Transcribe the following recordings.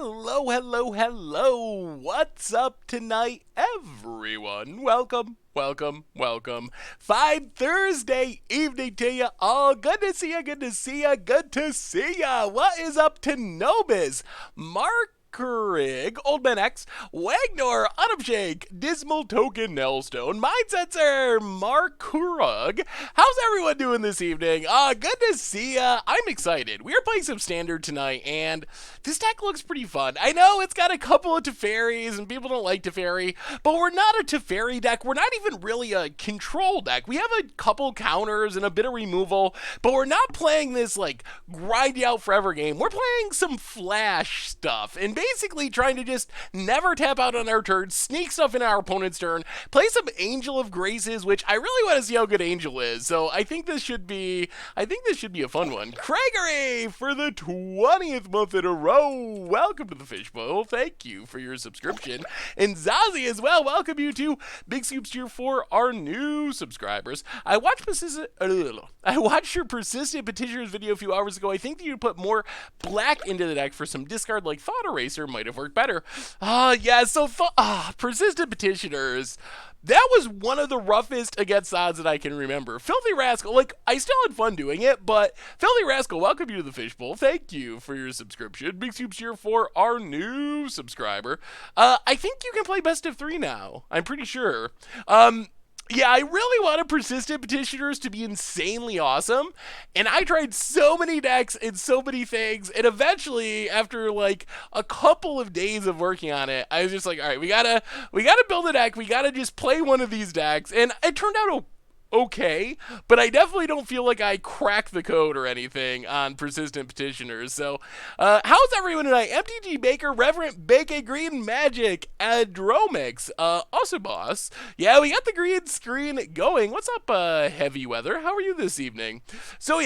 Hello, hello, hello. What's up tonight, everyone? Welcome. Fine Thursday evening to you all. Good to see ya. What is up to Nobis? Mark Krig, Old Man X, Wagnor, Autumnshake, Dismal Token, Nellstone, Mindsensor, Mark Kurug. How's everyone doing this evening? Good to see ya. I'm excited. We are playing some Standard tonight, and this deck looks pretty fun. I know it's got a couple of Teferis, and people don't like Teferi, but we're not a Teferi deck. We're not even really a control deck. We have a couple counters and a bit of removal, but we're not playing this, like, grind you out forever game. We're playing some flash stuff, and basically trying to just never tap out on our turn, sneak stuff in our opponent's turn, play some Angel of Graces, which I really want to see how good Angel is. So I think this should be a fun one. Craigery for the 20th month in a row. Welcome to the Fishbowl. Thank you for your subscription. And Zazie as well. Welcome you to Big Scoops Tier for our new subscribers. I watched your persistent petitioners video a few hours ago. I think that you put more black into the deck for some discard like Thought Eraser might have worked better. Persistent petitioners. That was one of the roughest against odds that I can remember. Filthy Rascal, like, I still had fun doing it, but Filthy Rascal, welcome you to the Fishbowl. Thank you for your subscription. Big Scoops here for our new subscriber. I think you can play best of 3 now. I'm pretty sure. Yeah, I really wanted Persistent Petitioners to be insanely awesome, and I tried so many decks and so many things, and eventually, after like a couple of days of working on it, I was just like, all right, we gotta build a deck, we gotta just play one of these decks, and it turned out okay, but I definitely don't feel like I cracked the code or anything on Persistent Petitioners. So, how's everyone tonight? MTG Baker, Reverend Bake Green Magic, Adromix, also boss. Yeah, we got the green screen going. What's up, Heavy Weather? How are you this evening? So,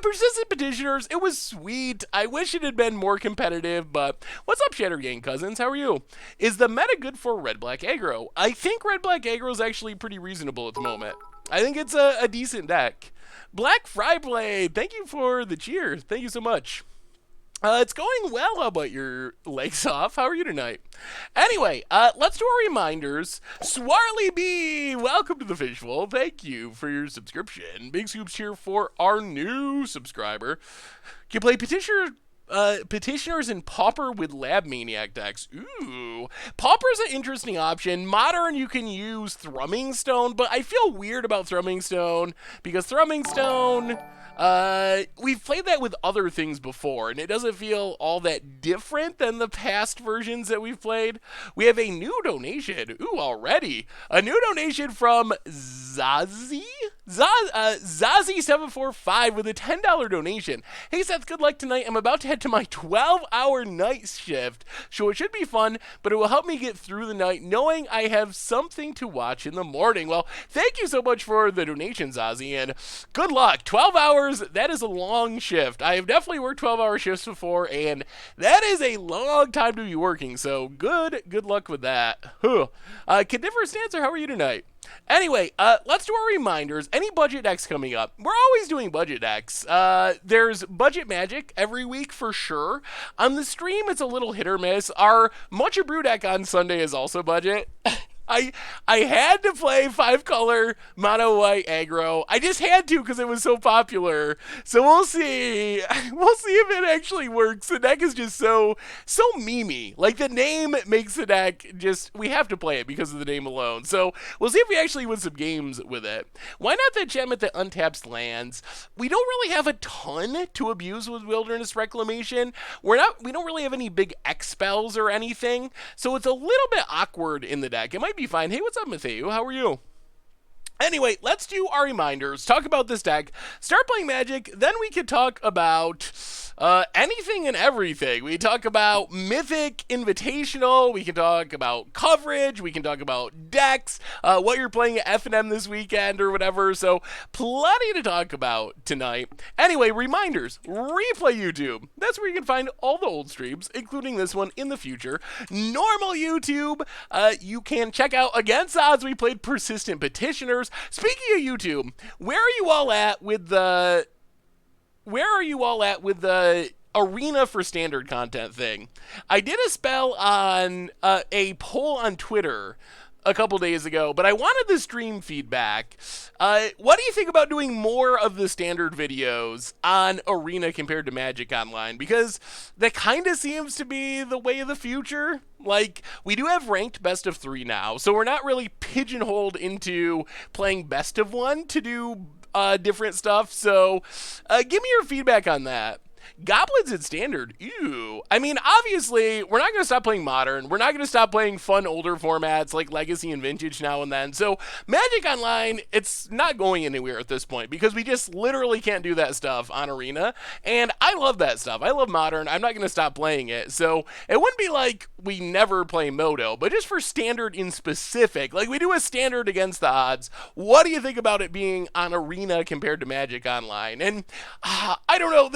Persistent Petitioners, it was sweet. I wish it had been more competitive, but what's up, Shattergang Cousins? How are you? Is the meta good for Red-Black Aggro? I think Red-Black Aggro is actually pretty reasonable at the moment. I think it's a decent deck. Black Fryblade, thank you for the cheer. Thank you so much. It's going well. How about your legs off? How are you tonight? Anyway, let's do our reminders. Swarly B, welcome to the Fishbowl. Thank you for your subscription. Big Scoops here for our new subscriber. You play Petitioners and Pauper with Lab Maniac decks. Ooh. Pauper's an interesting option. Modern, you can use Thrumming Stone, but I feel weird about Thrumming Stone because Thrumming Stone, we've played that with other things before, and it doesn't feel all that different than the past versions that we've played. We have a new donation. Ooh, already. A new donation from Zazie? Zazie745 with a $10 donation. Hey Seth, good luck tonight. I'm about to head to my 12-hour night shift, so it should be fun, but it will help me get through the night knowing I have something to watch in the morning. Well, thank you so much for the donation, Zazie, and good luck. 12 hours, that is a long shift. I have definitely worked 12-hour shifts before, and that is a long time to be working, so good luck with that. Cadaverous Dancer, how are you tonight? Anyway, let's do our reminders. Any budget decks coming up? We're always doing budget decks. There's Budget Magic every week for sure. On the stream, it's a little hit or miss. Our Mucha Brew deck on Sunday is also budget. I had to play 5-color mono white aggro. I just had to because it was so popular. So we'll see. We'll see if it actually works. The deck is just so memey. Like, the name makes the deck just, we have to play it because of the name alone. So we'll see if we actually win some games with it. Why not the gem at the untapped lands? We don't really have a ton to abuse with Wilderness Reclamation. We don't really have any big X spells or anything. So it's a little bit awkward in the deck. It might be fine. Hey, what's up, Matthew? How are you? Anyway, let's do our reminders, talk about this deck, start playing Magic, then we could talk about anything and everything. We talk about Mythic Invitational, we can talk about coverage, we can talk about decks, what you're playing at F&M this weekend or whatever, so plenty to talk about tonight. Anyway, reminders, Replay YouTube, that's where you can find all the old streams, including this one in the future. Normal YouTube, you can check out Against Odds, we played Persistent Petitioners. Speaking of YouTube, where are you all at with the arena for standard content thing. I did a spell on a poll on Twitter a couple days ago, but I wanted the stream feedback. What do you think about doing more of the standard videos on Arena compared to Magic Online? Because that kind of seems to be the way of the future. Like, we do have ranked best of 3 now, so we're not really pigeonholed into playing best of 1 to do different stuff. So give me your feedback on that. Goblins in standard, ew. I mean, obviously, we're not going to stop playing Modern. We're not going to stop playing fun older formats like Legacy and Vintage now and then. So Magic Online, it's not going anywhere at this point because we just literally can't do that stuff on Arena. And I love that stuff. I love Modern. I'm not going to stop playing it. So it wouldn't be like we never play Moto, but just for standard in specific, like we do a standard against the odds. What do you think about it being on Arena compared to Magic Online? And I don't know.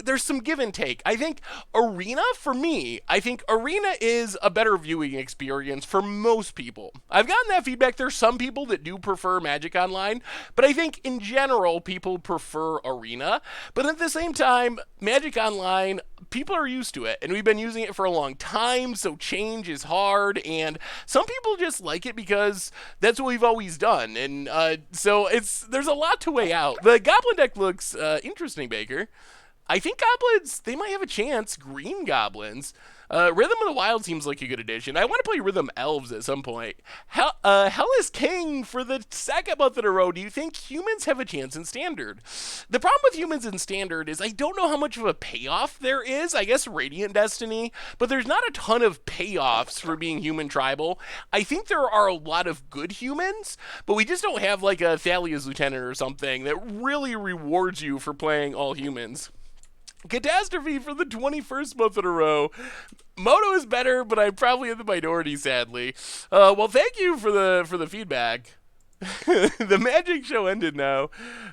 There's some give and take. I think Arena, for me, I think Arena is a better viewing experience for most people. I've gotten that feedback. There's some people that do prefer Magic Online, but I think in general, people prefer Arena. But at the same time, Magic Online, people are used to it, and we've been using it for a long time, so change is hard, and some people just like it because that's what we've always done, and so there's a lot to weigh out. The Goblin deck looks interesting, Baker. I think Goblins, they might have a chance. Green Goblins. Rhythm of the Wild seems like a good addition. I want to play Rhythm Elves at some point. Hellas King for the second month in a row. Do you think humans have a chance in Standard? The problem with humans in Standard is I don't know how much of a payoff there is. I guess Radiant Destiny, but there's not a ton of payoffs for being human tribal. I think there are a lot of good humans, but we just don't have like a Thalia's Lieutenant or something that really rewards you for playing all humans. Catastrophe for the 21st month in a row. Moto is better, but I'm probably in the minority, sadly. Well, thank you for the feedback. The Magic show ended now.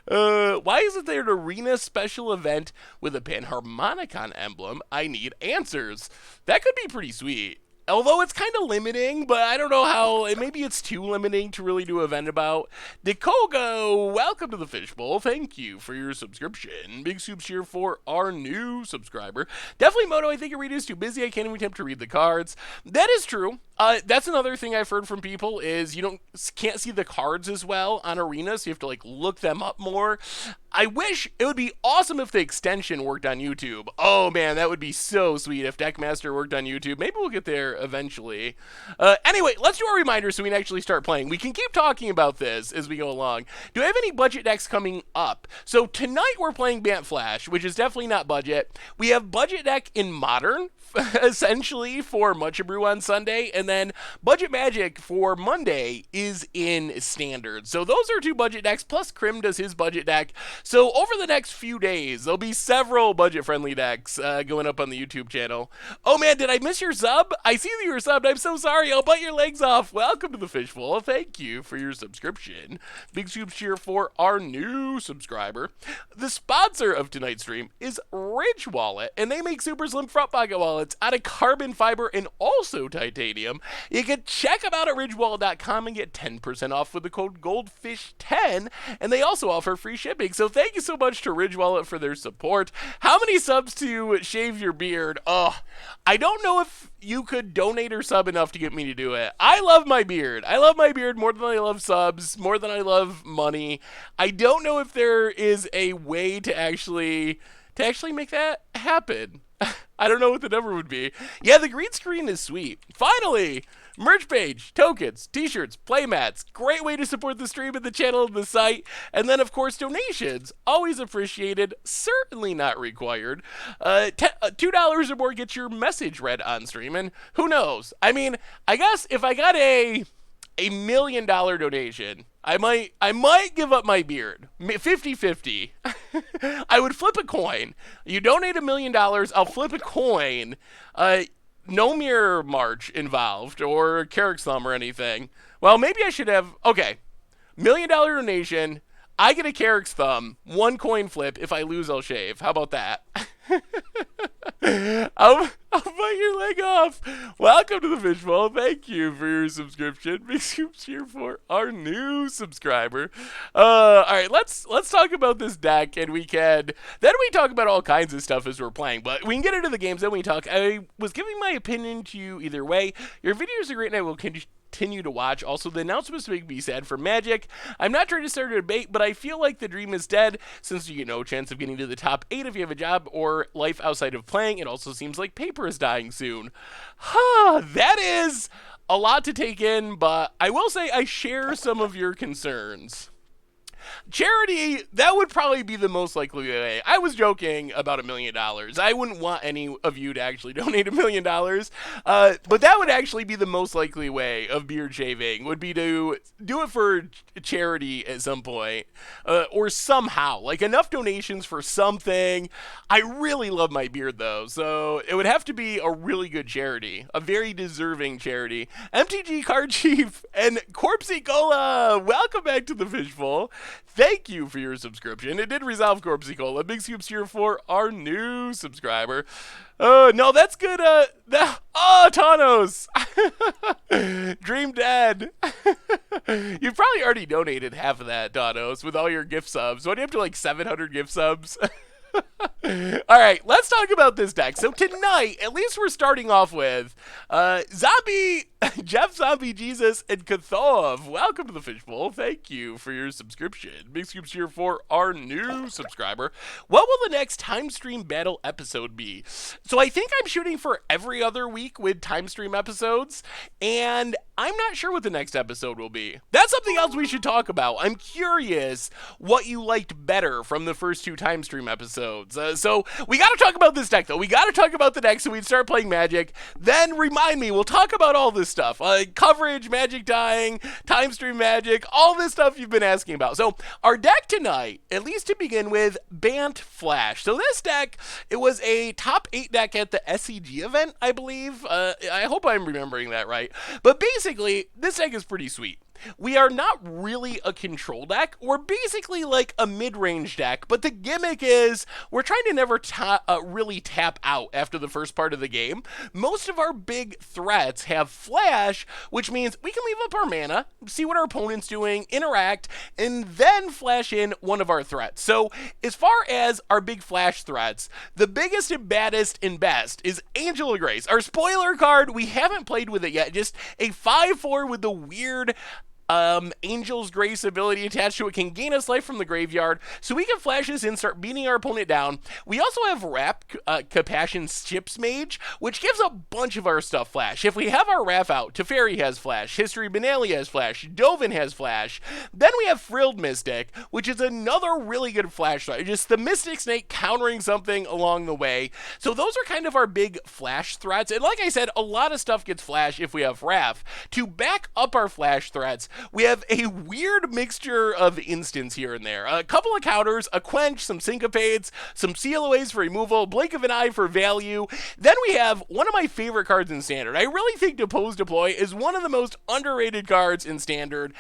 Why isn't there an Arena special event with a Panharmonicon emblem? I need answers. That could be pretty sweet. Although it's kind of limiting, but I don't know how, maybe it's too limiting to really do an event about. Dekogo, welcome to the Fishbowl. Thank you for your subscription. Big soups here for our new subscriber. Definitely Moto, I think Arena is too busy. I can't even attempt to read the cards. That is true. That's another thing I've heard from people is you can't see the cards as well on Arena, so you have to like look them up more. I wish it would be awesome if the extension worked on YouTube. Oh man, that would be so sweet if Deckmaster worked on YouTube. Maybe we'll get there eventually. Anyway, let's do a reminder so we can actually start playing. We can keep talking about this as we go along. Do I have any budget decks coming up? So tonight we're playing Bant Flash, which is definitely not budget. We have budget deck in Modern, essentially, for Mucha Brew on Sunday, and then Budget Magic for Monday is in Standard. So those are 2 budget decks, plus Krim does his budget deck. So over the next few days, there'll be several budget-friendly decks going up on the YouTube channel. Oh man, did I miss your sub? I see that you're subbed. I'm so sorry. I'll bite your legs off. Welcome to the Fishbowl. Thank you for your subscription. Big soups cheer for our new subscriber. The sponsor of tonight's stream is Ridge Wallet, and they make super slim front pocket wallets out of carbon fiber and also titanium. You can check them out at ridgewallet.com and get 10% off with the code GOLDFISH10, and they also offer free shipping. So thank you so much to Ridge Wallet for their support. How many subs to shave your beard? Oh, I don't know if you could donate or sub enough to get me to do it. I love my beard. I love my beard more than I love subs, more than I love money. I don't know if there is a way to actually make that happen. I don't know what the number would be. Yeah, the green screen is sweet. Finally, merch page, tokens, t-shirts, playmats. Great way to support the stream and the channel and the site. And then, of course, donations. Always appreciated. Certainly not required. $2 or more gets your message read on stream. And who knows? I mean, I guess if I got a $1 million donation, I might give up my beard. 50-50. I would flip a coin. You donate $1 million, I'll flip a coin. No mirror march involved or Carrick's thumb or anything. Well, maybe I should have. Okay, $1 million donation. I get a Carrick's thumb. 1 coin flip. If I lose, I'll shave. How about that? I'll bite your leg off. Welcome to the Fishbowl. Thank you for your subscription. Big Scoops here for our new subscriber. All right, let's talk about this deck, and we talk about all kinds of stuff as we're playing. But we can get into the games, then we talk. I was giving my opinion to you either way. Your videos are great, and I will continue to watch. Also, the announcements make me sad for Magic. I'm not trying to start a debate, but I feel like the dream is dead since you get no chance of getting to the top 8 if you have a job or life outside of playing. It also seems like paper is dying soon. That is a lot to take in, but I will say I share some of your concerns. Charity, that would probably be the most likely way. I was joking about $1 million. I wouldn't want any of you to actually donate $1 million. But that would actually be the most likely way of beard shaving, would be to do it for charity at some point. Or somehow, like enough donations for something. I really love my beard though, so it would have to be a really good charity. A very deserving charity. MTG Card Chief and Corpsey Cola, welcome back to the Fishbowl. Thank you for your subscription. It did resolve Corpsey Cola. Big Scoops here for our new subscriber. No, that's good. Thanos! Dream dead. You've probably already donated half of that, Thanos, with all your gift subs. What, do you have to like 700 gift subs? Alright, let's talk about this deck. So tonight, at least we're starting off with Jeff Zombie Jesus and Kathov. Welcome to the Fishbowl. Thank you for your subscription. Big Scoops here for our new subscriber. What will the next Time Stream Battle episode be? So I think I'm shooting for every other week with Time Stream episodes, and I'm not sure what the next episode will be. That's something else we should talk about. I'm curious what you liked better from the first 2 Time Stream episodes. So we got to talk about this deck, though. We got to talk about the deck so we start playing Magic. Then remind me, we'll talk about all this stuff. Coverage, Magic dying, Time Stream Magic, all this stuff you've been asking about. So our deck tonight, at least to begin with, Bant Flash. So this deck, it was a top 8 deck at the SCG event, I believe. I hope I'm remembering that right. But basically, this deck is pretty sweet. We are not really a control deck. We're basically like a mid-range deck, but the gimmick is we're trying to never really tap out after the first part of the game. Most of our big threats have flash, which means we can leave up our mana, see what our opponent's doing, interact, and then flash in one of our threats. So as far as our big flash threats, the biggest and baddest and best is Angel of Grace. Our spoiler card, we haven't played with it yet, just a 5/4 with the weird Angel's Grace ability attached to it, can gain us life from the graveyard, so we can flash this in, start beating our opponent down. We also have Wrap Compassion Ships Mage, which gives a bunch of our stuff flash. If we have our Wrath out, Teferi has flash, History Benalia has flash, Dovin has flash. Then we have Frilled Mystic, which is another really good flash threat. Just the Mystic Snake countering something along the way. So those are kind of our big flash threats. And like I said, a lot of stuff gets flash if we have Wrath. To back up our flash threats, we have a weird mixture of instants here and there. A couple of counters, a Quench, some Syncopates, some CLOAs for removal, Blink of an Eye for value. Then we have one of my favorite cards in Standard. I really think Depose Deploy is one of the most underrated cards in Standard.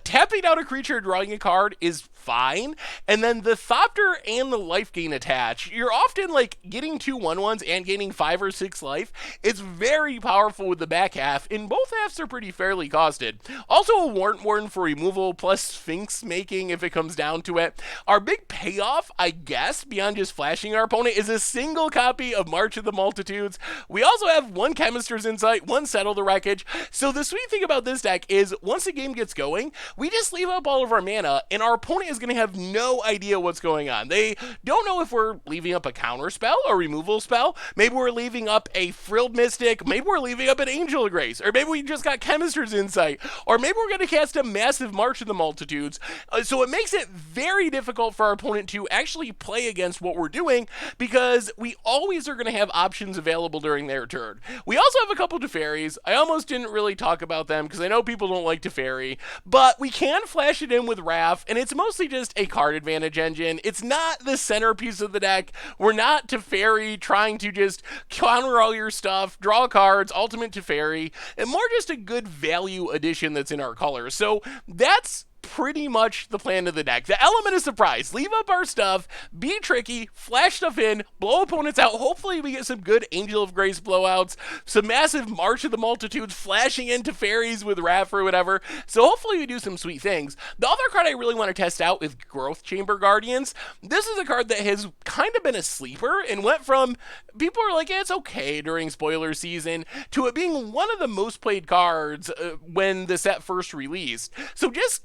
Tapping out a creature, drawing a card is fine. And then the Thopter and the life gain attach, you're often like getting 2 1/1s and gaining 5 or 6 life. It's very powerful with the back half, and both halves are pretty fairly costed. Also a Warden for removal, plus Sphinx making if it comes down to it. Our big payoff, I guess, beyond just flashing our opponent, is a single copy of March of the Multitudes. We also have 1 Chemister's Insight, 1 Settle the Wreckage. So the sweet thing about this deck is once the game gets going, we just leave up all of our mana, and our opponent is going to have no idea what's going on. They don't know if we're leaving up a counter spell or removal spell. Maybe we're leaving up a Frilled Mystic. Maybe we're leaving up an Angel of Grace. Or maybe we just got Chemister's Insight. Or maybe we're going to cast a massive March of the Multitudes. So it makes it very difficult for our opponent to actually play against what we're doing, because we always are going to have options available during their turn. We also have a couple Teferis. I almost didn't really talk about them because I know people don't like Teferi, but we can flash it in with Wrath, and it's mostly just a card advantage engine. It's not the centerpiece of the deck. We're not Teferi trying to just counter all your stuff, draw cards, ultimate Teferi, and more just a good value addition that's in our colors. So that's pretty much the plan of the deck. The element of surprise. Leave up our stuff, be tricky, flash stuff in, blow opponents out. Hopefully we get some good Angel of Grace blowouts, some massive March of the Multitudes, flashing into fairies with Wrath or whatever. So hopefully we do some sweet things. The other card I really want to test out is Growth Chamber Guardians. This is a card that has kind of been a sleeper and went from people are like, yeah, it's okay during spoiler season, to it being one of the most played cards when the set first released. So just it's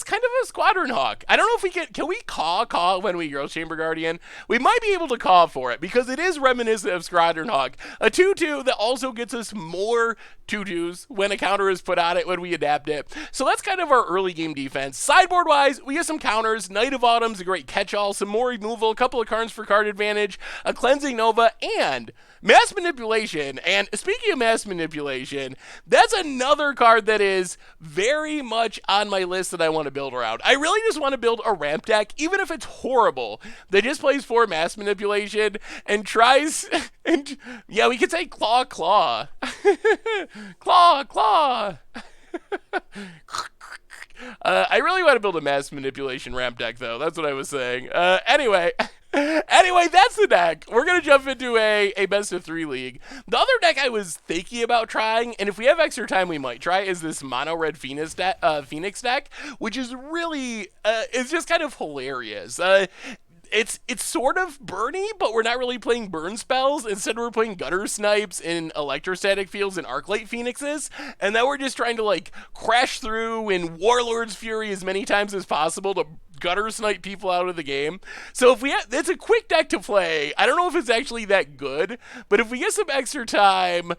kind of a Squadron Hawk. I don't know if can we caw when we Growth Chamber Guardian? We might be able to caw for it because it is reminiscent of Squadron Hawk. A 2/2 that also gets us more 2/2s when a counter is put on it when we adapt it. So that's kind of our early game defense. Sideboard wise, we get some counters. Knight of Autumn's a great catch-all, some more removal, a couple of cards for card advantage, a Cleansing Nova, and Mass Manipulation. And speaking of Mass Manipulation, that's another card that is very much on my list that I want to build around. I really just want to build a ramp deck, even if it's horrible, that just plays for Mass Manipulation and tries, and yeah, we could say claw. claw. I really want to build a Mass Manipulation ramp deck, though. That's what I was saying. Anyway, that's the deck. We're going to jump into a best of 3 league. The other deck I was thinking about trying, and if we have extra time we might try, is this mono red Phoenix deck, which is really, it's just kind of hilarious. It's sort of burny, but we're not really playing burn spells. Instead, we're playing Gutter Snipes in Electrostatic Fields and Arclight Phoenixes, and then we're just trying to, like, crash through in Warlord's Fury as many times as possible to Gutter Snipe people out of the game. So it's a quick deck to play. I don't know if it's actually that good, but if we get some extra time,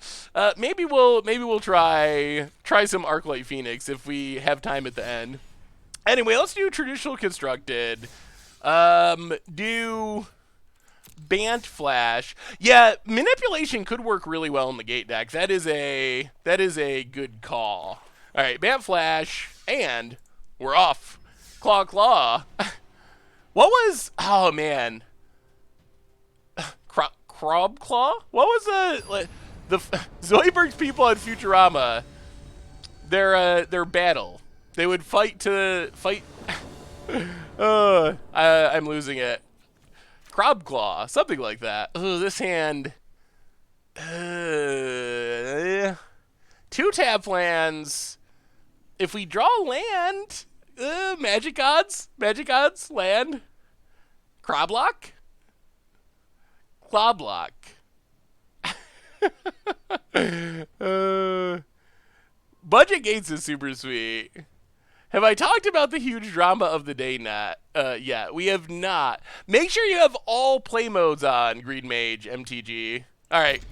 maybe we'll try some Arclight Phoenix if we have time at the end. Anyway, let's do Traditional Constructed. Do Bant Flash. Yeah, Manipulation could work really well in the gate deck. That is a good call. All right, Bant Flash, and we're off. Claw. What was? Oh man. Crob Claw. What was the Zoidberg's people at Futurama? Their battle. They would fight. I'm losing it. Crab Claw, something like that. Oh, this hand. 2 tap lands. If we draw land, Magic Gods, land. Croblock? Clawblock. Budget Gates is super sweet. Have I talked about the huge drama of the day net? Yeah, we have not. Make sure you have all play modes on, Green Mage, MTG. All right,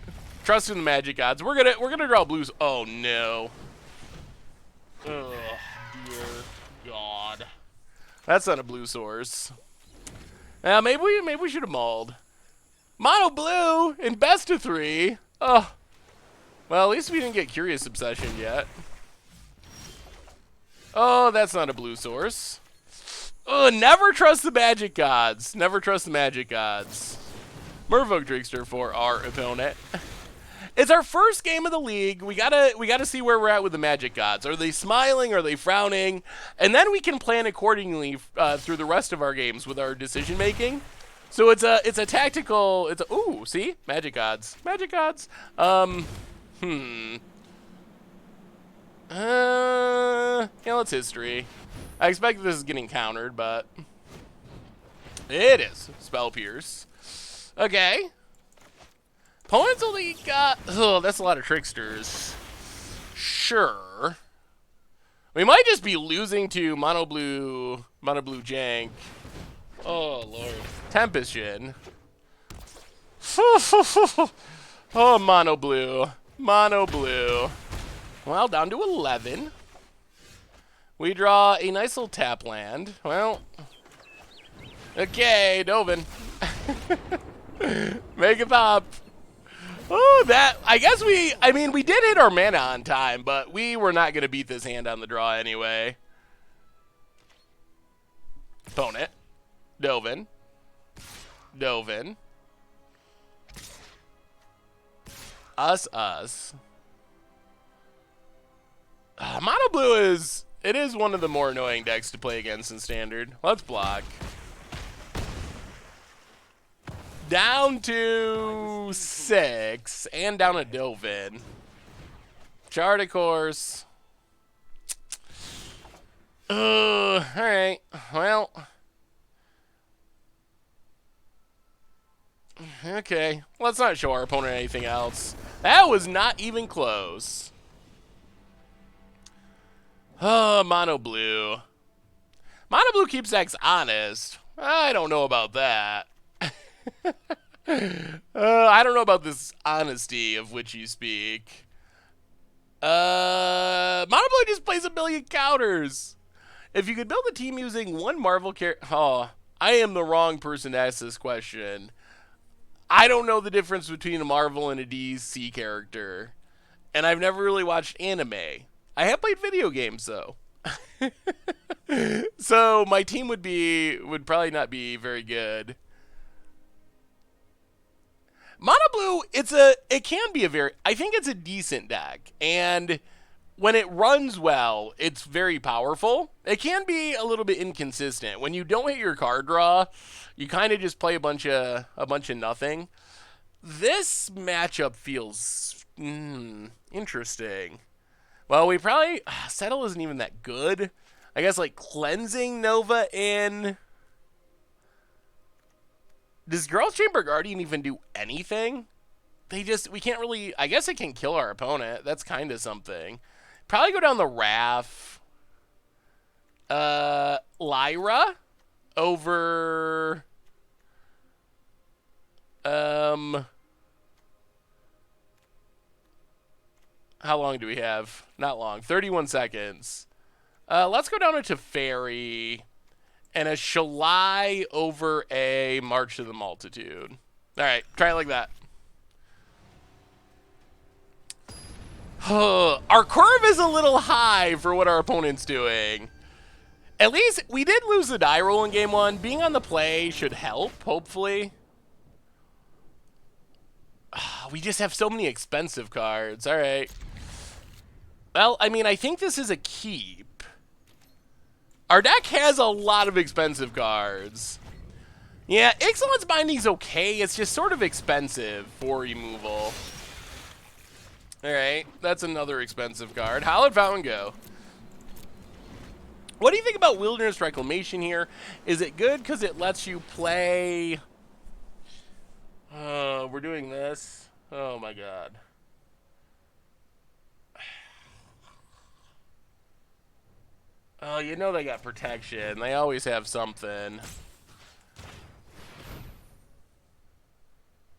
trust in the Magic Gods. We're gonna draw blues. Oh no. Oh dear God. That's not a blue source. Maybe we should have mauled. Mono blue in best of 3. Oh. Well, at least we didn't get Curious Obsession yet. Oh, that's not a blue source. Oh, never trust the Magic Gods. Never trust the Magic Gods. Merfolk Trickster for our opponent. It's our first game of the league. We gotta see where we're at with the Magic Gods. Are they smiling? Are they frowning? And then we can plan accordingly through the rest of our games with our decision making. So it's a tactical. Ooh, see, Magic Gods. Yeah, let's history. I expect this is getting countered, but it is. Spell Pierce. Okay. Opponents only got... Oh, that's a lot of Tricksters. Sure. We might just be losing to Mono Blue Jank. Oh, Lord. Tempest Shin. Oh, Mono Blue. Well, down to 11. We draw a nice little tap land. Well, okay, Dovin. Make it pop. Oh, I guess we did hit our mana on time, but we were not going to beat this hand on the draw anyway. Opponent. Dovin. Us. Mono Blue is It is one of the more annoying decks to play against in Standard. Let's block. Down to 6, and down a Dovin. Chart, of course. Alright. Well. Okay. Let's not show our opponent anything else. That was not even close. Mono blue. Mono blue keeps decks honest. I don't know about that. I don't know about this honesty of which you speak. Mono blue just plays a million counters. If you could build a team using one Marvel character... Oh, I am the wrong person to ask this question. I don't know the difference between a Marvel and a DC character. And I've never really watched anime. I have played video games, though. So my team would probably not be very good. Mono blue, it can be I think it's a decent deck. And when it runs well, it's very powerful. It can be a little bit inconsistent. When you don't hit your card draw, you kind of just play a bunch of nothing. This matchup feels interesting. Well, we probably... Settle isn't even that good. I guess, like, Cleansing Nova in... Does Girl's Chamber Guardian even do anything? We can't really... I guess it can kill our opponent. That's kind of something. Probably go down the Wrath. Lyra over... How long do we have? Not long. 31 seconds. Let's go down to Teferi and a Shalai over a March to the Multitude. All right, try it like that. Our curve is a little high for what our opponent's doing. At least we did lose the die roll in game 1. Being on the play should help, hopefully. We just have so many expensive cards. All right. Well, I mean, I think this is a keep. Our deck has a lot of expensive cards. Yeah, Ixalan's Binding's okay. It's just sort of expensive for removal. All right, that's another expensive card. Hallowed Fountain, go. What do you think about Wilderness Reclamation here? Is it good because it lets you play... we're doing this. Oh, my God. Oh, you know they got protection. They always have something.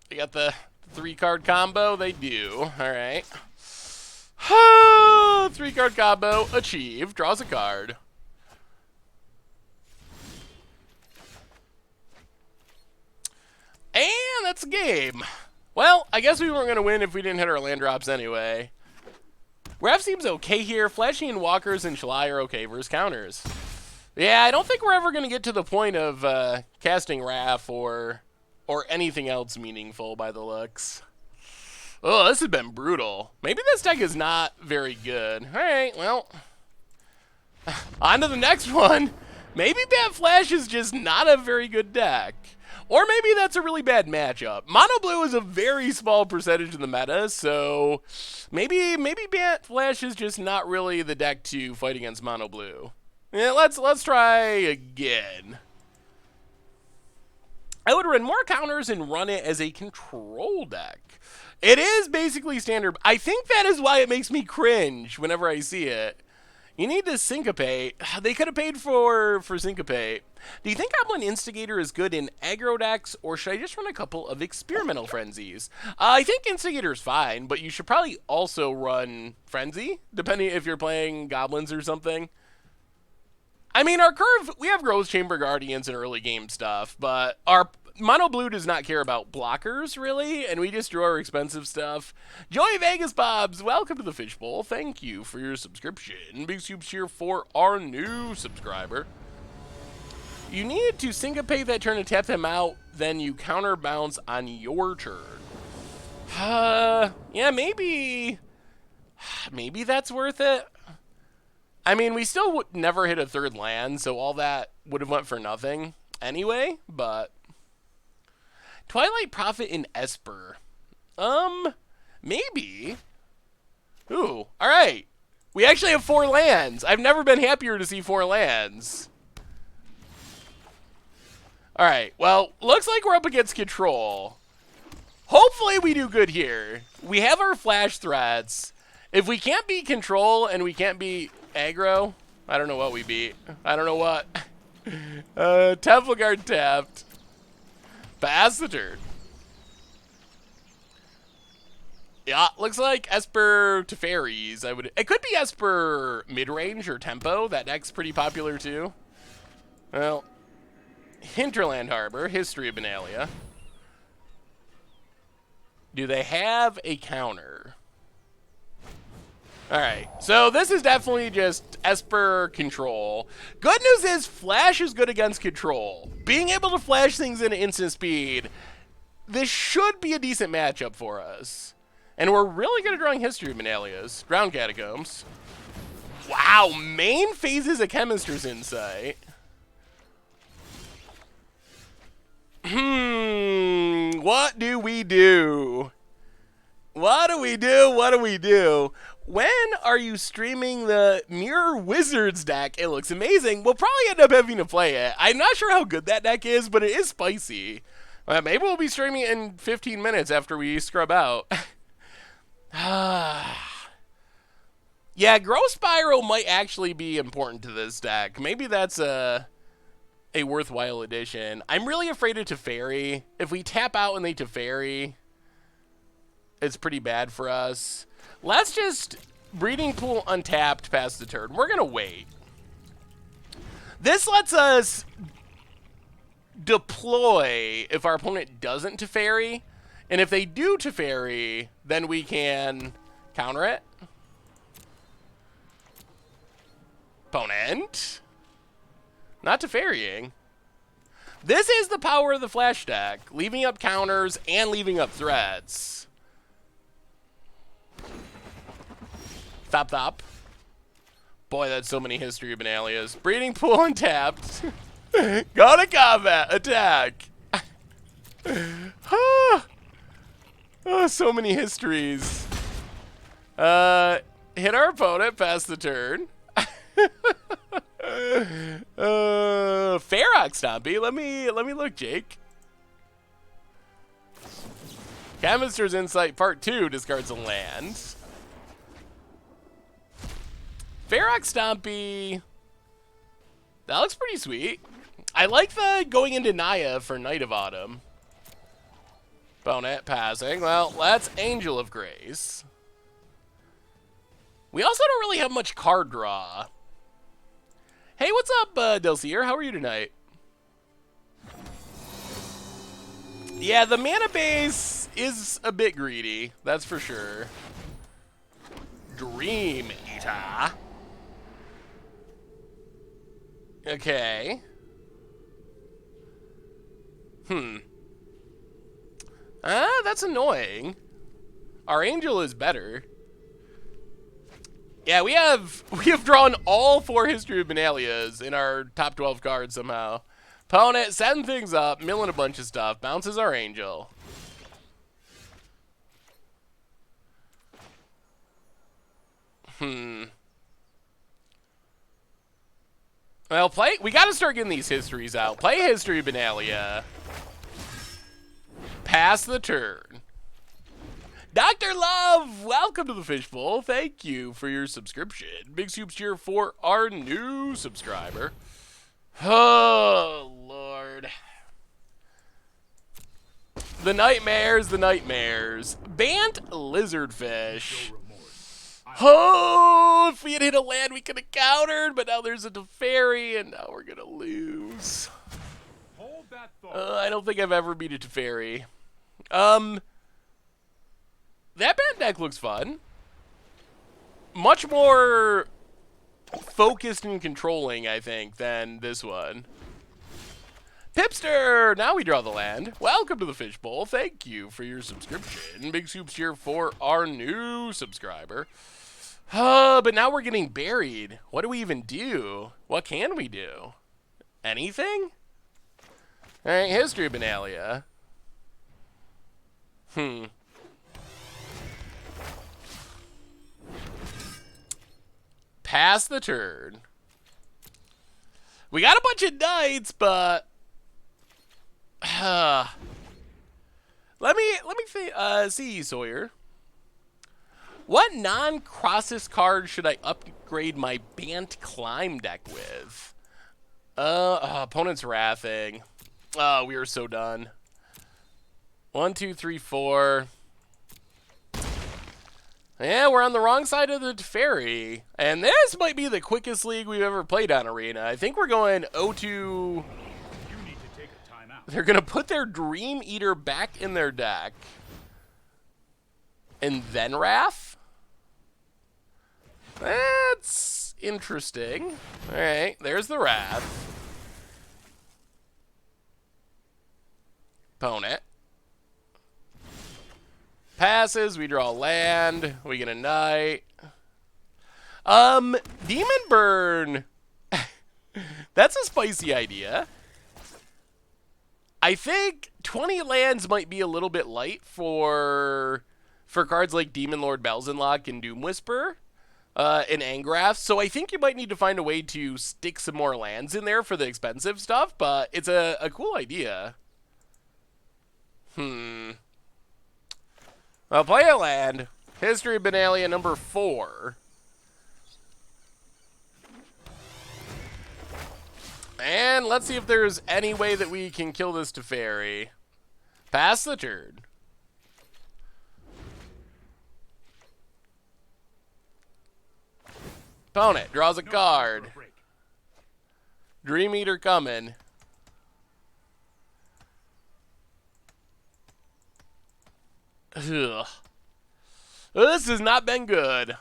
They got the 3-card combo? They do. Alright. 3-card combo. Achieved. Draws a card. And that's a game. Well, I guess we weren't going to win if we didn't hit our land drops anyway. Ref seems okay here. Flashy and Walkers and Shalai are okay versus counters. Yeah, I don't think we're ever going to get to the point of casting Wrath or anything else meaningful by the looks. Oh, this has been brutal. Maybe this deck is not very good. All right, well. On to the next one. Maybe Bant Flash is just not a very good deck. Or maybe that's a really bad matchup. Mono Blue is a very small percentage of the meta, so maybe Bant Flash is just not really the deck to fight against Mono Blue. Yeah, let's try again. I would run more counters and run it as a control deck. It is basically standard. I think that is why it makes me cringe whenever I see it. You need to syncopate. They could have paid for syncopate. Do you think Goblin Instigator is good in aggro decks, or should I just run a couple of experimental frenzies? I think Instigator is fine, but you should probably also run Frenzy, depending if you're playing Goblins or something. I mean, our curve, we have Growth Chamber Guardians and early game stuff, but our Mono Blue does not care about blockers, really, and we just draw our expensive stuff. Joey Vegas Bobs, welcome to the Fishbowl. Thank you for your subscription. Big soup cheer for our new subscriber. You needed to syncopate that turn to tap them out, then you counterbounce on your turn. Yeah, maybe that's worth it. I mean, we still would never hit a third land, so all that would have went for nothing anyway, but... Twilight Prophet in Esper. Maybe. Ooh, alright. We actually have 4 lands. I've never been happier to see 4 lands. Alright, well, looks like we're up against control. Hopefully we do good here. We have our flash threats. If we can't beat control and we can't beat aggro, I don't know what we beat. I don't know what. Temple Guard tapped. Pass the turn. Yeah, looks like Esper to fairies. It could be Esper mid-range or tempo. That deck's pretty popular too. Well, Hinterland Harbor, History of Benalia. Do they have a counter? Alright, so this is definitely just Esper control. Good news is Flash is good against control. Being able to flash things in instant speed, this should be a decent matchup for us. And we're really good at drawing History of Benalia's. Ground Catacombs. Wow, main phases a Chemist's Insight. What do we do? What do we do? What do we do? When are you streaming the Mirror Wizards deck? It looks amazing. We'll probably end up having to play it. I'm not sure how good that deck is, but it is spicy. Maybe we'll be streaming it in 15 minutes after we scrub out. Yeah, Growth Spiral might actually be important to this deck. Maybe that's a worthwhile addition. I'm really afraid of Teferi. If we tap out and they Teferi, it's pretty bad for us. Let's just Breeding Pool untapped past the turn. We're going to wait. This lets us deploy if our opponent doesn't Teferi. And if they do Teferi, then we can counter it. Opponent. Not Teferiing. This is the power of the Flash deck. Leaving up counters and leaving up threats. Thop thop. Boy, that's so many History of Benalias. Breeding Pool untapped. Go to combat. Attack. Oh, so many histories. Hit our opponent, pass the turn. Ferox Stompy. Let me look, Jake. Chemist's Insight Part 2 discards a land. Ferox Stompy. That looks pretty sweet. I like the going into Naya for Night of Autumn. Opponent passing. Well, that's Angel of Grace. We also don't really have much card draw. Hey, what's up, Delcier? How are you tonight? Yeah, the mana base is a bit greedy. That's for sure. Dream Eater. Okay. That's annoying. Our Angel is better. Yeah, we have drawn all 4 History of Benalias in our top 12 cards somehow. Opponent setting things up, milling a bunch of stuff, bounces our Angel. Well, we gotta start getting these histories out. Play History of Benalia. Pass the turn. Dr. Love, welcome to the Fishbowl. Thank you for your subscription. Big soups cheer for our new subscriber. Oh, Lord. The nightmares, the nightmares. Bant Lizardfish. Oh, if we had hit a land, we could have countered, but now there's a Teferi, and now we're going to lose. Hold that thought. I don't think I've ever beat a Teferi. That Bant deck looks fun. Much more focused and controlling, I think, than this one. Pipster! Now we draw the land. Welcome to the Fishbowl. Thank you for your subscription. Big soups here for our new subscriber. But now we're getting buried. What do we even do? What can we do? Anything? All right, history Benalia. Pass the turn. We got a bunch of knights, but let me see, Sawyer. What non-Crossus card should I upgrade my Bant climb deck with? Opponent's wrathing. Oh, we are so done. 1, 2, 3, 4. Yeah, we're on the wrong side of the ferry. And this might be the quickest league we've ever played on Arena. I think we're going 0-2. You need to take a timeout. They're going to put their Dream Eater back in their deck. And then Wrath? That's interesting. All right, there's the Wrath. Opponent. Passes, we draw land, we get a knight. Demon Burn. That's a spicy idea. I think 20 lands might be a little bit light for cards like Demon Lord Belzenlock and Doom Whisper and Angrath. So I think you might need to find a way to stick some more lands in there for the expensive stuff, but it's a cool idea. I'll play a land. History Benalia number 4. And let's see if there's any way that we can kill this Teferi. Pass the turn. Opponent draws a card. Dream Eater coming. Ugh. This has not been good.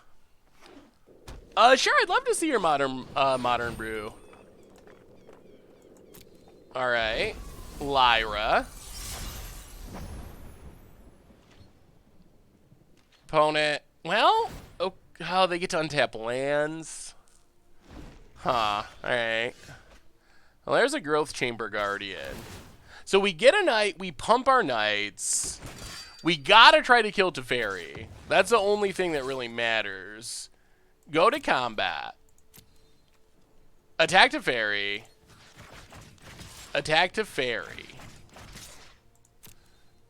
Sure, I'd love to see your modern brew. All right, Lyra. Opponent. Well, oh, they get to untap lands. Huh. All right. Well, there's a Growth Chamber Guardian. So we get a knight. We pump our knights. We gotta try to kill Teferi. That's the only thing that really matters. Go to combat. Attack Teferi. Attack Teferi.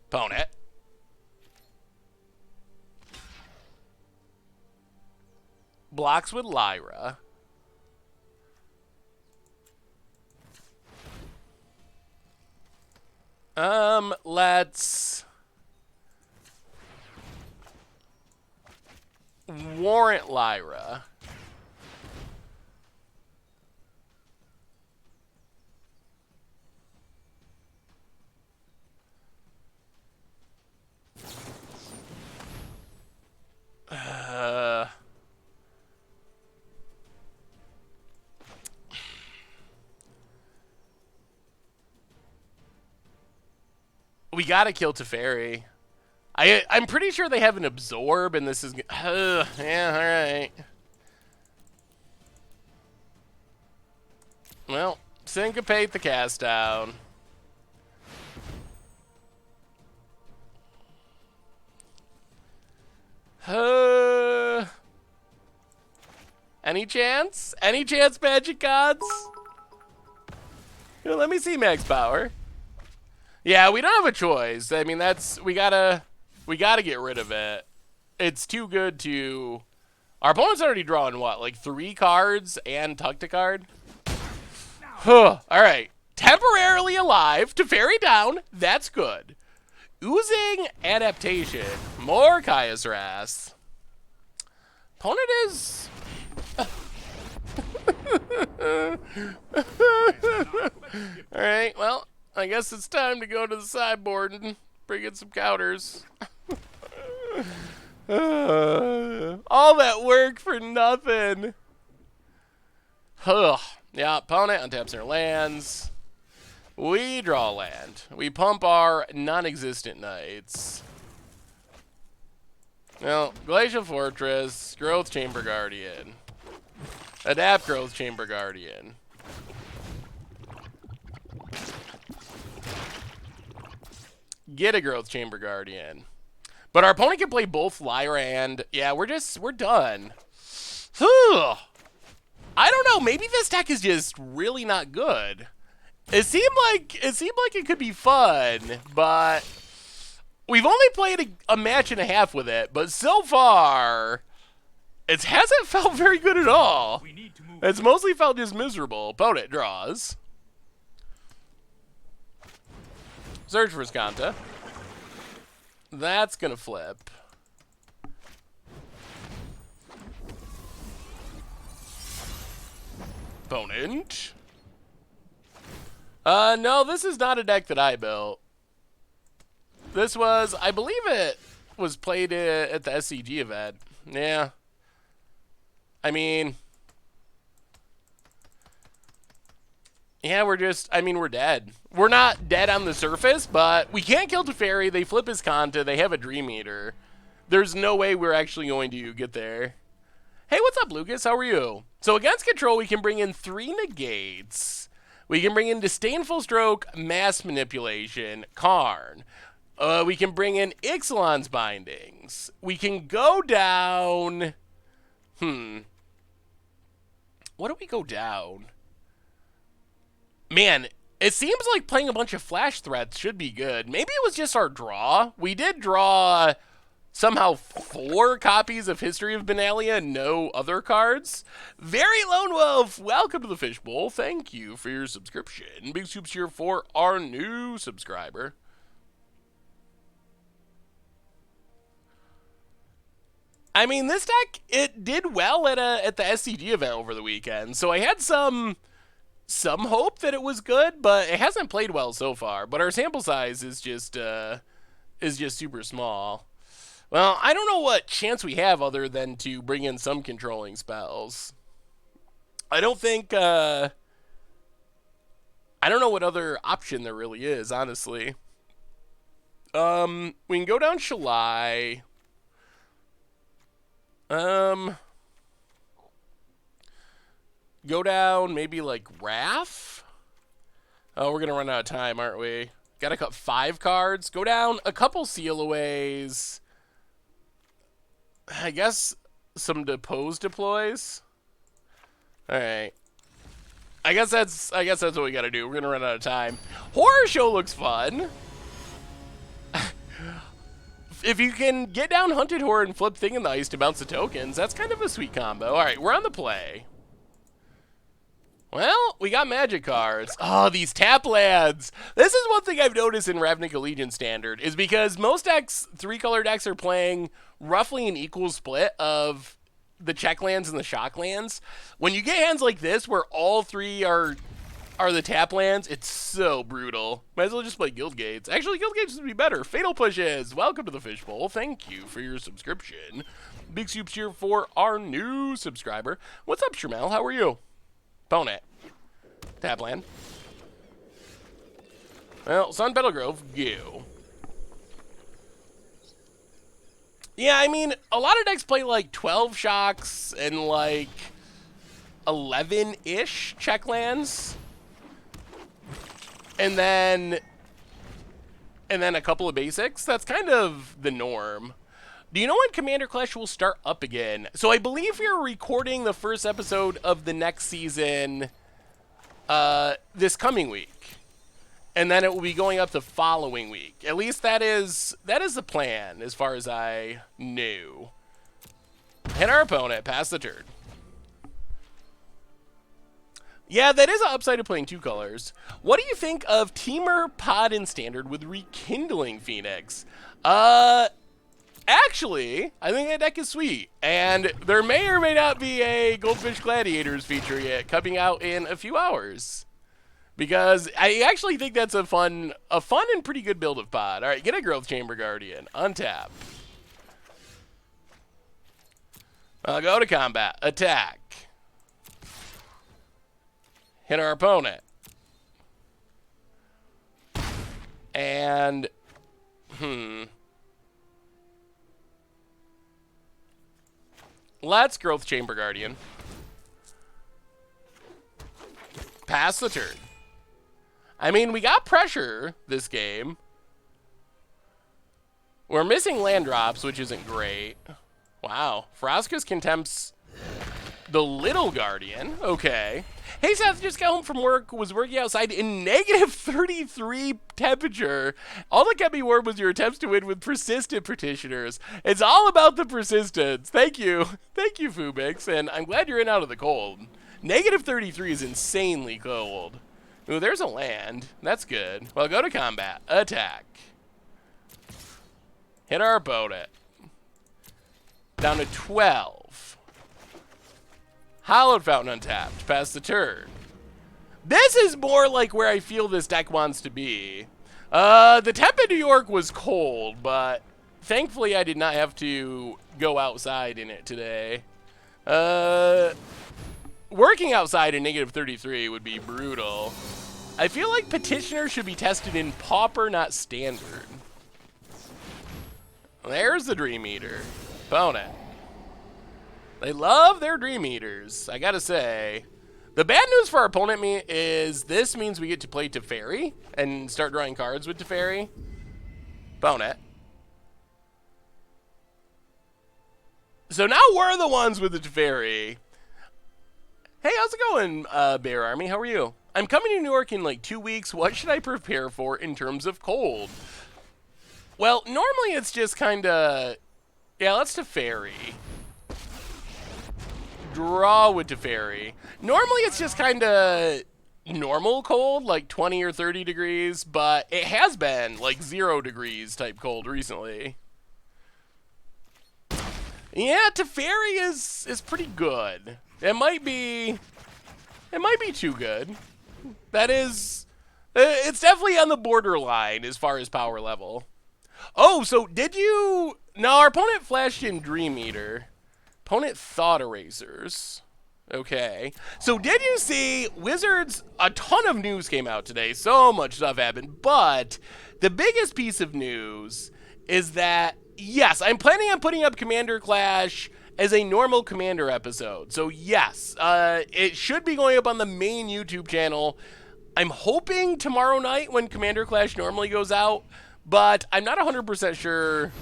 Opponent. Blocks with Lyra. Let's warrant Lyra. We gotta kill Teferi. I'm pretty sure they have an absorb, and this is yeah, all right. Well, syncopate the cast down. Any chance? Any chance, Magic Gods? Here, let me see max power. Yeah, we don't have a choice. I mean, we gotta get rid of it. It's too good to. Our opponent's already drawn what, like 3 cards and tucked a card. All right, temporarily alive. Teferi down. That's good. Oozing adaptation. More Caius Ras. Opponent is. All right. Well, I guess it's time to go to the sideboard and bring in some counters. All that work for nothing. Yeah, opponent untaps their lands. We draw land. We pump our non-existent knights. Well, Glacial Fortress, Growth Chamber Guardian. Adapt Growth Chamber Guardian. Get a Growth Chamber Guardian. But our opponent can play both Lyra and... Yeah, we're done. I don't know. Maybe this deck is just really not good. It seemed like it could be fun, but we've only played a match and a half with it. But so far, it hasn't felt very good at all. It's mostly felt just miserable. Opponent draws. Search for Skanta. That's gonna flip. Opponent. No, this is not a deck that I built. This was, I believe it was played at the SCG event. Yeah. I mean... Yeah, we're dead. We're not dead on the surface, but we can't kill Teferi. They flip his Kanta. They have a Dream Eater. There's no way we're actually going to get there. Hey, what's up, Lucas? How are you? So against control, we can bring in 3 negates. We can bring in Disdainful Stroke, Mass Manipulation, Karn. We can bring in Ixalan's Bindings. We can go down... What do we go down? Man, it seems like playing a bunch of flash threats should be good. Maybe it was just our draw. We did draw somehow 4 copies of History of Benalia and no other cards. Very Lone Wolf, welcome to the Fishbowl. Thank you for your subscription. Big soups here for our new subscriber. I mean, this deck, it did well at the SCG event over the weekend. So I had some hope that it was good, but it hasn't played well so far. But our sample size is just super small. Well, I don't know what chance we have other than to bring in some controlling spells. I don't think I don't know what other option there really is, honestly. We can go down Shalai. Go down maybe like Wrath. Oh, we're gonna run out of time, aren't we? Gotta cut 5 cards. Go down a couple Sealaways. I guess some Depose deploys. All right. I guess that's what we gotta do. We're gonna run out of time. Horror Show looks fun. If you can get down Hunted Horror and flip Thing in the Ice to bounce the tokens, that's kind of a sweet combo. All right, we're on the play. Well, we got magic cards. Oh, these tap lands. This is one thing I've noticed in Ravnica Legion Standard, is because most decks, 3-color decks, are playing roughly an equal split of the check lands and the shock lands. When you get hands like this, where all 3 are the tap lands, it's so brutal. Might as well just play Guild Gates. Actually, Guild Gates would be better. Fatal Pushes. Welcome to the Fishbowl. Thank you for your subscription. Big soups here for our new subscriber. What's up, Shermel? How are you? Opponent. Tap land. Well, Sun Petal Grove, go. Yeah, I mean, a lot of decks play like 12 shocks and like 11-ish check lands. And then a couple of basics. That's kind of the norm. Do you know when Commander Clash will start up again? So I believe we are recording the first episode of the next season this coming week. And then it will be going up the following week. At least that is the plan, as far as I knew. Hit our opponent, pass the turn. Yeah, that is an upside of playing 2 colors. What do you think of Temur Pod in Standard with Rekindling Phoenix? Actually, I think that deck is sweet. And there may or may not be a Goldfish Gladiators feature yet coming out in a few hours. Because I actually think that's a fun and pretty good build of Pod. All right, get a Growth Chamber Guardian. Untap. I'll go to combat. Attack. Hit our opponent. And, Let's Growth Chamber Guardian. Pass the turn. I mean, we got pressure this game. We're missing land drops, which isn't great. Wow. Froskus contempts the Little Guardian. Okay. Hey, Seth, just got home from work, was working outside in negative 33 temperature. All that kept me warm was your attempts to win with persistent petitioners. It's all about the persistence. Thank you. Thank you, Fubix, and I'm glad you're in out of the cold. Negative 33 is insanely cold. Ooh, there's a land. That's good. Well, go to combat. Attack. Hit our opponent. Down to 12. Hallowed Fountain untapped. Pass the turn. This is more like where I feel this deck wants to be. The temp in New York was cold, but thankfully I did not have to go outside in it today. Working outside in negative 33 would be brutal. I feel like Petitioner should be tested in Pauper, not Standard. There's the Dream Eater. Opponent. They love their Dream Eaters, I gotta say. The bad news for our opponent is this means we get to play Teferi and start drawing cards with Teferi. Opponent. So now we're the ones with the Teferi. Hey, how's it going, Bear Army? How are you? I'm coming to New York in like 2 weeks. What should I prepare for in terms of cold? Well, normally it's just kind of... Yeah, let's Teferi. Draw with Teferi. Normally it's just kind of normal cold, like 20 or 30 degrees, but it has been like 0 degrees type cold recently. Yeah, Teferi is pretty good. It might be too good. That is, it's definitely on the borderline as far as power level. Oh, so did you? No, our opponent flashed in Dream Eater. Opponent Thought Erasers. Okay. So did you see Wizards? A ton of news came out today. So much stuff happened. But the biggest piece of news is that, yes, I'm planning on putting up Commander Clash as a normal Commander episode. So yes, it should be going up on the main YouTube channel. I'm hoping tomorrow night when Commander Clash normally goes out, but I'm not 100% sure.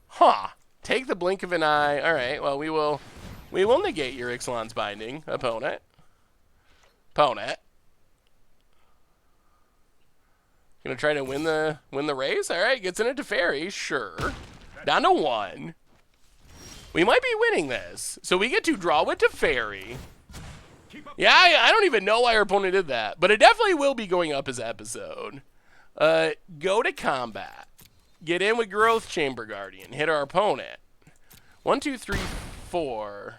Huh. Take the blink of an eye. All right, well, we will negate your Ixalan's Binding, opponent. Opponent. Gonna try to win the race? All right, gets into Teferi, sure. Down to 1. We might be winning this. So we get to draw with Teferi. Yeah, I don't even know why our opponent did that, but it definitely will be going up as an episode. Go to combat. Get in with Growth Chamber Guardian. Hit our opponent. 1, 2, 3, 4.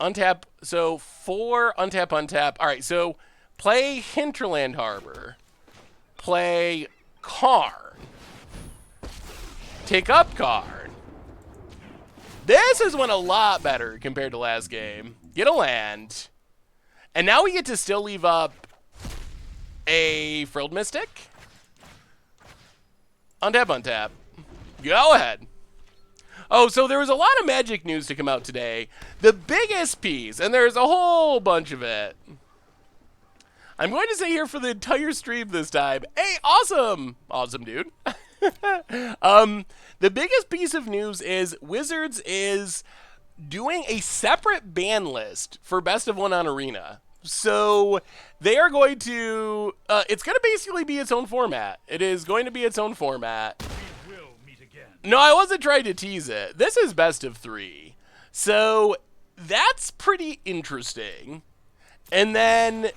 Untap. So 4, untap, untap. All right, so play Hinterland Harbor. Play Karn. Take up Karn. This is went a lot better compared to last game. Get a land. And now we get to still leave up a Frilled Mystic. Untap, untap. Go ahead. Oh, so there was a lot of Magic news to come out today. The biggest piece, and there's a whole bunch of it. I'm going to say here for the entire stream this time. Hey, awesome. Awesome, dude. The biggest piece of news is Wizards is doing a separate ban list for Best of 1 on Arena. So they are going to, it's going to basically be its own format. It is going to be its own format. We will meet again. No, I wasn't trying to tease it. This is Best of 3. So that's pretty interesting. And then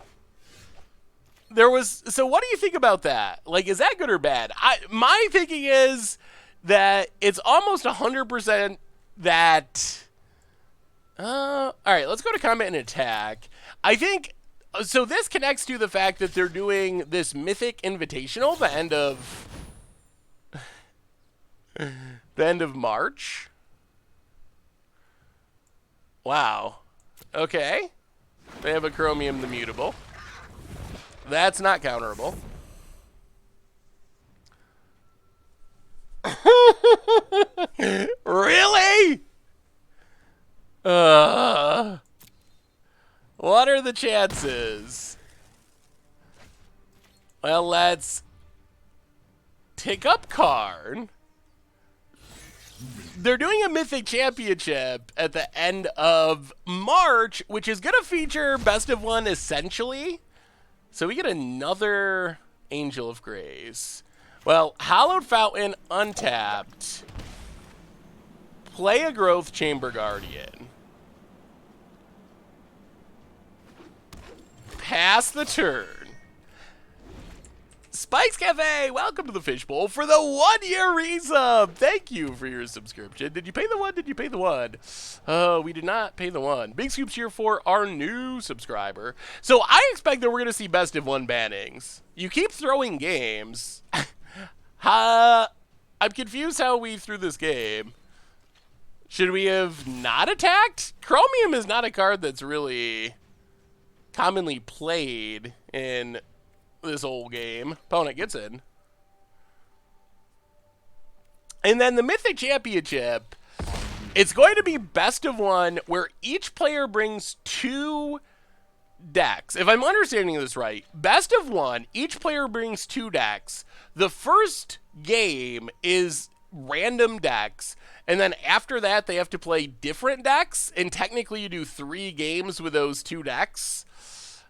there was, so what do you think about that? Like, is that good or bad? My thinking is that it's almost 100% that, all right, let's go to combat and attack. I think, so this connects to the fact that they're doing this Mythic Invitational, the end of March. Wow. Okay. They have a Chromium the Mutable. That's not counterable. Really? What are the chances? Well, let's take up Karn. They're doing a Mythic Championship at the end of March, which is going to feature Best of One essentially. So we get another Angel of Grace. Well, Hallowed Fountain untapped. Play a Growth Chamber Guardian. Pass the turn. Spikes Cafe, welcome to the Fishbowl for the 1-year resub. Thank you for your subscription. Did you pay the one? Did you pay the one? Oh, we did not pay the one. Big scoops here for our new subscriber. So I expect that we're going to see best of one bannings. You keep throwing games. I'm confused how we threw this game. Should we have not attacked? Chromium is not a card that's really commonly played in this whole game. Opponent gets in. And then the Mythic Championship, it's going to be best of one where each player brings 2 decks. If I'm understanding this right, best of one, each player brings 2 decks. The first game is random decks, and then after that they have to play different decks, and technically you do 3 games with those 2 decks.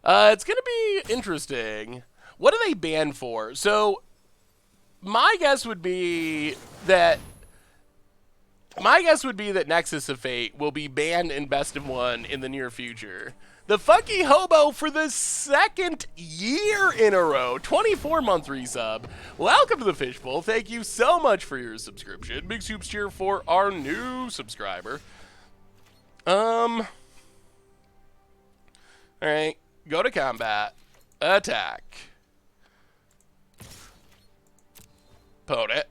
It's going to be interesting. What do they ban for? So my guess would be that Nexus of Fate will be banned in best of one in the near future. The Funky Hobo for the 2nd year in a row, 24-month resub. Welcome to the Fishbowl. Thank you so much for your subscription. Big soups cheer for our new subscriber. All right, go to combat, attack. Opponent.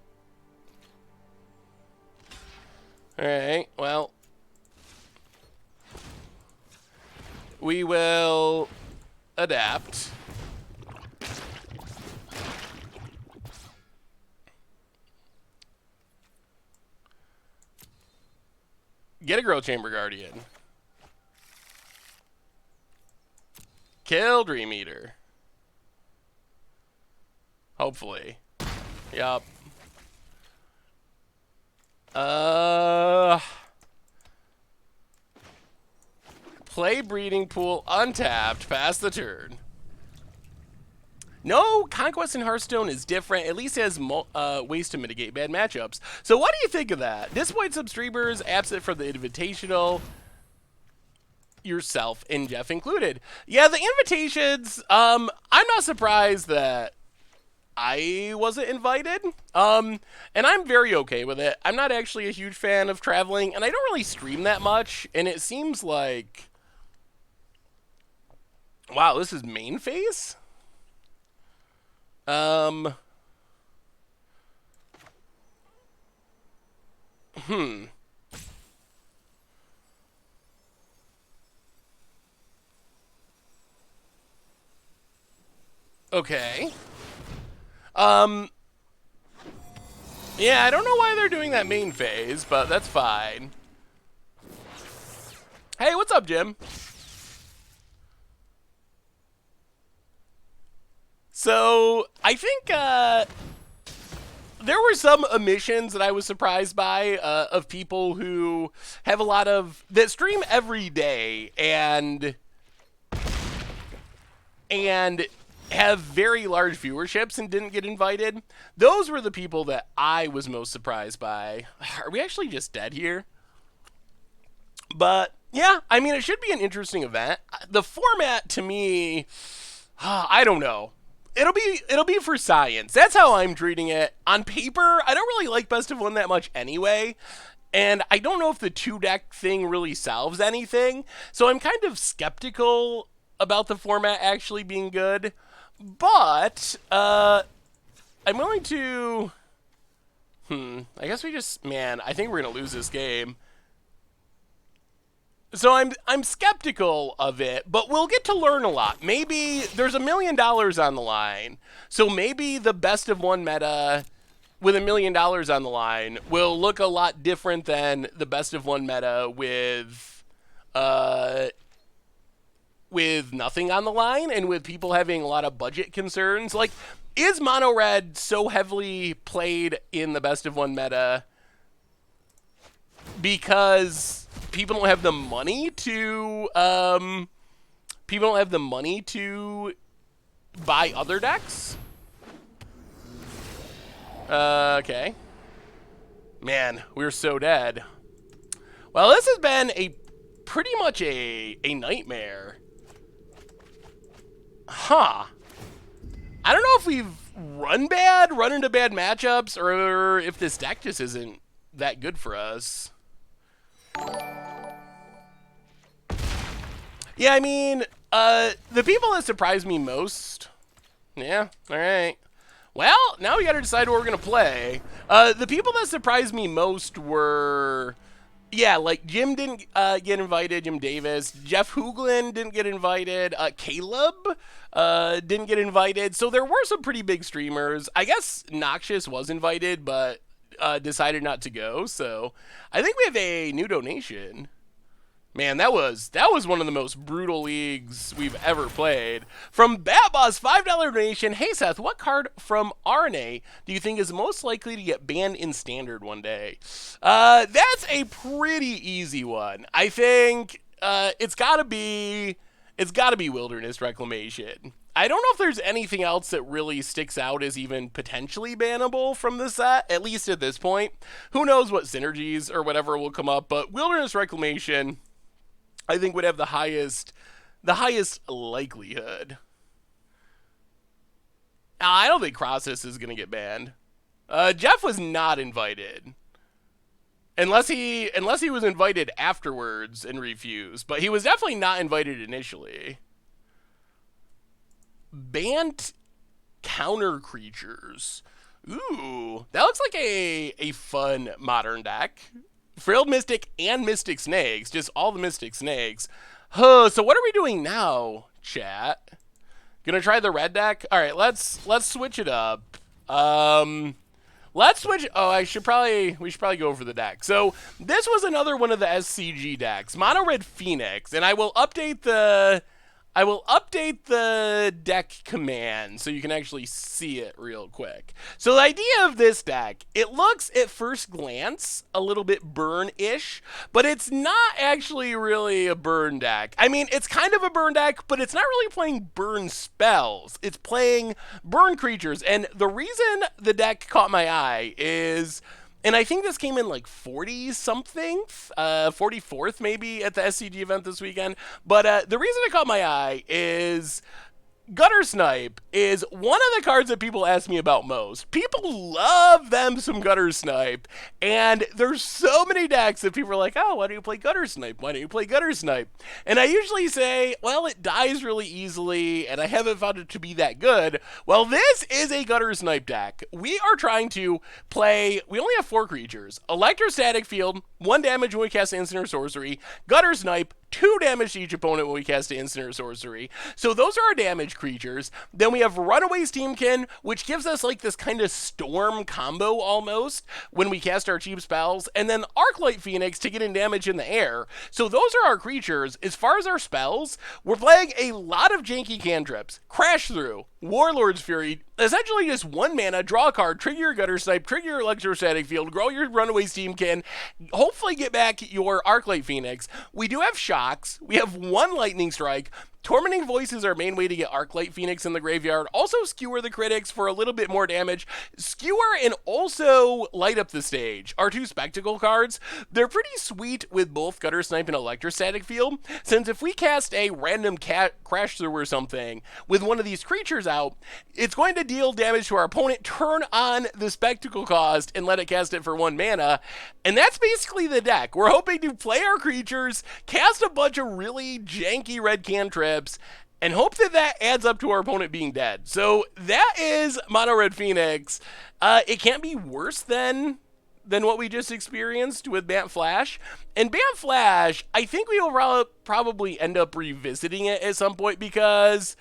Alright, well. We will adapt. Get a Growth Chamber Guardian. Kill Dream Eater. Hopefully. Yup. Play Breeding Pool untapped. Pass the turn. No, Conquest in Hearthstone is different. At least it has ways to mitigate bad matchups. So what do you think of that? Disappoint some streamers, absent from the Invitational. Yourself and Jeff included. Yeah, the invitations, I'm not surprised that I wasn't invited, and I'm very okay with it. I'm not actually a huge fan of traveling, and I don't really stream that much, and it seems like... Wow, this is main phase? Okay. Yeah, I don't know why they're doing that main phase, but that's fine. Hey, what's up, Jim? So, I think, there were some omissions that I was surprised by, of people who have a lot of, that stream every day, and have very large viewerships and didn't get invited. Those were the people that I was most surprised by. Are we actually just dead here? But yeah, I mean, it should be an interesting event. The format to me, I don't know. It'll be for science. That's how I'm treating it. On paper, I don't really like best of one that much anyway. And I don't know if the 2-deck thing really solves anything. So I'm kind of skeptical about the format actually being good. But, I'm willing to... I guess we just... Man, I think we're going to lose this game. So I'm skeptical of it, but we'll get to learn a lot. Maybe there's $1 million on the line. So maybe the best of one meta with $1 million on the line will look a lot different than the best of one meta with with nothing on the line and with people having a lot of budget concerns. Like, is mono red so heavily played in the best of one meta because people don't have the money to buy other decks? Okay. Man, we're so dead. Well, this has been pretty much a nightmare. Huh. I don't know if we've run into bad matchups, or if this deck just isn't that good for us. Yeah, I mean, the people that surprised me most... Yeah, alright. Well, now we gotta decide what we're gonna play. The people that surprised me most were... Yeah, like Jim didn't get invited, Jim Davis. Jeff Hooglin didn't get invited. Caleb didn't get invited. So there were some pretty big streamers. I guess Noxious was invited, but decided not to go. So I think we have a new donation. Man, that was one of the most brutal leagues we've ever played. From Batboss, $5 donation. Hey Seth, what card from RNA do you think is most likely to get banned in Standard one day? That's a pretty easy one. I think it's gotta be Wilderness Reclamation. I don't know if there's anything else that really sticks out as even potentially bannable from the set, at least at this point. Who knows what synergies or whatever will come up, but Wilderness Reclamation, I think, would have the highest likelihood. I don't think Crossis is going to get banned. Jeff was not invited. Unless he was invited afterwards and refused. But he was definitely not invited initially. Bant counter creatures. Ooh, that looks like a fun modern deck. Frilled Mystic and Mystic Snakes, just all the Mystic Snakes. Huh, so what are we doing now, chat? Gonna try the red deck? All right, let's switch it up. Let's switch. Oh, we should probably go over the deck. So this was another one of the SCG decks, Mono Red Phoenix, and I will update the deck command so you can actually see it real quick. So the idea of this deck, it looks at first glance a little bit burn-ish, but it's not actually really a burn deck. I mean, it's kind of a burn deck, but it's not really playing burn spells. It's playing burn creatures, and the reason the deck caught my eye is... And I think this came in like 40-something, 44th maybe at the SCG event this weekend. But the reason it caught my eye is Gutter Snipe is one of the cards that people ask me about most. People love them some Gutter Snipe, and there's so many decks that people are like, oh, why don't you play Gutter Snipe? Why don't you play Gutter Snipe? And I usually say, well, it dies really easily, and I haven't found it to be that good. Well, this is a Gutter Snipe deck. We are trying to play, we only have 4 creatures. Electrostatic Field, 1 damage when we cast instant or sorcery. Gutter Snipe, 2 damage to each opponent when we cast an instant or sorcery. So those are our damage creatures. Then we have Runaway Steamkin, which gives us like this kind of storm combo almost when we cast our cheap spells. And then Arclight Phoenix to get in damage in the air. So those are our creatures. As far as our spells, we're playing a lot of janky cantrips. Crash Through, Warlord's Fury, essentially just 1 mana, draw a card, trigger your Gutter Snipe, trigger your Electrostatic Field, grow your Runaway Steamkin, hopefully get back your Arclight Phoenix. We do have shocks. We have 1 Lightning Strike. Tormenting Voice is our main way to get Arclight Phoenix in the graveyard. Also Skewer the Critics for a little bit more damage. Skewer and also Light Up the Stage are 2 Spectacle cards. They're pretty sweet with both Gutter Snipe and Electrostatic Field, since if we cast a random Crash Through or something with one of these creatures out, it's going to deal damage to our opponent, turn on the Spectacle cost, and let it cast it for 1 mana. And that's basically the deck. We're hoping to play our creatures, cast a bunch of really janky red cantrips, and hope that adds up to our opponent being dead. So that is Mono Red Phoenix. It can't be worse than what we just experienced with Bant Flash. And Bant Flash, I think we will probably end up revisiting it at some point, because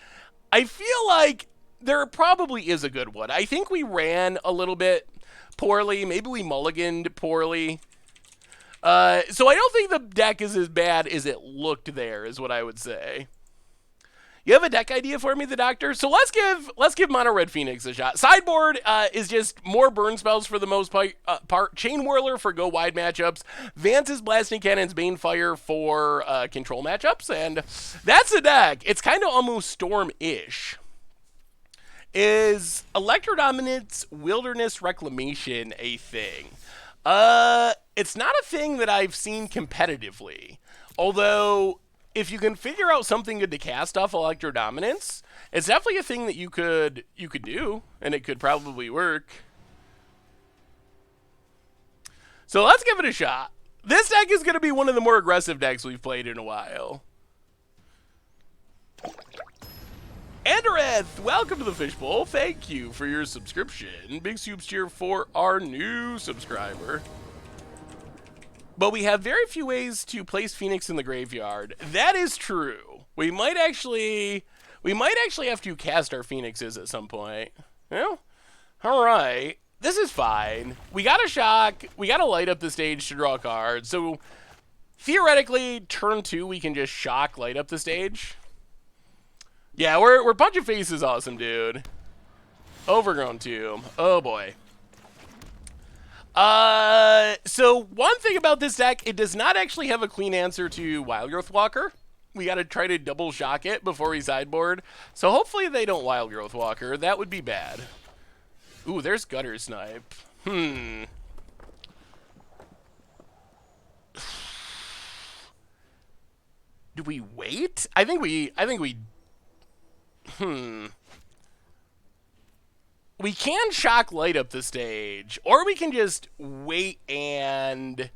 I feel like there probably is a good one. I think we ran a little bit poorly. Maybe we mulliganed poorly. So I don't think the deck is as bad as it looked there, is what I would say. You have a deck idea for me, the Doctor? So let's give Mono Red Phoenix a shot. Sideboard is just more burn spells for the most part. Chain Whirler for go wide matchups. Vance's Blasting Cannon's Banefire for control matchups, and that's the deck. It's kind of almost Storm-ish. Is Electrodominance Wilderness Reclamation a thing? It's not a thing that I've seen competitively, although if you can figure out something good to cast off Electrodominance, it's definitely a thing that you could do, and it could probably work. So let's give it a shot. This deck is going to be one of the more aggressive decks we've played in a while. Andareth, welcome to the Fishbowl. Thank you for your subscription. Big soups cheer for our new subscriber. But we have very few ways to place Phoenix in the graveyard. That is true. We might actually have to cast our Phoenixes at some point. Well, all right. This is fine. We got to shock. We got to light up the stage to draw cards. So theoretically, turn 2, we can just shock, light up the stage. Yeah, we're Punch of Face is awesome, dude. Overgrown Tomb. Oh boy. So one thing about this deck, it does not actually have a clean answer to Wild Growth Walker. We got to try to double shock it before we sideboard. So hopefully they don't Wild Growth Walker. That would be bad. Ooh, there's Gutter Snipe. Do we wait? I think we we can shock light up the stage, or we can just wait and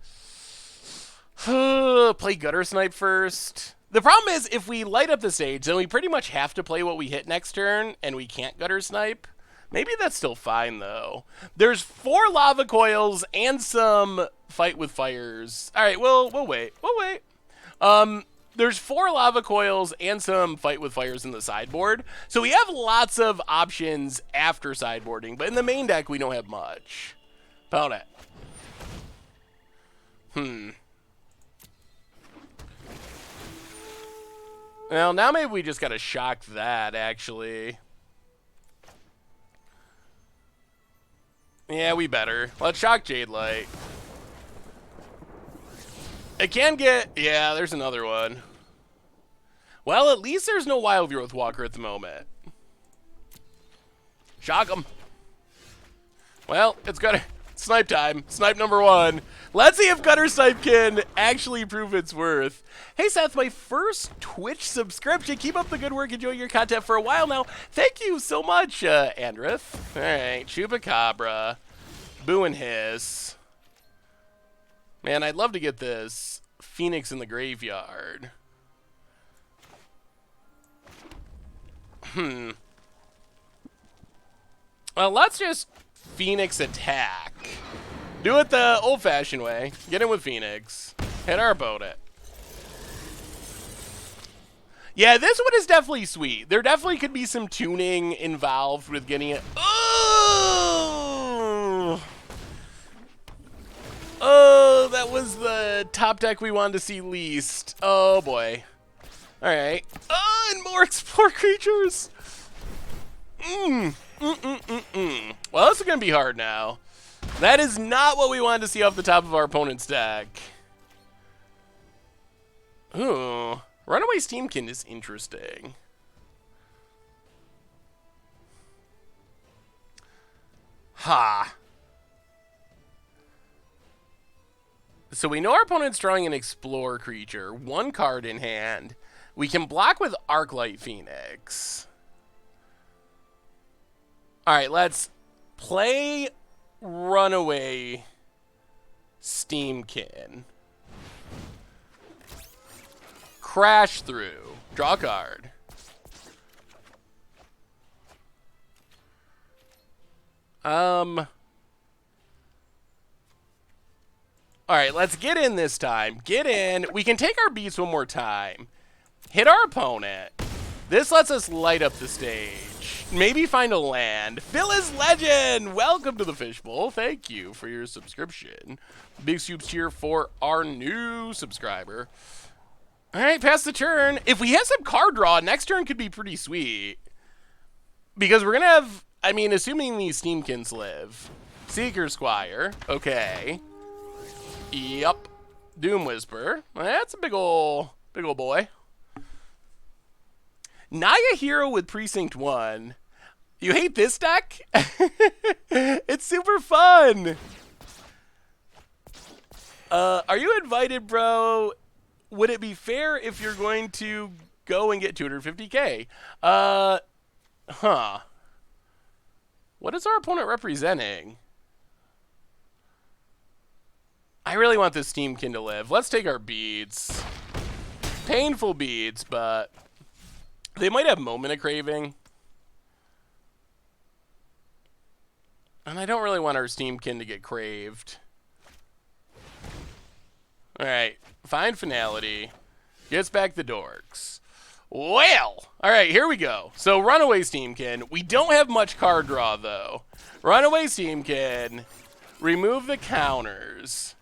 play Gutter Snipe first. The problem is, if we light up the stage, then we pretty much have to play what we hit next turn, and we can't Gutter Snipe. Maybe that's still fine, though. There's 4 Lava Coils and some Fight with Fires. All right, we'll wait. We'll wait. There's 4 Lava Coils and some Fight with Fires in the sideboard. So we have lots of options after sideboarding, but in the main deck, we don't have much. Opponent. Well, now maybe we just gotta shock that, actually. Yeah, we better. Let's shock Jade Light. It can get... Yeah, there's another one. Well, at least there's no Wild Growth Walker at the moment. Shock him. Well, it's Gutter... Snipe time. Snipe number 1. Let's see if Gutter Snipe can actually prove its worth. Hey, Seth, my first Twitch subscription. Keep up the good work. Enjoy your content for a while now. Thank you so much, Andareth. All right, Chupacabra. Boo and Hiss. Man, I'd love to get this Phoenix in the graveyard. Well, let's just Phoenix attack. Do it the old-fashioned way. Get in with Phoenix. Hit our opponent. Yeah, this one is definitely sweet. There definitely could be some tuning involved with getting it. Oh! Oh, that was the top deck we wanted to see least. Oh, boy. All right. Oh, and more Explore creatures. Well, this is going to be hard now. That is not what we wanted to see off the top of our opponent's deck. Ooh. Runaway Steamkin is interesting. Ha. So we know our opponent's drawing an Explore creature. 1 card in hand. We can block with Arclight Phoenix. Alright, let's play Runaway Steamkin. Crash through. Draw a card. Alright, let's get in this time. Get in. We can take our beats one more time. Hit our opponent. This lets us light up the stage. Maybe find a land. Phyllis Legend, welcome to the Fishbowl. Thank you for your subscription. Big soups here for our new subscriber. All right, pass the turn. If we have some card draw, next turn could be pretty sweet. Because we're going to have, I mean, assuming these Steamkins live. Seeker Squire, okay. Yup. Doom Whisper. That's a big ol' boy. Naya Hero with Precinct 1. You hate this deck? It's super fun. Are you invited, bro? Would it be fair if you're going to go and get 250k? Huh. What is our opponent representing? I really want this Steamkin to live. Let's take our beads. Painful beads, but they might have Moment of Craving. And I don't really want our Steamkin to get craved. Alright, find Finality. Gets back the Dorks. Well, alright, here we go. So, Runaway Steamkin. We don't have much card draw, though. Runaway Steamkin. Remove the counters.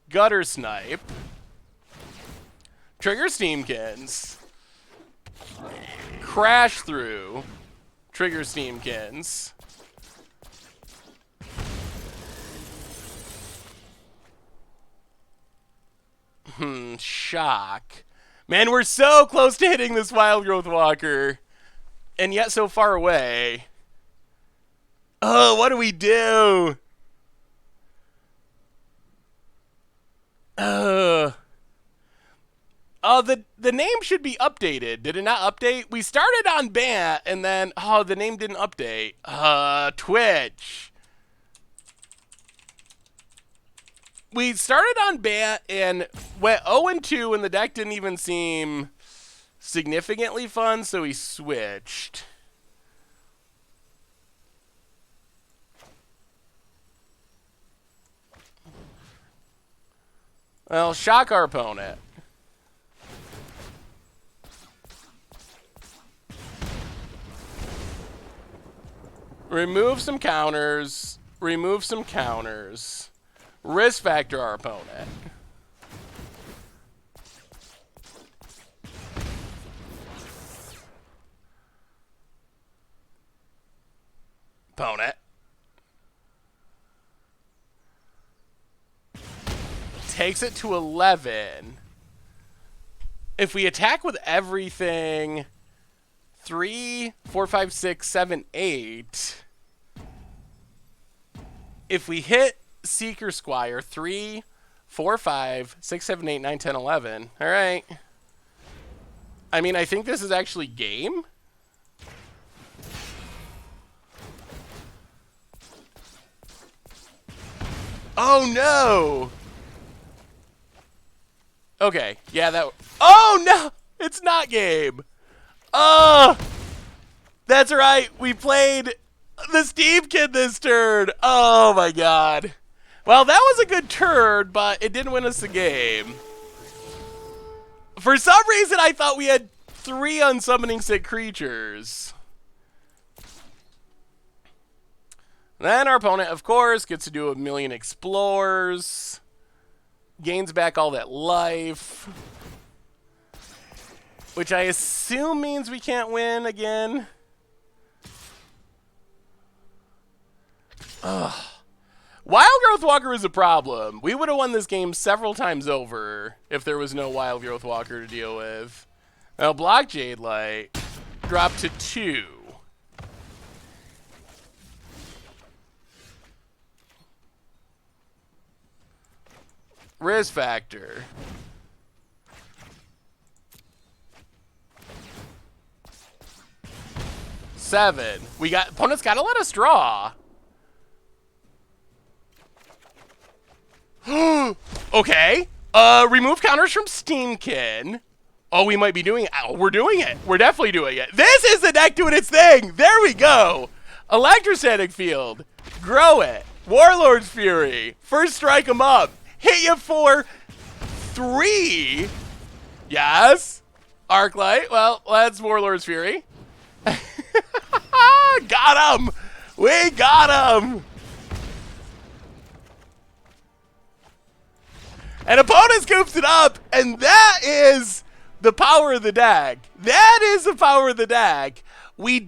Gutter Snipe. Trigger Steamkins. Crash Through. Trigger Steamkins. Shock. Man, we're so close to hitting this Wild Growth Walker. And yet so far away. Oh, what do we do? Oh, the name should be updated. Did it not update? We started on Bant, and then, oh, the name didn't update. Twitch. We started on Bant and went 0-2, and the deck didn't even seem significantly fun, so we switched. Well, shock our opponent. Remove some counters. Remove some counters. Risk factor our opponent. Opponent. Takes it to 11. If we attack with everything, 3, 4, 5, 6, 7, 8. If we hit Seeker Squire, 3, 4, 5, 6, 7, 8, 9, 10, 11. All right. I mean, I think this is actually game. Oh, no. Okay. Yeah, that... Oh, no. It's not game. Oh. That's right. We played the Steamkin this turn. Oh, my God. Well, that was a good turn, but it didn't win us the game. For some reason, I thought we had 3 unsummoning sick creatures. Then our opponent, of course, gets to do a million explores. Gains back all that life. Which I assume means we can't win again. Ugh. Wild Growth Walker is a problem. We would have won this game several times over if there was no Wild Growth Walker to deal with. Now, block Jade Light. Drop to 2. Risk factor. Seven. We got opponent's got to let us draw. Okay. Remove counters from Steamkin. Oh, we might be doing it. Oh, we're doing it. We're definitely doing it. This is the deck doing its thing. There we go. Electrostatic Field. Grow it. Warlord's Fury. First strike them up. Hit you for 3. Yes. Arclight. Well, that's Warlord's Fury. Got him. We got him. And opponent scoops it up, and that is the power of the deck. That is the power of the deck. We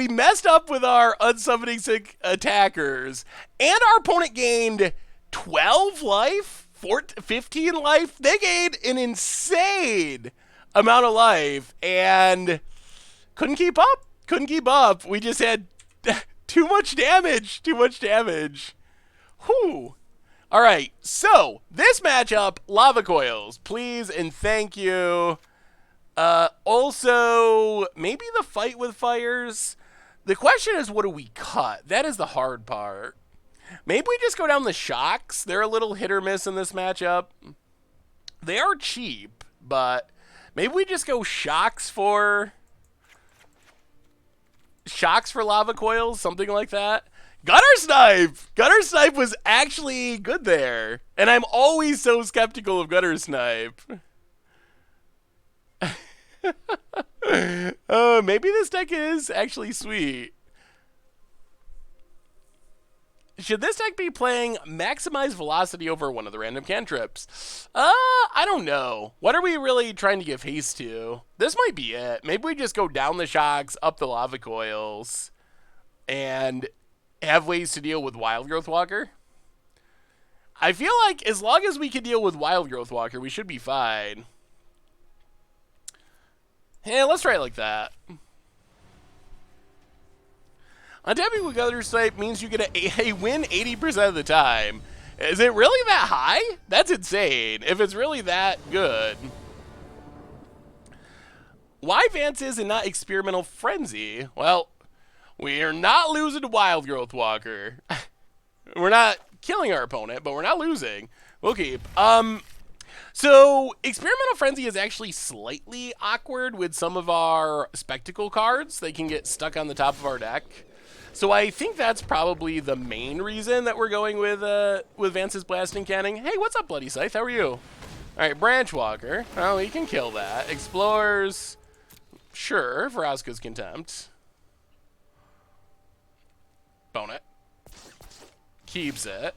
messed up with our unsummoning sick attackers, and our opponent gained 12 life, 15 life. They gained an insane amount of life, and couldn't keep up. Couldn't keep up. We just had too much damage. Too much damage. Whew. All right, so this matchup, lava coils, please and thank you. Also, maybe the fight with fires. The question is, what do we cut? That is the hard part. Maybe we just go down the shocks. They're a little hit or miss in this matchup. They are cheap, but maybe we just go shocks for lava coils, something like that. Gutter Snipe! Gutter Snipe was actually good there. And I'm always so skeptical of Gutter Snipe. Maybe this deck is actually sweet. Should this deck be playing Maximize Velocity over one of the random cantrips? I don't know. What are we really trying to give haste to? This might be it. Maybe we just go down the shocks, up the lava coils, and have ways to deal with Wild Growth Walker. I feel like as long as we can deal with Wild Growth Walker, we should be fine. Yeah, let's try it like that. Untapping with Gutter Snipe means you get a win 80% of the time. Is it really that high? That's insane. If it's really that good. Why Vance's and not Experimental Frenzy? Well, we are not losing to Wild Growth Walker. We're not killing our opponent, but we're not losing. We'll keep. So Experimental Frenzy is actually slightly awkward with some of our Spectacle cards. They can get stuck on the top of our deck. So I think that's probably the main reason that we're going with Vance's Blasting Cannon. Hey, what's up, Bloody Scythe? How are you? All right, Branch Walker. Oh, he can kill that. Explores. Sure, for Asuka's Contempt. Bone it. Keeps it.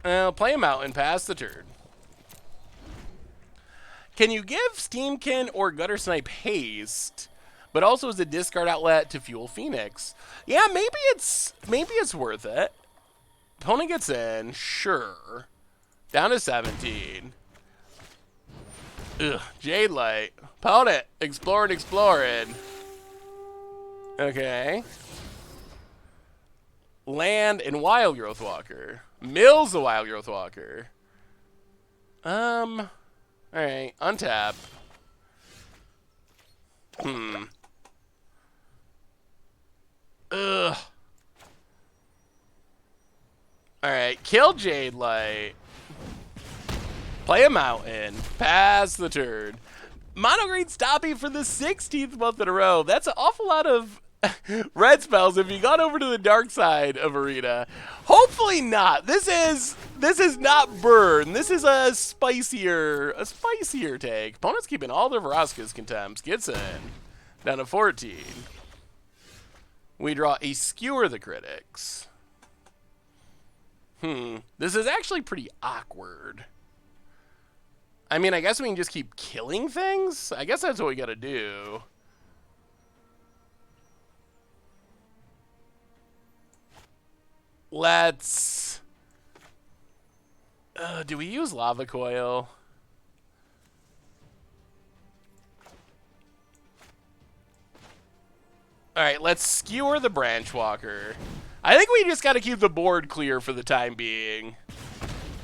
Play a Mountain, pass the turn. Can you give Steamkin or Gutter Snipe haste, but also as a discard outlet to fuel Phoenix? Yeah, maybe it's worth it. Opponent gets in, sure. Down to 17. Ugh, Jade Light. Opponent, exploring. Okay. Land and Wild Growth Walker. Mills the Wild Growth Walker. Alright, untap. Ugh. Alright, kill Jade Light. Play a Mountain. Pass the turn. Mono Green Stoppy for the 16th month in a row. That's an awful lot of red spells if you got over to the dark side of Arena. Hopefully not. This is not burn. This is a spicier take. Opponent's keeping all their Vraska's Contempts. Gets in. Down to 14. We draw a Skewer the Critics. This is actually pretty awkward. I mean, I guess we can just keep killing things? I guess that's what we gotta do. Let's... do we use Lava Coil? Alright, let's Skewer the Branch Walker. I think we just gotta keep the board clear for the time being.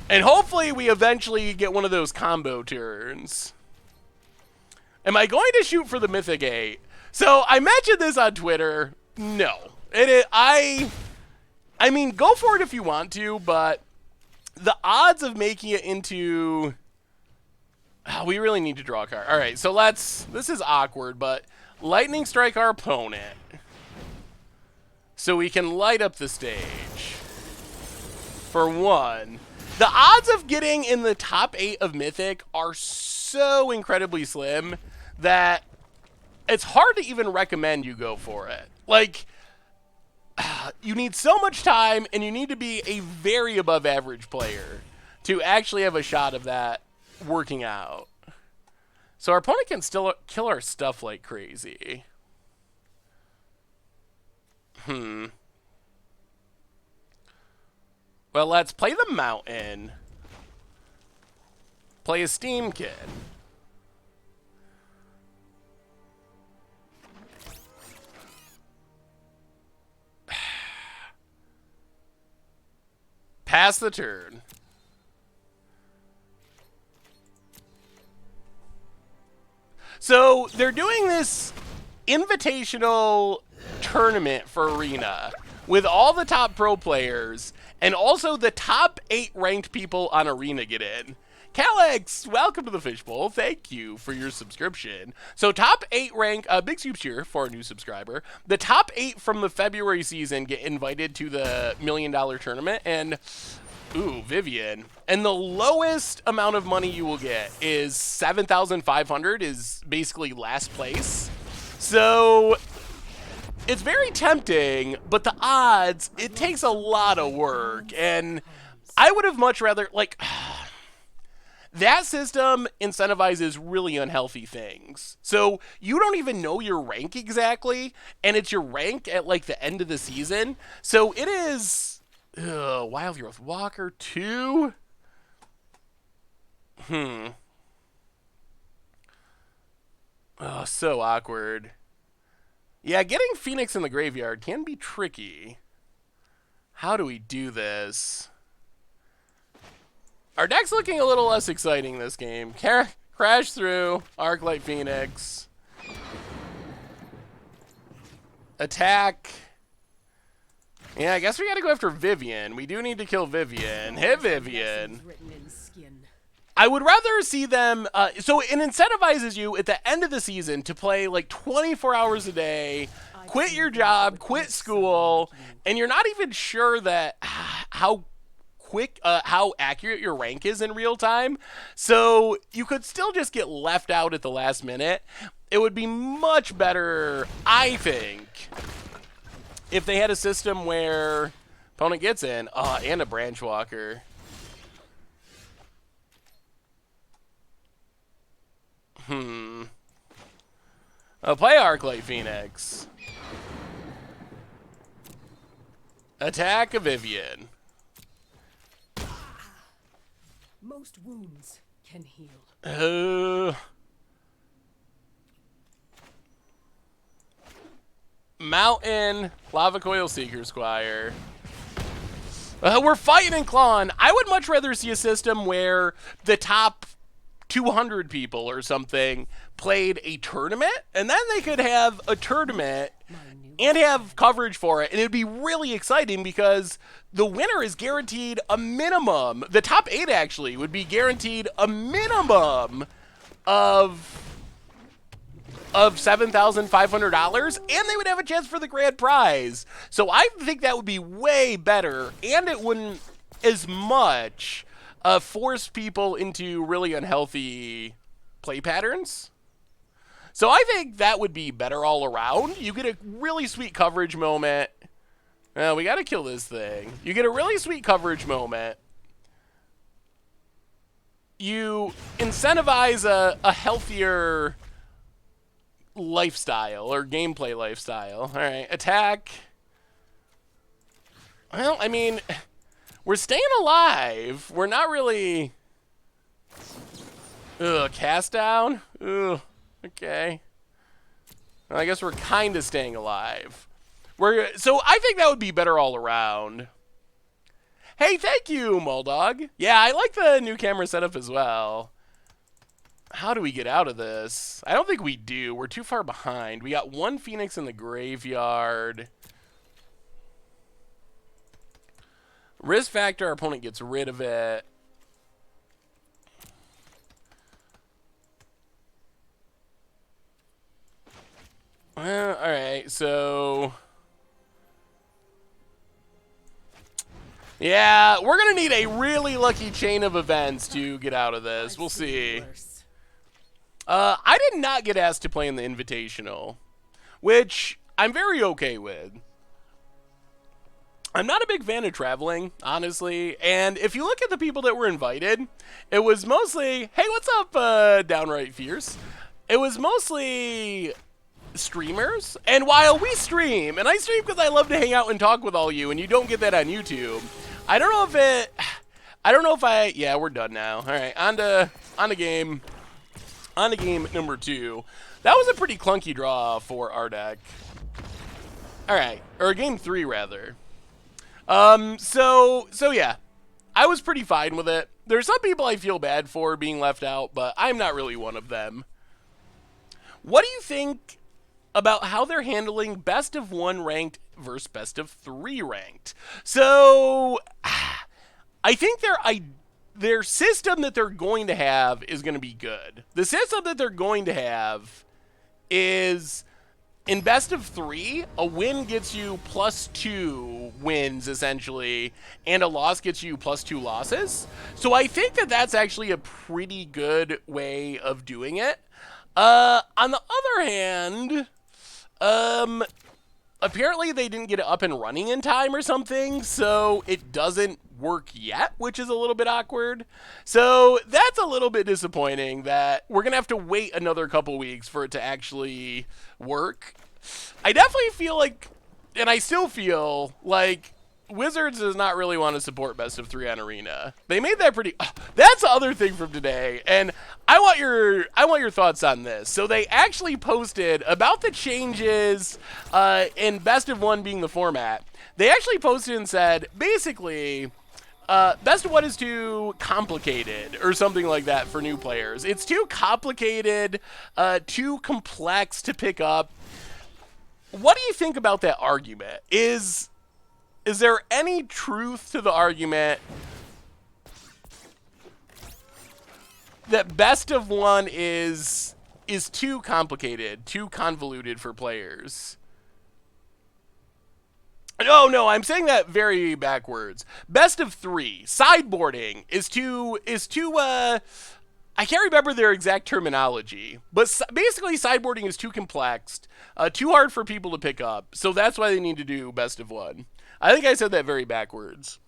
And hopefully we eventually get one of those combo turns. Am I going to shoot for the Mythic 8? So I mentioned this on Twitter. No. I mean, go for it if you want to, but the odds of making it into... we really need to draw a card. All right, so let's... This is awkward, but Lightning Strike our opponent. So we can light up the stage. For one. The odds of getting in the top 8 of Mythic are so incredibly slim that it's hard to even recommend you go for it. Like, you need so much time, and you need to be a very above average player to actually have a shot of that working out. So our opponent can still kill our stuff like crazy. Well, let's play the mountain. Play a steam kid. Pass the turn. So they're doing this invitational tournament for Arena with all the top pro players, and also the top 8 ranked people on Arena get in. Calix, welcome to the Fishbowl. Thank you for your subscription. So top 8 rank, big soups here for a new subscriber. The top 8 from the February season get invited to the $1 million tournament, and ooh, Vivian. And the lowest amount of money you will get is 7,500, is basically last place. So it's very tempting, but the odds, it takes a lot of work. And I would have much rather, like, that system incentivizes really unhealthy things. So you don't even know your rank exactly, and it's your rank at, like, the end of the season. So it is... Wild Growth Walker 2? Oh, so awkward. Yeah, getting Phoenix in the graveyard can be tricky. How do we do this? Our deck's looking a little less exciting this game. Crash through, Arclight Phoenix. Attack. Yeah, I guess we gotta go after Vivian. We do need to kill Vivian. Hit Vivian. I would rather see them... so it incentivizes you at the end of the season to play like 24 hours a day, quit your job, quit school, and you're not even sure that how accurate your rank is in real time. So you could still just get left out at the last minute. It would be much better, I think, if they had a system where opponent gets in, and a branch walker. I'll play Arclight Phoenix. Attack a Vivian. Most wounds can heal. Mountain, Lava Coil Seeker Squire. We're fighting and clawing. I would much rather see a system where the top 200 people or something played a tournament, and then they could have a tournament and have coverage for it, and it'd be really exciting because the winner is guaranteed a minimum. The top 8 actually would be guaranteed a minimum of $7,500, and they would have a chance for the grand prize. So I think that would be way better, and it wouldn't as much force people into really unhealthy play patterns. So I think that would be better all around. You get a really sweet coverage moment. We got to kill this thing. You get a really sweet coverage moment. You incentivize a healthier lifestyle or gameplay lifestyle. All right, attack. Well, I mean, we're staying alive. We're not really... Ugh, cast down? Ugh, okay. Well, I guess we're kind of staying alive. So I think that would be better all around. Hey, thank you, Muldog. Yeah, I like the new camera setup as well. How do we get out of this? I don't think we do. We're too far behind. We got one Phoenix in the graveyard. Risk factor, our opponent gets rid of it. Well, alright, so... Yeah, we're going to need a really lucky chain of events to get out of this. We'll see. I did not get asked to play in the Invitational, which I'm very okay with. I'm not a big fan of traveling, honestly, and if you look at the people that were invited, it was mostly, hey, what's up, Downright Fierce? It was mostly streamers, and while we stream, and I stream because I love to hang out and talk with all you, and you don't get that on YouTube, I don't know if yeah, we're done now. All right, on to game number 2. That was a pretty clunky draw for our deck. All right, or game 3 rather. So yeah, I was pretty fine with it. There's some people I feel bad for being left out, but I'm not really one of them. What do you think about how they're handling best of 1 ranked versus best of 3 ranked? So I think their system that they're going to have is going to be good. The system that they're going to have is, in best of 3, a win gets you +2 wins, essentially, and a loss gets you +2 losses. So I think that that's actually a pretty good way of doing it. On the other hand, apparently they didn't get it up and running in time or something, so it doesn't work yet, which is a little bit awkward. So that's a little bit disappointing that we're going to have to wait another couple weeks for it to actually work. I definitely feel like, and I still feel like, Wizards does not really want to support best of 3 on Arena. They made that pretty. That's the other thing from today, and I want your thoughts on this. So they actually posted about the changes in best of 1 being the format. They actually posted and said basically, best of 1 is too complicated or something like that for new players. It's too complicated, too complex to pick up. What do you think about that argument? Is there any truth to the argument that best of 1 is too complicated, too convoluted for players? No, I'm saying that very backwards. Best of 3, sideboarding is too I can't remember their exact terminology, but basically sideboarding is too complex, too hard for people to pick up, so that's why they need to do best of 1. I think I said that very backwards.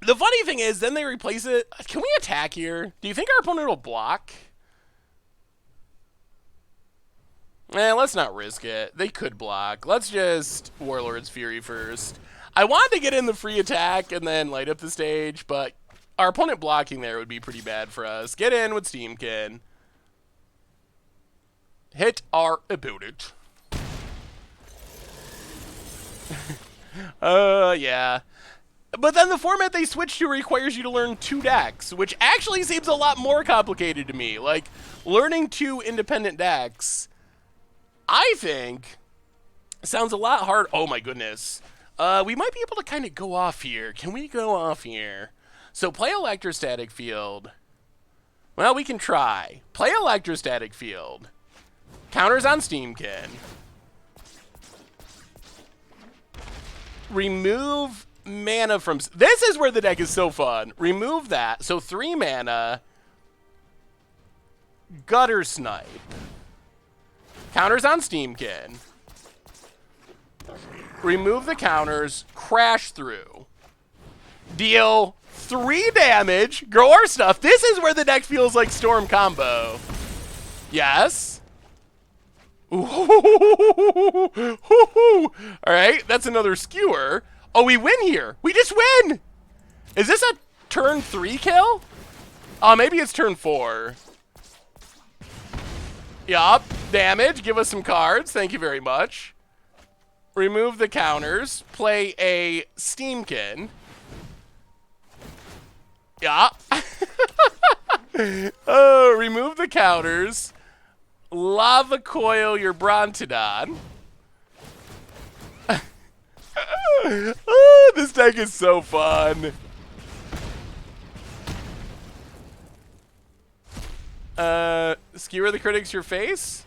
The funny thing is, then they replace it. Can we attack here? Do you think our opponent will block? Let's not risk it. They could block. Let's just Warlord's Fury first. I wanted to get in the free attack and then light up the stage, but our opponent blocking there would be pretty bad for us. Get in with Steamkin. Hit our opponent. Yeah. But then the format they switched to requires you to learn 2 decks, which actually seems a lot more complicated to me. Like, learning 2 independent decks, I think, sounds a lot hard. Oh my goodness. We might be able to kind of go off here. Can we go off here? So play Electrostatic Field. Well, we can try. Play Electrostatic Field. Counters on Steamkin. Remove mana from... This is where the deck is so fun. Remove that. So 3 mana. Gutter Snipe. Counters on Steamkin. Remove the counters. Crash through. Deal 3 damage. Grow our stuff. This is where the deck feels like Storm Combo. Yes. All right, that's another skewer. Oh, we win here. We just win. Is this a turn 3 kill? Oh, maybe it's turn 4. Yup, damage. Give us some cards. Thank you very much. Remove the counters. Play a Steamkin. Yeah. Oh, remove the counters. Lava Coil your Brontodon. Oh, this deck is so fun. Skewer the Critics your face?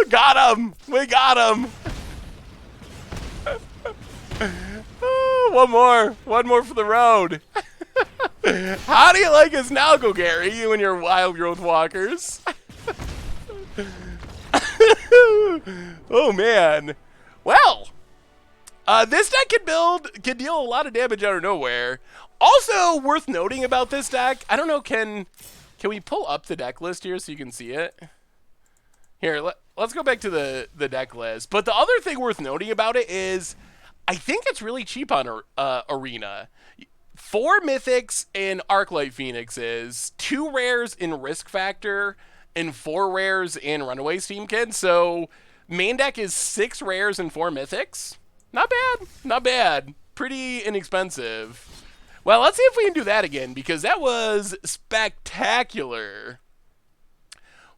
Got him! We got him! One more for the road. How do you like us now, Golgari, you and your wild growth walkers? Oh, man. Well, this deck can deal a lot of damage out of nowhere. Also, worth noting about this deck, I don't know, can we pull up the deck list here so you can see it? Here, let's go back to the deck list. But the other thing worth noting about it is I think it's really cheap on Arena. 4 Mythics in Arclight Phoenixes, 2 rares in Risk Factor, and 4 rares in Runaway Steamkid. So main deck is 6 rares and 4 Mythics. Not bad. Not bad. Pretty inexpensive. Well, let's see if we can do that again, because that was spectacular.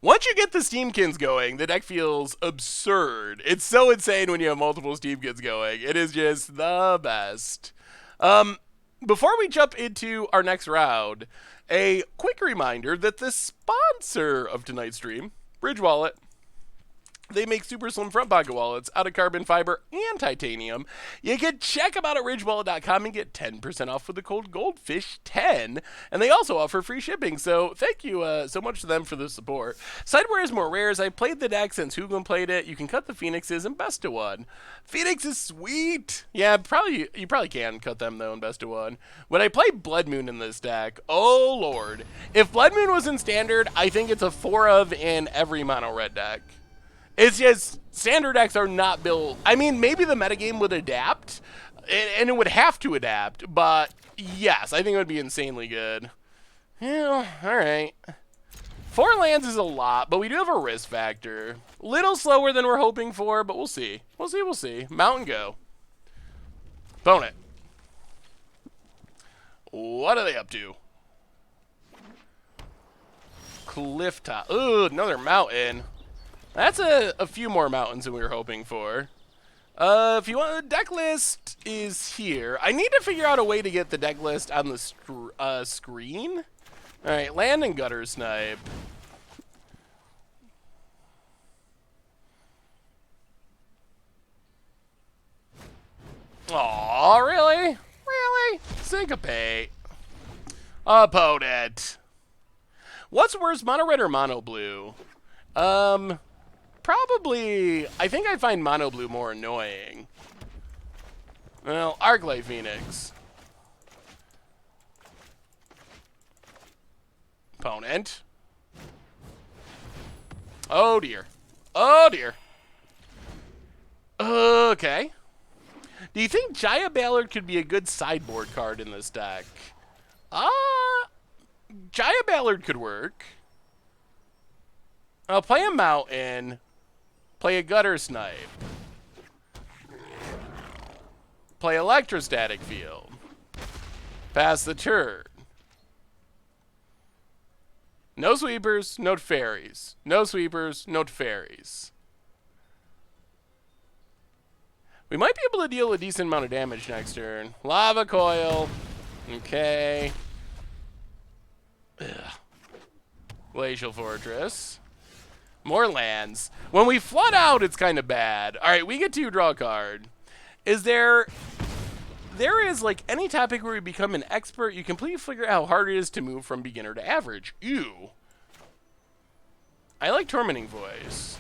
Once you get the Steamkins going, the deck feels absurd. It's so insane when you have multiple Steamkins going. It is just the best. Before we jump into our next round, a quick reminder that the sponsor of tonight's stream, Bridge Wallet, they make super slim front pocket wallets out of carbon fiber and titanium. You can check them out at ridgewallet.com and get 10% off with the code GOLDFISH10. And they also offer free shipping, so thank you so much to them for the support. Sideware is more rares. I played the deck since Hooglin played it. You can cut the Phoenixes in best of 1. Phoenix is sweet. Yeah, you probably can cut them, though, in best of 1. When I play Blood Moon in this deck, oh, Lord. If Blood Moon was in Standard, I think it's a 4 of in every mono-red deck. It's just, standard decks are not built. I mean, maybe the metagame would adapt, and it would have to adapt, but yes, I think it would be insanely good. Yeah, alright. 4 lands is a lot, but we do have a risk factor. Little slower than we're hoping for, but we'll see. We'll see. Mountain go. Bone it. What are they up to? Cliff top. Ooh, another mountain. That's a few more mountains than we were hoping for. If you want, the deck list is here. I need to figure out a way to get the deck list on the screen. All right, land and gutter snipe. Aw, really? Really? Syncopate. Opponent. What's worse, mono red or mono blue? Probably, I think I find mono blue more annoying. Well, Arclight Phoenix. Opponent. Oh dear. Oh dear. Okay. Do you think Jaya Ballard could be a good sideboard card in this deck? Jaya Ballard could work. I'll play a mountain. Play a gutter snipe. Play electrostatic field. Pass the turn. No sweepers, no fairies. No sweepers, no fairies. We might be able to deal a decent amount of damage next turn. Lava coil. Okay. Ugh. Glacial Fortress. More lands. When we flood out, it's kind of bad. All right, we get to draw a card. Is there is like any topic where you become an expert, you completely figure out how hard it is to move from beginner to average. Ew. I like Tormenting Voice.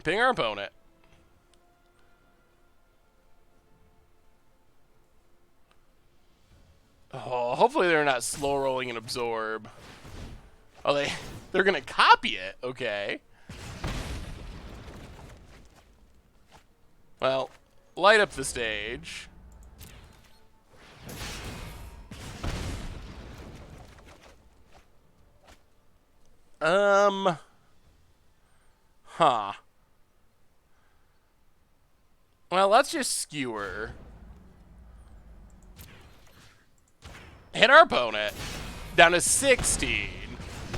Ping our opponent. Oh, hopefully they're not slow rolling and absorb. Oh, they're gonna copy it. Okay. Well, light up the stage. Huh. Well, let's just skewer. Hit our opponent. Down to 16.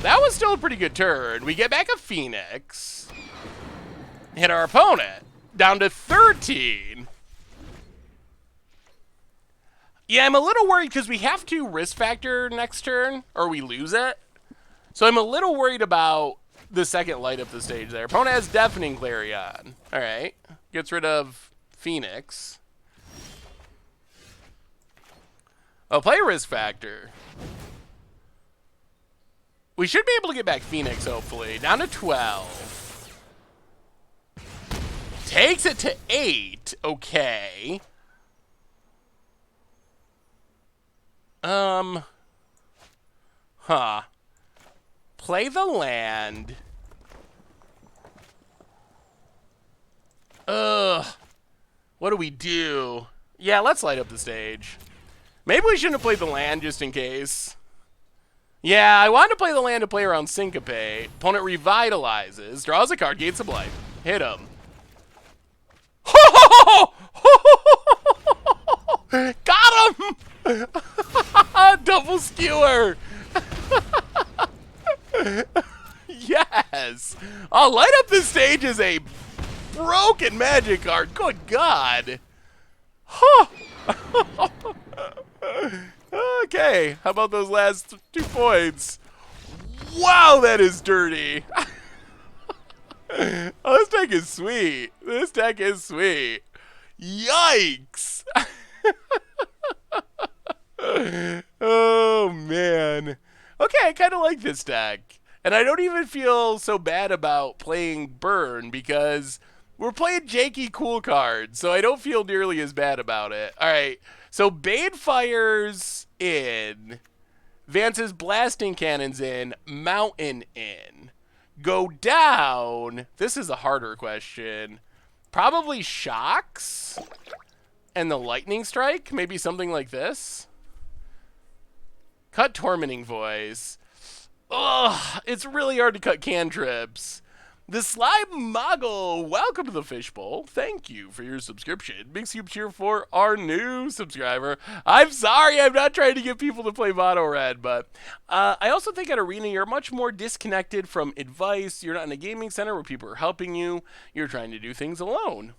That was still a pretty good turn. We get back a Phoenix. Hit our opponent. Down to 13. Yeah, I'm a little worried because we have to risk factor next turn, or we lose it. So I'm a little worried about the second light up the stage there. Opponent has Deafening Clarion. All right. Gets rid of Phoenix. Oh, play Risk Factor. We should be able to get back Phoenix, hopefully. Down to 12. Takes it to 8. Okay. Huh. Play the land. What do we do? Yeah, let's light up the stage. Maybe we shouldn't have played the land just in case. Yeah, I wanted to play the land to play around Syncopate. Opponent revitalizes, draws a card, gates of life. Hit him. Got him! Double skewer! Yes! Oh, light up the stage is a broken magic card. Good God. Huh. Okay, how about those last 2 points? Wow, that is dirty. Oh, this deck is sweet. This deck is sweet. Yikes. Oh, man. Okay, I kind of like this deck. And I don't even feel so bad about playing Burn because we're playing janky cool cards, so I don't feel nearly as bad about it. All right, so Bane fires in. Vance's Blasting Cannons in. Mountain in. Go down. This is a harder question. Probably Shocks and the Lightning Strike. Maybe something like this. Cut Tormenting Voice. Ugh, it's really hard to cut cantrips. The Slime Moggle, welcome to the Fishbowl. Thank you for your subscription. Big soup cheer for our new subscriber. I'm sorry, I'm not trying to get people to play Mono Red, but I also think at Arena you're much more disconnected from advice. You're not in a gaming center where people are helping you. You're trying to do things alone.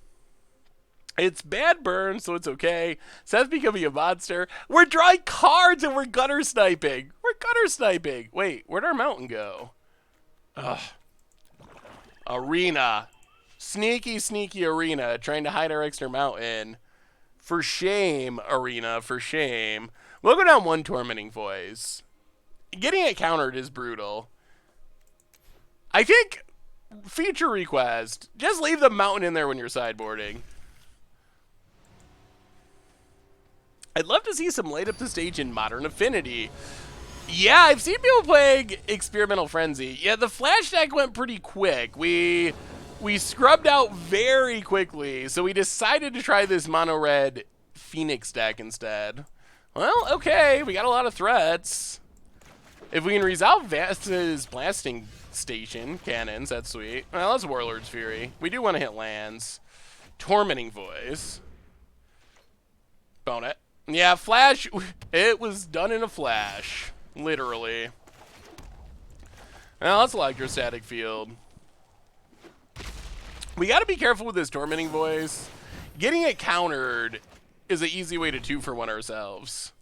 It's bad burn, so it's okay. Seth's becoming a monster. We're drawing cards and we're gutter sniping. We're gutter sniping. Wait, where'd our mountain go? Ugh. Arena. Sneaky, sneaky Arena. Trying to hide our extra mountain. For shame, Arena. For shame. We'll go down 1 Tormenting Voice. Getting it countered is brutal. I think, feature request, just leave the mountain in there when you're sideboarding. I'd love to see some light up the stage in Modern Affinity. Yeah, I've seen people playing Experimental Frenzy. Yeah, the Flash deck went pretty quick. We scrubbed out very quickly, so we decided to try this mono red Phoenix deck instead. Well, okay, we got a lot of threats. If we can resolve Vance's Blasting Station cannons, that's sweet. Well, that's Warlord's Fury. We do want to hit lands. Tormenting Voice. Bone it. Yeah, Flash, it was done in a flash. Literally. Well, that's Electrostatic Field. We got to be careful with this Tormenting Voice. Getting it countered is an easy way to 2-for-1 ourselves.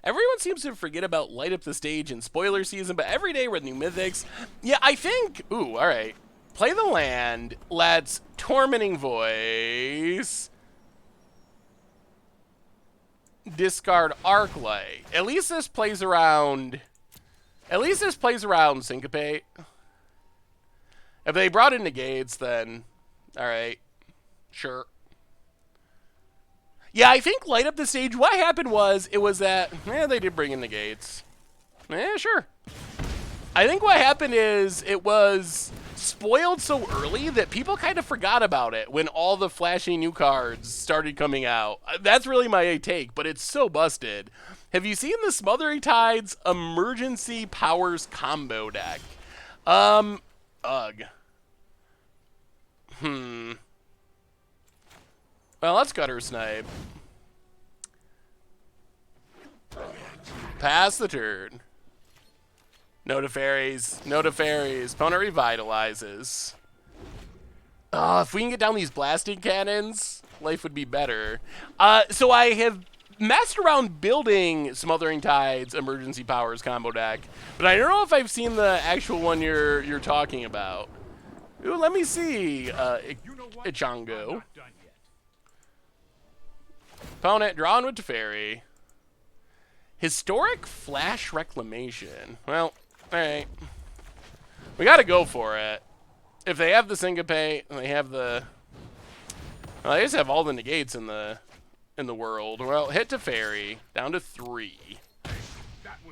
Everyone seems to forget about light up the stage in spoiler season, but every day with new mythics. Yeah, I think... Ooh, all right. Play the land. Let's Tormenting Voice... discard Arclight. At least this plays around Syncopate. If they brought in Negates, then alright. Sure. Yeah, I think light up the stage, what happened was, it was that, they did bring in Negates. Sure. I think what happened is, it was spoiled so early that people kind of forgot about it when all the flashy new cards started coming out. That's really my take, but it's so busted. Have you seen the Smothering Tides Emergency Powers combo deck? Ugh. Well, let's Gutter Snipe. Pass the turn. No to fairies. No to fairies. Opponent revitalizes. If we can get down these blasting cannons, life would be better. So I have messed around building Smothering Tide's Emergency Powers combo deck, but I don't know if I've seen the actual one you're talking about. Ooh, let me see. You know what? I'm Ichango. not done yet. Opponent, drawing with Teferi. Historic Flash Reclamation. Well, alright. We gotta go for it. If they have the Syncopate, and they have the... Well, they just have all the negates in the world. Well, hit Teferi. Down to 3.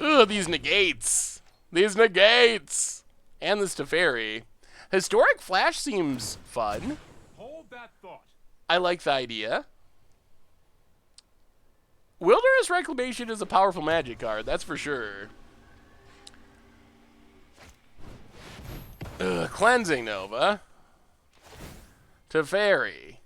Ugh, these negates. These negates. And this Teferi. Historic Flash seems fun. Hold that thought. I like the idea. Wilderness Reclamation is a powerful Magic card, that's for sure. Ugh, Cleansing Nova. Teferi.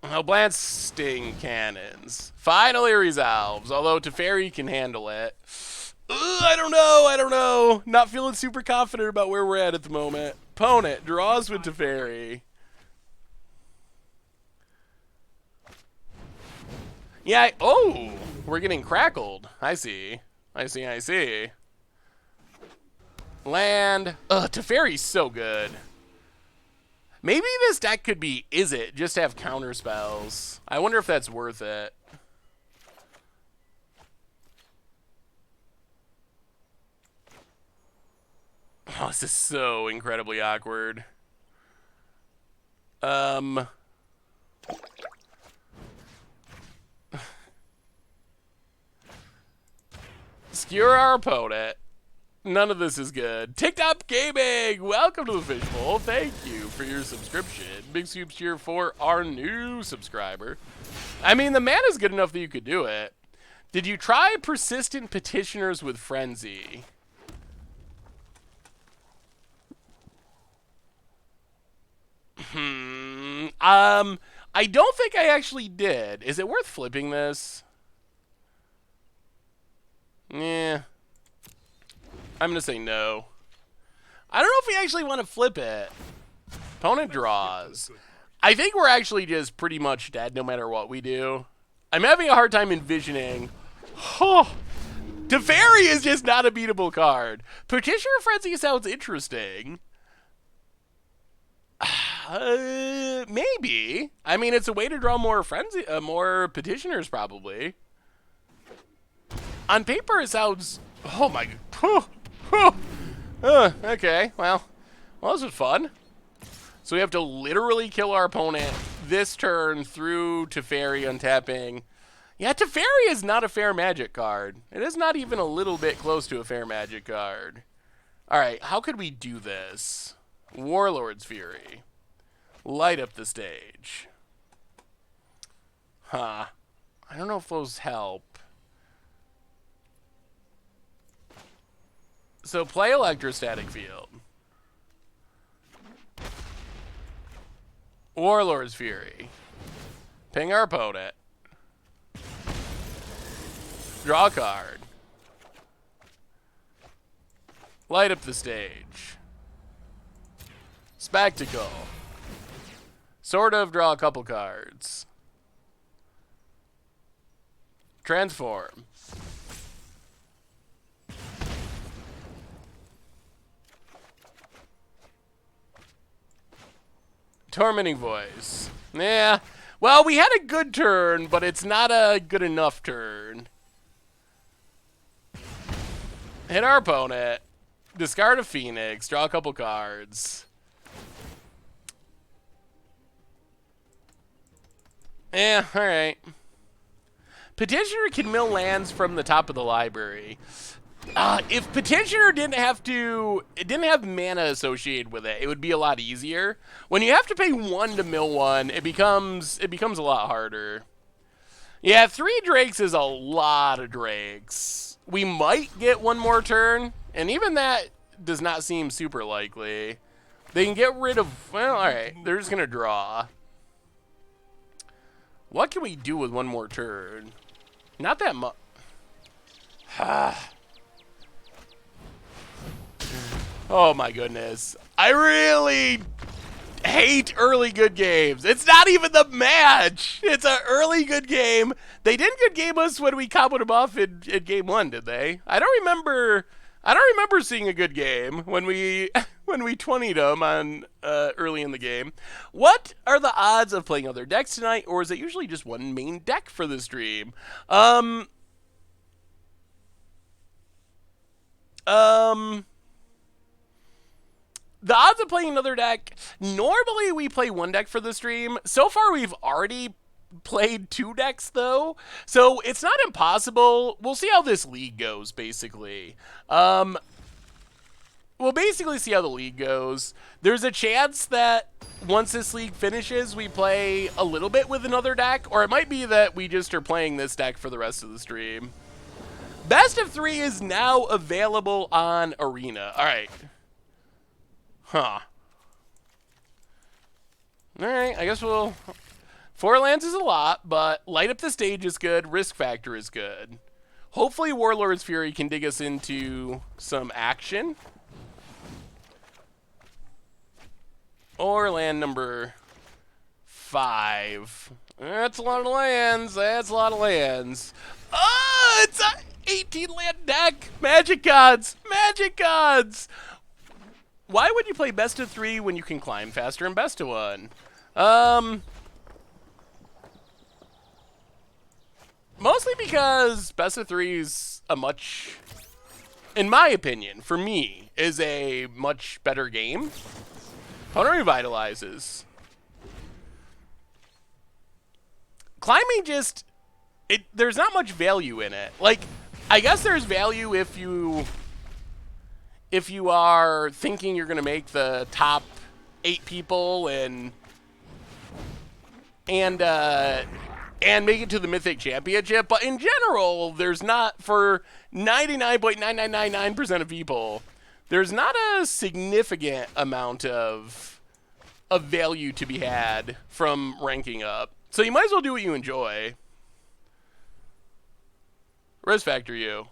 Oh, Blasting Cannons. Finally resolves, although Teferi can handle it. Ugh, I don't know. Not feeling super confident about where we're at the moment. Opponent draws with Teferi. Yeah, oh, we're getting crackled. I see. Land. Ugh, Teferi's so good. Maybe this deck could be Izzet, just have counter spells. I wonder if that's worth it. Oh, this is so incredibly awkward. Skewer our opponent. None of this is good. TikTok Gaming, welcome to the Fishbowl. Thank you for your subscription. Big soup cheer for our new subscriber. I mean, the mana's good enough that you could do it. Did you try Persistent Petitioners with Frenzy? I don't think I actually did. Is it worth flipping this? Yeah. I'm going to say no. I don't know if we actually want to flip it. Opponent draws. I think we're actually just pretty much dead no matter what we do. I'm having a hard time envisioning. Oh, Teferi is just not a beatable card. Petitioner Frenzy sounds interesting. Maybe. I mean, it's a way to draw more more petitioners, probably. On paper, it sounds. Oh my. Okay. Well, this was fun. So we have to literally kill our opponent this turn through Teferi untapping. Yeah, Teferi is not a fair Magic card. It is not even a little bit close to a fair Magic card. All right, how could we do this? Warlord's Fury. Light up the stage. Huh. I don't know if those help. So play Electrostatic Field. Warlord's Fury. Ping our opponent. Draw a card. Light up the stage. Spectacle. Sort of draw a couple cards. Transform. Tormenting Voice. Yeah. Well, we had a good turn, but it's not a good enough turn. Hit our opponent. Discard a Phoenix. Draw a couple cards. Yeah, alright. Petitioner can mill lands from the top of the library. If Petitioner didn't have mana associated with it, it would be a lot easier. When you have to pay 1 to mill 1, it becomes a lot harder. Yeah, 3 Drakes is a lot of Drakes. We might get one more turn, and even that does not seem super likely. They can get rid of, well, alright, they're just gonna draw. What can we do with one more turn? Not that much. Oh my goodness. I hate early good games. It's not even the match. It's an early good game. They didn't good game us when we comboed them off in game 1, did they? I don't remember seeing a good game when we 20'd them on early in the game. What are the odds of playing other decks tonight, or is it usually just one main deck for the stream? The odds of playing another deck, normally we play one deck for the stream. So far, we've already played 2 decks, though. So it's not impossible. We'll see how this league goes, basically. We'll basically see how the league goes. There's a chance that once this league finishes, we play a little bit with another deck. Or it might be that we just are playing this deck for the rest of the stream. Best of 3 is now available on Arena. All right. Huh. Alright, I guess we'll... 4 lands is a lot, but Light Up the Stage is good, Risk Factor is good. Hopefully Warlord's Fury can dig us into some action. Or land number 5. That's a lot of lands, that's a lot of lands. Oh, it's a 18 land deck! Magic Gods! Magic Gods! Why would you play best of 3 when you can climb faster in best of 1? Mostly because best of 3 is a much, in my opinion, for me, is a much better game. Opponent revitalizes. Climbing just, there's not much value in it. Like, I guess there's value if you are thinking you're going to make the top 8 people and make it to the Mythic Championship, but in general, there's not, for 99.9999% of people, there's not a significant amount of value to be had from ranking up. So you might as well do what you enjoy. Res Factor you.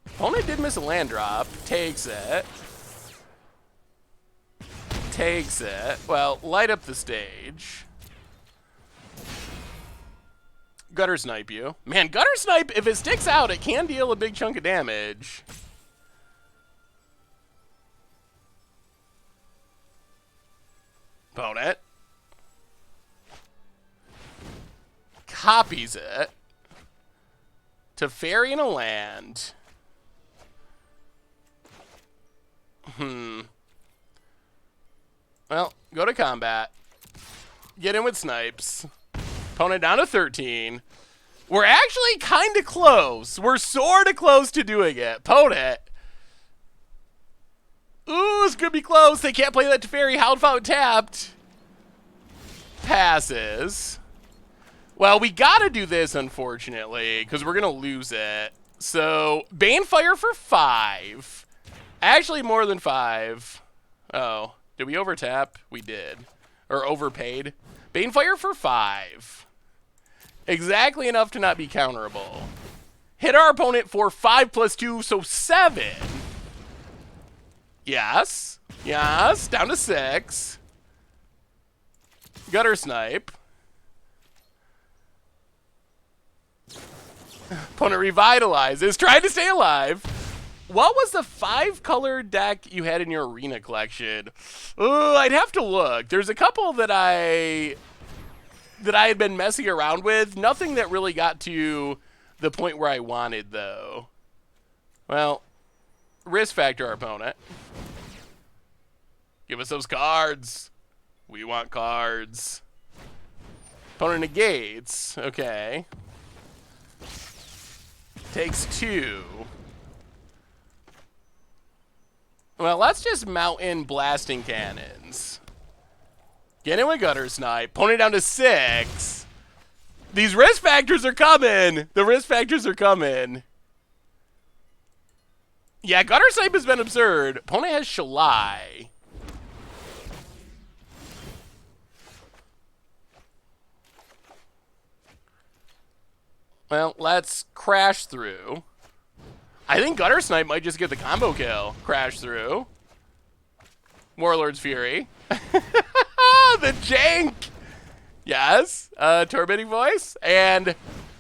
Opponent did miss a land drop. Takes it. Takes it. Well, Light Up the Stage. Gutter Snipe you. Man, Gutter Snipe, if it sticks out, it can deal a big chunk of damage. Opponent copies it to Fairy in a land. Well, go to combat. Get in with snipes. Opponent down to 13. We're actually kind of close. We're sort of close to doing it. Opponent. Ooh, it's going to be close. They can't play that to Fairy. Howled Fountain tapped. Passes. Well, we got to do this, unfortunately, because we're going to lose it. So, Banefire for 5. Actually, more than 5. Oh, did we overtap? We did. Or overpaid. Banefire for 5. Exactly enough to not be counterable. Hit our opponent for 5 plus 2, so 7. Yes. Yes. Down to 6. Gutter Snipe. Opponent revitalizes. Trying to stay alive. What was the 5-color deck you had in your arena collection? I'd have to look. There's a couple that I had been messing around with. Nothing that really got to the point where I wanted, though. Well, Risk Factor our opponent. Give us those cards. We want cards. Opponent negates. Okay. Takes 2. Well, let's just mount in blasting cannons. Get in with Gutter Snipe. Opponent down to 6. These risk factors are coming. The risk factors are coming. Yeah, Gutter Snipe has been absurd. Opponent has Shalai. Well, let's crash through. I think Gutter Snipe might just get the combo kill. Crash through. Warlord's Fury. The jank. Yes. Tormenting Voice. And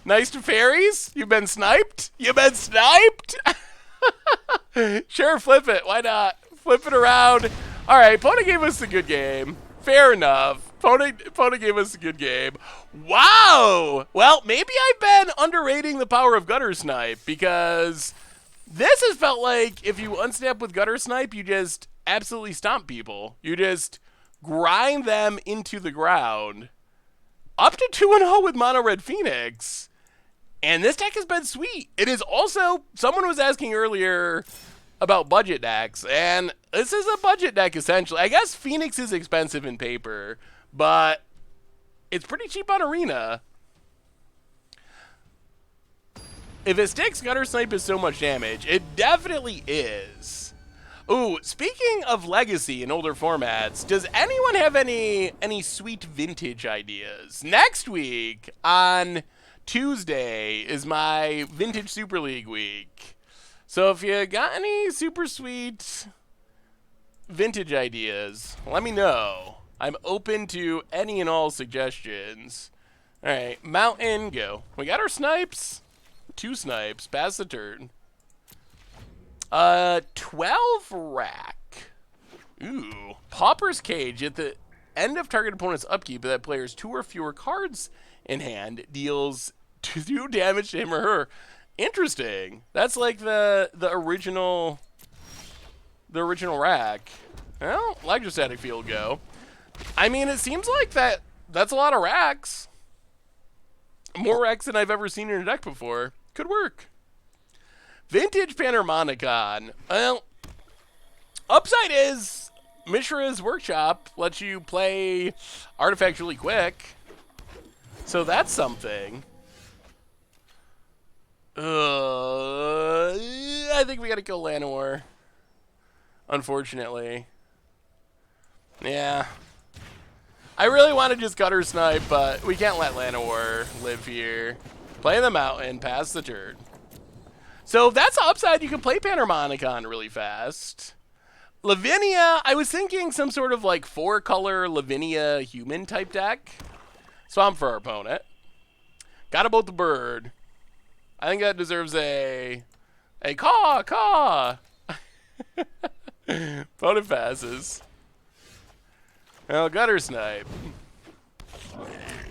nice to fairies. You've been sniped. You've been sniped. Sure, flip it. Why not? Flip it around. All right, Pona gave us a good game. Fair enough. Pona gave us a good game. Wow. Well, maybe I've been underrating the power of Gutter Snipe, because this has felt like if you unsnap with Gutter Snipe, you just absolutely stomp people. You just grind them into the ground. Up to 2-0 with Mono Red Phoenix. And this deck has been sweet. It is also, someone was asking earlier about budget decks, and this is a budget deck essentially. I guess Phoenix is expensive in paper, but it's pretty cheap on Arena. If it sticks, Gutter Snipe is so much damage. It definitely is. Ooh, speaking of Legacy and older formats, does anyone have any sweet vintage ideas? Next week on Tuesday is my Vintage Super League week. So if you got any super sweet vintage ideas, let me know. I'm open to any and all suggestions. All right, Mountain, go. We got our snipes. 2 snipes. Pass the turn. 12 rack. Ooh. Pauper's Cage. At the end of target opponent's upkeep, that player's 2 or fewer cards in hand deals 2 damage to him or her. Interesting. That's like the original rack. Well, Electrostatic Field go. I mean, it seems like that's a lot of racks. More racks than I've ever seen in a deck before. Could work. Vintage Panharmonicon. Well, upside is Mishra's Workshop lets you play artifacts really quick. So that's something. I think we gotta kill Llanowar. Unfortunately. Yeah. I really want to just Gutter Snipe, but we can't let Llanowar live here. Play the mountain, pass the turn. So if that's the upside, you can play Panharmonicon really fast. Lavinia, I was thinking some sort of like 4-color Lavinia human type deck. Swamp for our opponent. Got about the bird. I think that deserves a caw. Opponent passes. Well, Gutter Snipe.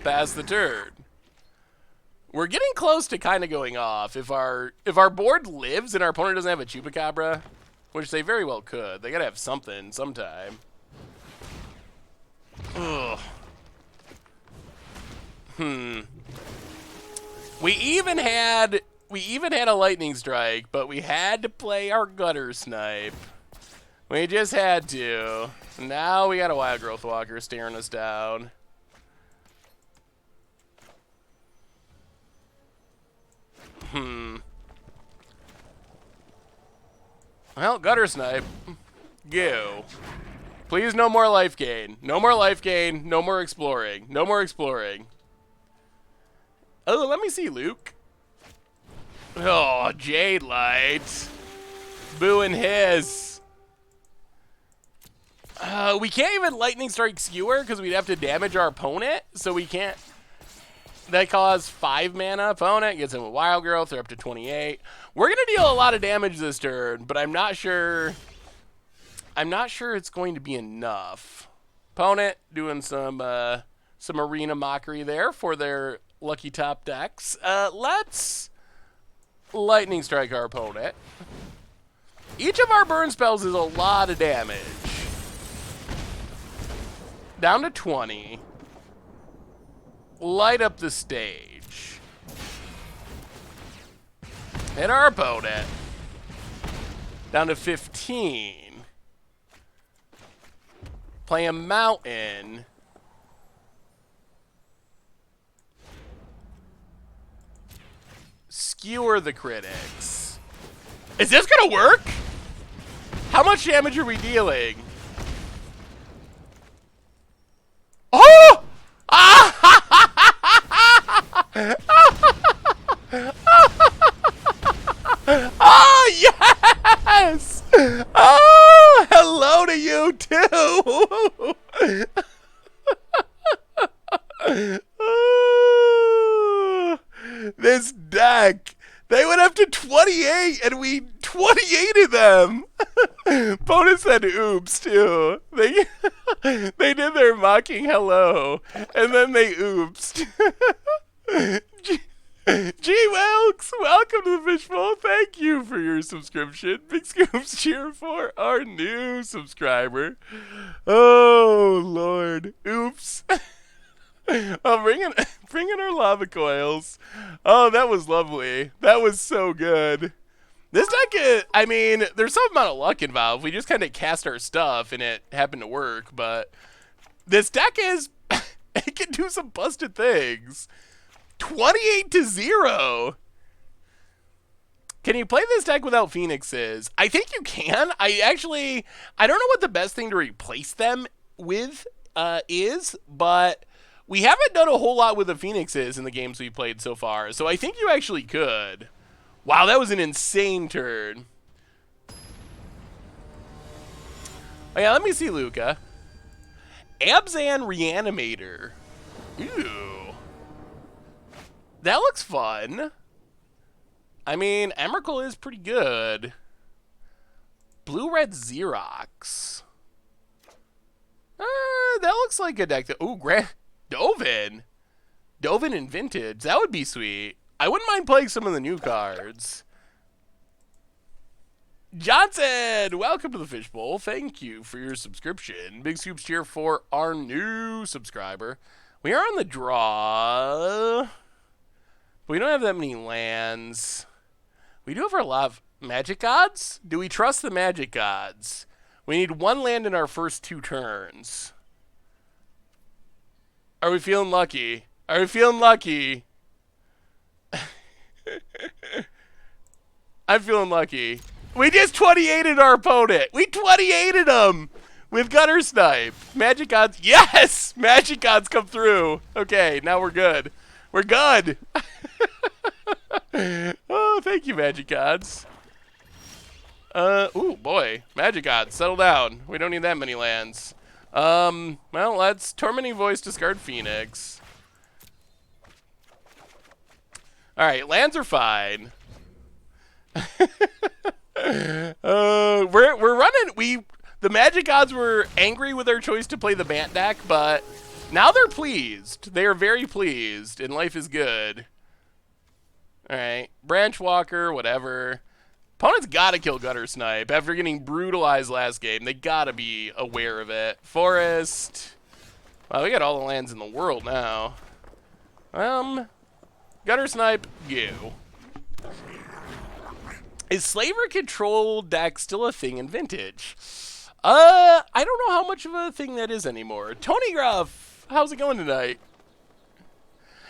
Pass the turn. We're getting close to kind of going off. If our board lives and our opponent doesn't have a Chupacabra, which they very well could, they gotta have something sometime. Ugh. We even had a Lightning Strike, but we had to play our Gutter Snipe. We just had to. Now we got a Wild Growth Walker staring us down. Well, Gutter Snipe. Go. Please, no more life gain. No more life gain. No more exploring. No more exploring. Oh, let me see, Luke. Oh, Jade Light. Boo and hiss. We can't even Lightning Strike Skewer because we'd have to damage our opponent, so we can't. That costs 5 mana. Opponent gets him with Wild Growth. They're up to 28. We're gonna deal a lot of damage this turn, but I'm not sure it's going to be enough. Opponent doing some Arena Mockery there for their lucky top decks. Let's Lightning Strike our opponent. Each of our burn spells is a lot of damage. Down to 20. Light up the stage. Hit our opponent. Down to 15. Play a mountain. Skewer the critics. Is this gonna work? How much damage are we dealing? Oh! Oh, yes! Oh, hello to you too. This deck. They went up to 28, and we 28'd them. Opponent said oops, too. They did their mocking hello, and then they oopsed. G Welks, welcome to the Fishbowl. Thank you for your subscription. Big Scoops cheer for our new subscriber. Oh, Lord. Oops. Oh, bring in our lava coils. Oh, that was lovely. That was so good. This deck, I mean, there's some amount of luck involved. We just kind of cast our stuff, and it happened to work. But this deck is, it can do some busted things. 28-0. Can you play this deck without Phoenixes? I think you can. I don't know what the best thing to replace them with is, but we haven't done a whole lot with the Phoenixes in the games we've played so far, so I think you actually could. Wow, that was an insane turn. Oh yeah, let me see Luca. Abzan Reanimator. Ooh. That looks fun. I mean, Emrakul is pretty good. Blue-red Xerox. That looks like a deck that... Ooh, Dovin. Dovin and Vintage. That would be sweet. I wouldn't mind playing some of the new cards. Johnson, welcome to the Fishbowl. Thank you for your subscription. Big Scoops cheer for our new subscriber. We are on the draw. But we don't have that many lands. We do have our love. Magic Gods? Do we trust the Magic Gods? We need one land in our first 2 turns. Are we feeling lucky? Are we feeling lucky? I'm feeling lucky. We just 28'd our opponent. We 28'd him with Gutter Snipe. Magic Gods. Yes! Magic Gods come through. Okay, now we're good. We're good. Oh, thank you, Magic Gods. Ooh, boy. Magic Gods, settle down. We don't need that many lands. Well, let's Tormenting Voice, discard Phoenix. Alright, lands are fine. We're running. The Magic Gods were angry with our choice to play the Bant deck, but now they're pleased. They are very pleased, and life is good. Alright, Branch Walker, whatever. Opponent's got to kill Gutter Snipe. After getting brutalized last game, they got to be aware of it. Forest. Wow, we got all the lands in the world now. Gutter Snipe, you. Is Slaver Control deck still a thing in Vintage? I don't know how much of a thing that is anymore. Tony Gruff, how's it going tonight?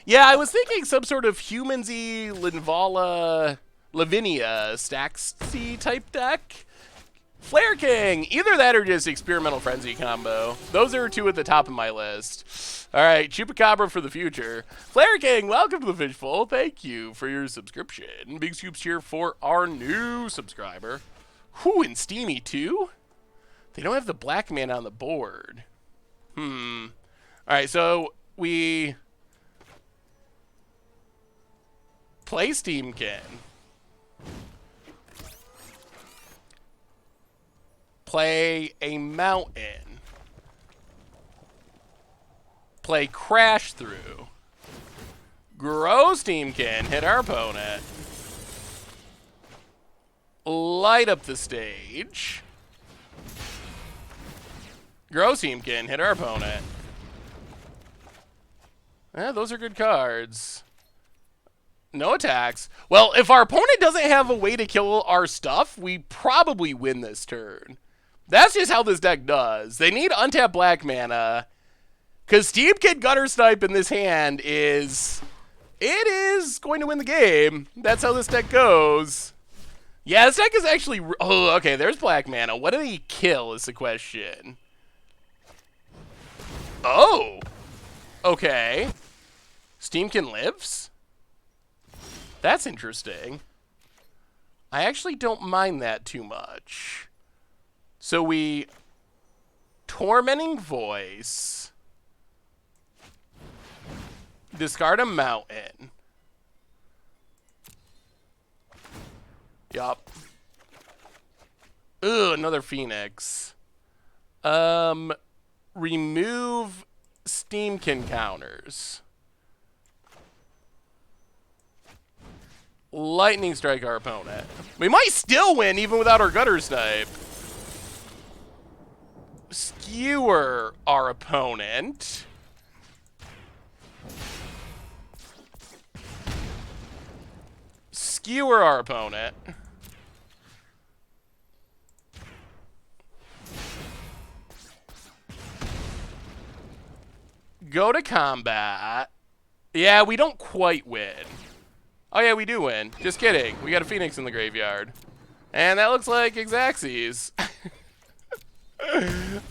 Yeah, I was thinking some sort of Humansy, Linvala, Lavinia, Staxy type deck. Flare King, either that or just Experimental Frenzy combo. Those are 2 at the top of my list. All right, Chupacabra for the future. Flare King, welcome to the Fishbowl. Thank you for your subscription. Big Scoops cheer for our new subscriber. Whew, and Steamy too? They don't have the black man on the board. All right, so we play Steamkin. Play a mountain. Play Crash Through. Grow Steamkin, hit our opponent. Light up the stage. Grow Steamkin, hit our opponent. Those are good cards. No attacks. Well, if our opponent doesn't have a way to kill our stuff, we probably win this turn. That's just how this deck does. They need untapped black mana. Because Steamkin Gutter Snipe in this hand is... It is going to win the game. That's how this deck goes. Yeah, this deck is actually... Oh, okay, there's black mana. What do they kill is the question. Oh! Okay. Steamkin lives? That's interesting. I actually don't mind that too much. So we Tormenting Voice. Discard a mountain. Yup. Ugh, another Phoenix. Remove Steamkin counters. Lightning Strike our opponent. We might still win even without our Gutter Snipe. Skewer our opponent. Skewer our opponent. Go to combat. Yeah, we don't quite win. Oh yeah, we do win. Just kidding. We got a Phoenix in the graveyard. And that looks like Xaxes.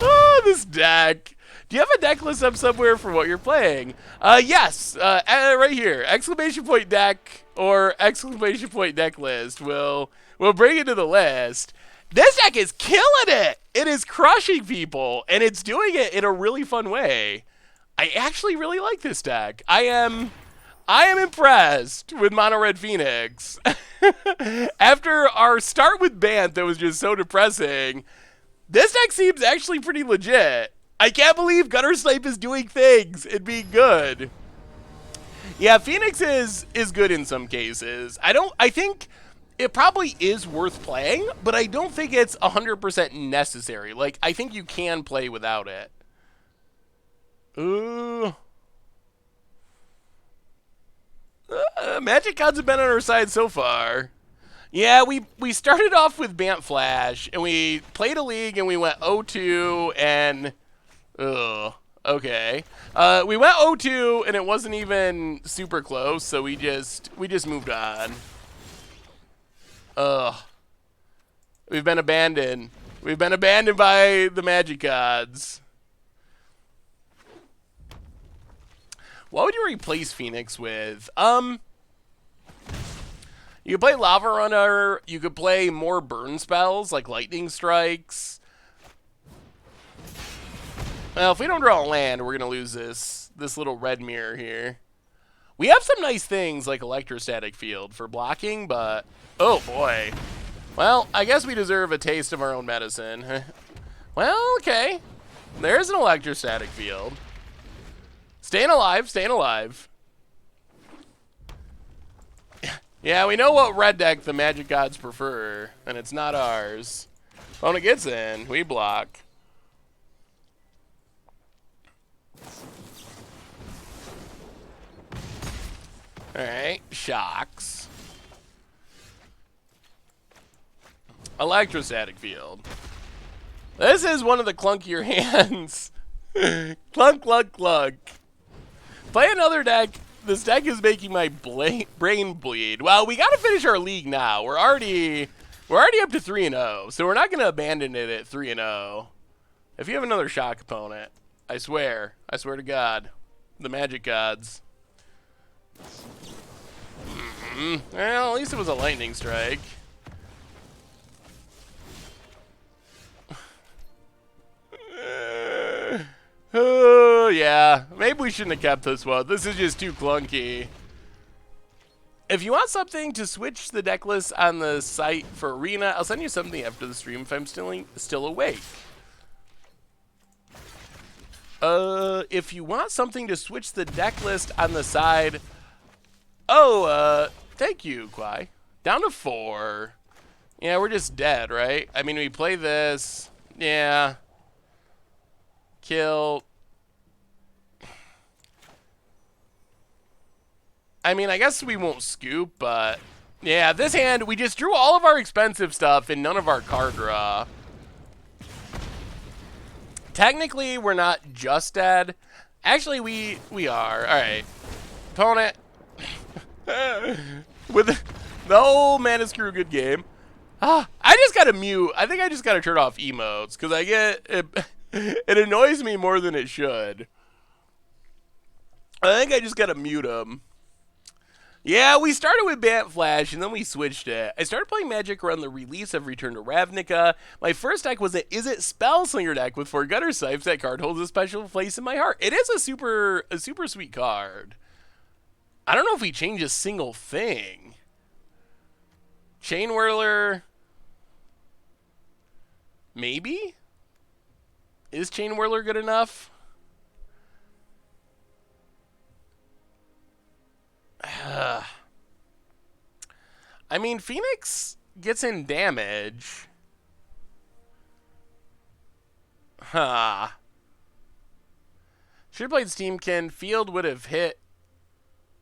Oh, this deck. Do you have a deck list up somewhere for what you're playing? Yes. Right here. Exclamation point deck or exclamation point deck list. We'll bring it to the list. This deck is killing it. It is crushing people, and it's doing it in a really fun way. I actually really like this deck. I am impressed with Mono Red Phoenix. After our start with Bant that was just so depressing, this deck seems actually pretty legit. I can't believe Gutter Snipe is doing things and being good. Yeah, Phoenix is good in some cases. I think it probably is worth playing, but I don't think it's 100% necessary. Like, I think you can play without it. Magic gods have been on our side so far. Yeah, we started off with Bant Flash, and we played a league, and we went 0-2, and... okay. We went 0-2, and it wasn't even super close, so we just moved on. We've been abandoned. We've been abandoned by the Magic gods. What would you replace Phoenix with? You could play Lava Runner. You could play more burn spells like Lightning Strikes. Well, if we don't draw a land, we're gonna lose this little red mirror here. We have some nice things like Electrostatic Field for blocking, but oh boy. Well, I guess we deserve a taste of our own medicine. Well, okay. There's an Electrostatic Field. Staying alive, staying alive. Yeah, we know what red deck the Magic gods prefer, and it's not ours. Opponent gets in, we block. Alright, shocks. Electrostatic Field. This is one of the clunkier hands. Clunk, clunk, clunk. Play another deck. This deck is making my brain bleed. Well, we got to finish our league now. We're already up to 3-0, so we're not going to abandon it at 3-0. If you have another shock opponent, I swear to God, the Magic gods. Well, at least it was a Lightning Strike. Oh, yeah. Maybe we shouldn't have kept this one. This is just too clunky. If you want something to switch the deck list on the site for Arena, I'll send you something after the stream if I'm still awake. If you want something to switch the deck list on the side... Oh, thank you, Kwai. Down to 4. Yeah, we're just dead, right? I mean, we play this. Yeah. Kill. I mean, I guess we won't scoop, but... Yeah, this hand, we just drew all of our expensive stuff and none of our card draw. Technically, we're not just dead. Actually, we are. Alright. Opponent. With the whole Mana Screw good game. I just gotta mute. I think I just gotta turn off emotes, because I get... It annoys me more than it should. I think I just gotta mute them. Yeah, we started with Bant Flash, and then we switched it. I started playing Magic around the release of Return to Ravnica. My first deck was a Is It Spellslinger deck with 4 Gutter Scythes. That card holds a special place in my heart. It is a super sweet card. I don't know if we change a single thing. Chain Whirler. Maybe? Is Chain Whirler good enough? I mean, Phoenix gets in damage. Huh. Should have played Steamkin. Field would have hit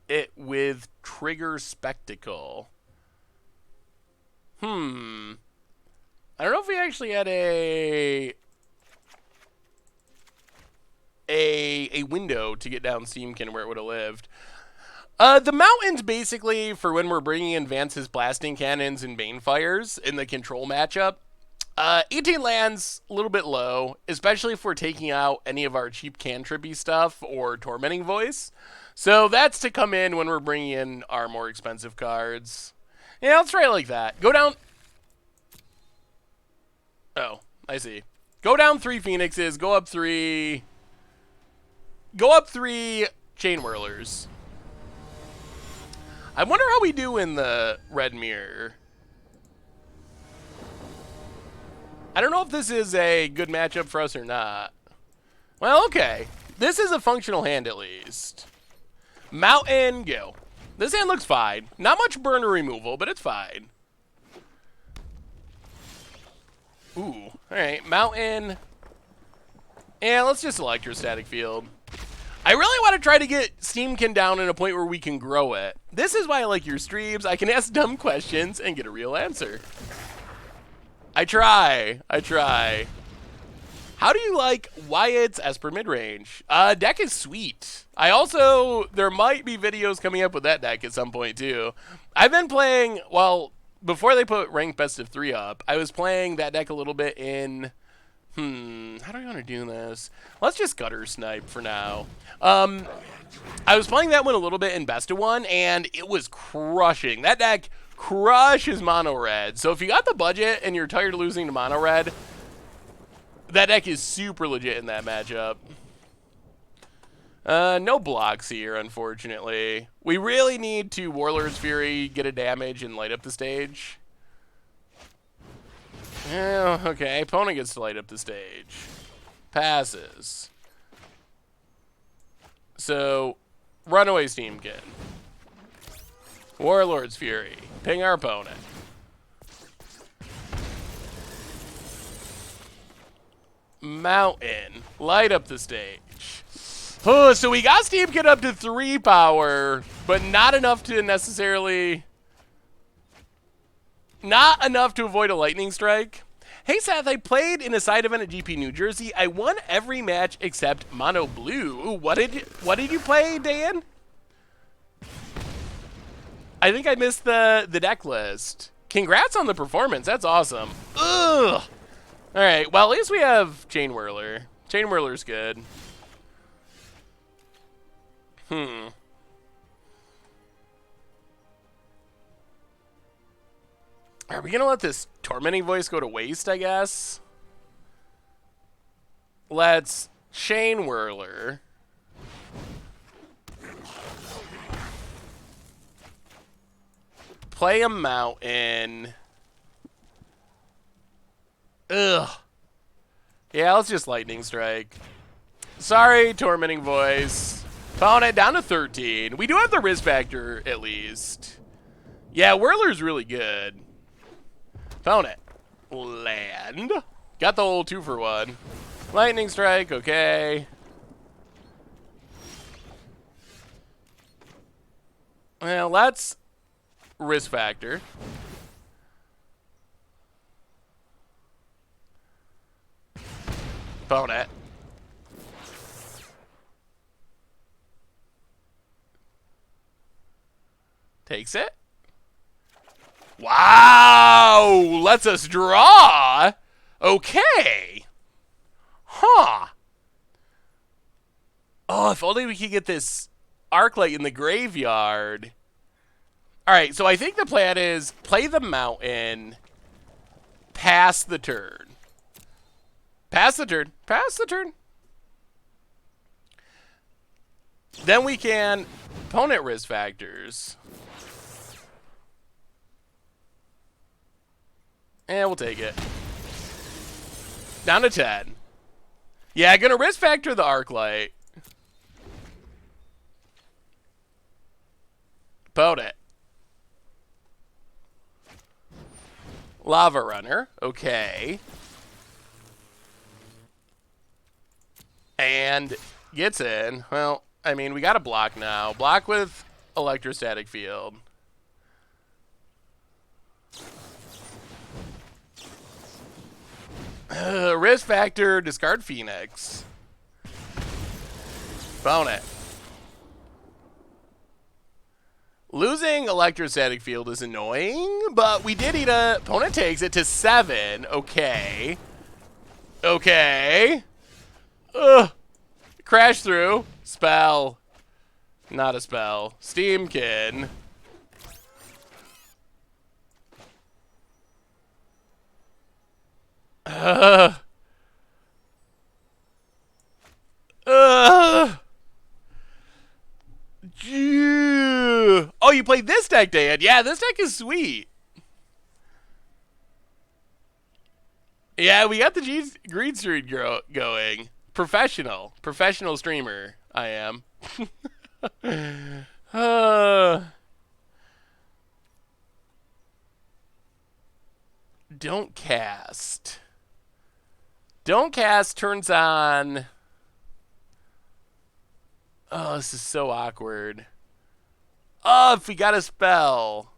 it with Trigger Spectacle. I don't know if we actually had a window to get down Steamkin where it would have lived. The mountains basically for when we're bringing in Vance's blasting cannons and Banefires in the control matchup. 18 lands, a little bit low, especially if we're taking out any of our cheap cantrippy stuff or Tormenting Voice. So that's to come in when we're bringing in our more expensive cards. Yeah, let's try it like that. Go down... Oh, I see. Go down 3 Phoenixes, go up 3... Go up 3 Chain Whirlers. I wonder how we do in the red mirror. I don't know if this is a good matchup for us or not. Well, okay. This is a functional hand at least. Mountain, go. This hand looks fine. Not much burner removal, but it's fine. Ooh, alright. Mountain. And let's just Electrostatic Field. I really want to try to get Steamkin down in a point where we can grow it. This is why I like your streams. I can ask dumb questions and get a real answer. I try. How do you like Wyatt's Esper midrange? Deck is sweet. There might be videos coming up with that deck at some point too. I've been playing, well, before they put Ranked Best of 3 up, I was playing that deck a little bit in... how do I want to do this? Let's just Gutter Snipe for now. I was playing that one a little bit in Best of 1, and it was crushing. That deck crushes Mono Red. So if you got the budget and you're tired of losing to Mono Red, that deck is super legit in that matchup. No blocks here, unfortunately. We really need to Warlord's Fury, get a damage, and light up the stage. Yeah, okay. Opponent gets to light up the stage. Passes. So, Runaway Steamkin. Warlord's Fury. Ping our opponent. Mountain. Light up the stage. Oh, so we got Steamkin up to 3 power, but not enough to necessarily... Not enough to avoid a lightning strike. Hey Seth, I played in a side event at GP New Jersey. I won every match except Mono Blue. Ooh, what did you play, Dan? I think I missed the deck list. Congrats on the performance. That's awesome. Ugh. All right. Well, at least we have Chain Whirler. Chain Whirler's good. Are we going to let this Tormenting Voice go to waste, I guess? Let's Chain Whirler. Play a Mountain. Ugh. Yeah, let's just Lightning Strike. Sorry, Tormenting Voice. Opponent down to 13. We do have the Risk Factor, at least. Yeah, Whirler's really good. Opponent. Land. Got the whole 2-for-1. Lightning Strike, okay. Well, that's Risk Factor. Opponent. Takes it. Wow! Lets us draw? Okay. Huh. Oh, if only we could get this Arclight in the graveyard. All right, so I think the plan is play the mountain, pass the turn. Pass the turn. Pass the turn. Then we can opponent risk factors. And we'll take it. Down to 10. Yeah, gonna risk factor the arc light. Opponent. Lava runner. Okay. And gets in. Well, I mean, we got to block now. Block with electrostatic field. Risk factor, discard Phoenix. Opponent. Losing electrostatic field is annoying, but we did eat a... Opponent takes it to 7. Okay. Okay. Ugh. Crash through. Spell. Not a spell. Steamkin. Oh, you played this deck, Dan. Yeah, this deck is sweet. Yeah, we got the green streak going. Professional streamer, I am. Don't cast. Don't cast turns on. Oh, this is so awkward. Oh, if we got a spell.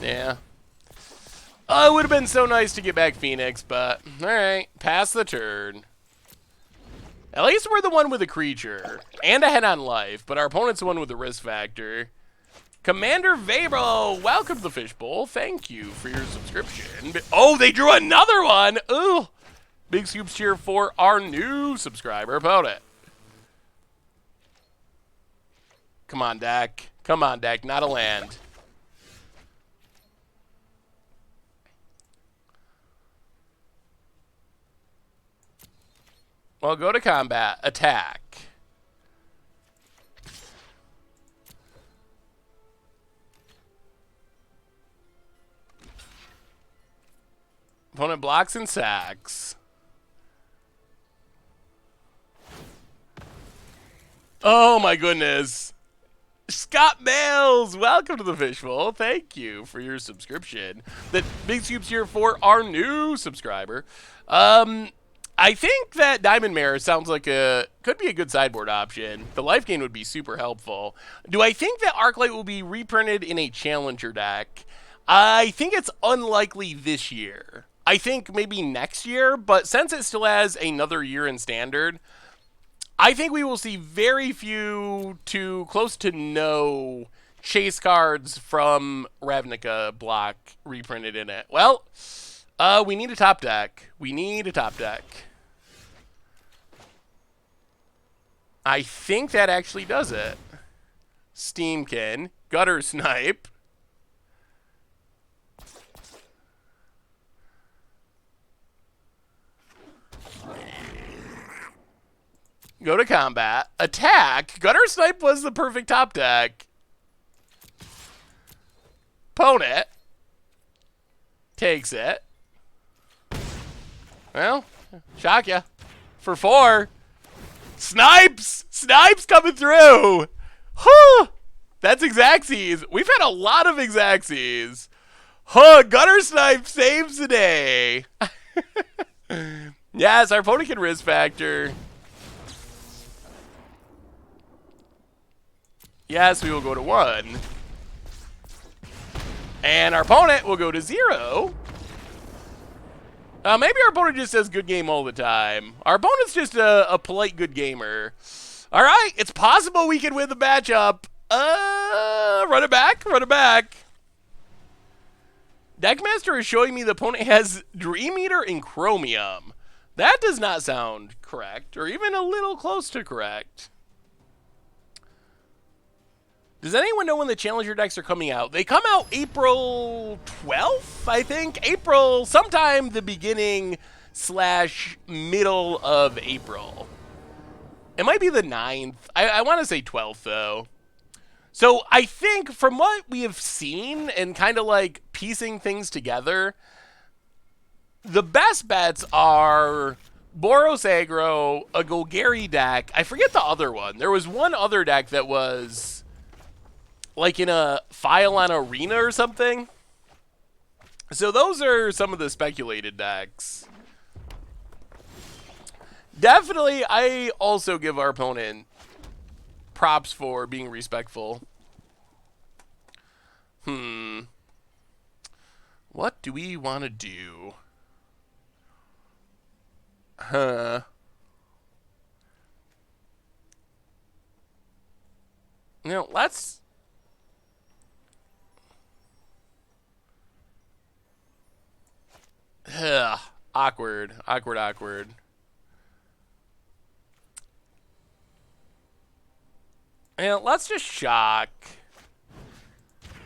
Yeah. Oh, it would have been so nice to get back Phoenix, but alright. Pass the turn. At least we're the one with a creature. And ahead on life, but our opponent's the one with the risk factor. Commander Vabro, welcome to the Fishbowl. Thank you for your subscription. Oh, they drew another one! Ooh! Big scoops cheer for our new subscriber opponent. Come on, deck. Come on, deck. Not a land. Well, go to combat. Attack. Opponent blocks and sacks. Oh my goodness. Scott Bales, welcome to the Fishbowl. Thank you for your subscription. The big scoops here for our new subscriber. I think that Diamond Mare sounds like could be a good sideboard option. The life gain would be super helpful. Do I think that Arclight will be reprinted in a challenger deck? I think it's unlikely this year. I think maybe next year, but since it still has another year in standard, I think we will see very few to close to no chase cards from Ravnica block reprinted in it. Well, we need a top deck. We need a top deck. I think that actually does it. Steamkin, Gutter Snipe. Go to combat. Attack. Gutter Snipe was the perfect top deck. Opponent takes it. Well, shock ya. For 4. Snipes! Snipes coming through! Huh! That's Exaxes. We've had a lot of Exaxes. Huh, Gutter Snipe saves the day. Yes, our opponent can risk factor. Yes, we will go to 1. And our opponent will go to 0. Maybe our opponent just says good game all the time. Our opponent's just a polite good gamer. All right, it's possible we can win the matchup. Run it back, run it back. Deckmaster is showing me the opponent has Dream Eater and Chromium. That does not sound correct, or even a little close to correct. Does anyone know when the Challenger decks are coming out? They come out April 12th, I think. April, sometime the beginning / middle of April. It might be the 9th. I want to say 12th, though. So I think from what we have seen and kind of like piecing things together, the best bets are Boros aggro, a Golgari deck. I forget the other one. There was one other deck that was like in a file on Arena or something. So those are some of the speculated decks. Definitely, I also give our opponent props for being respectful. What do we want to do? You know, let's... Awkward. And let's just shock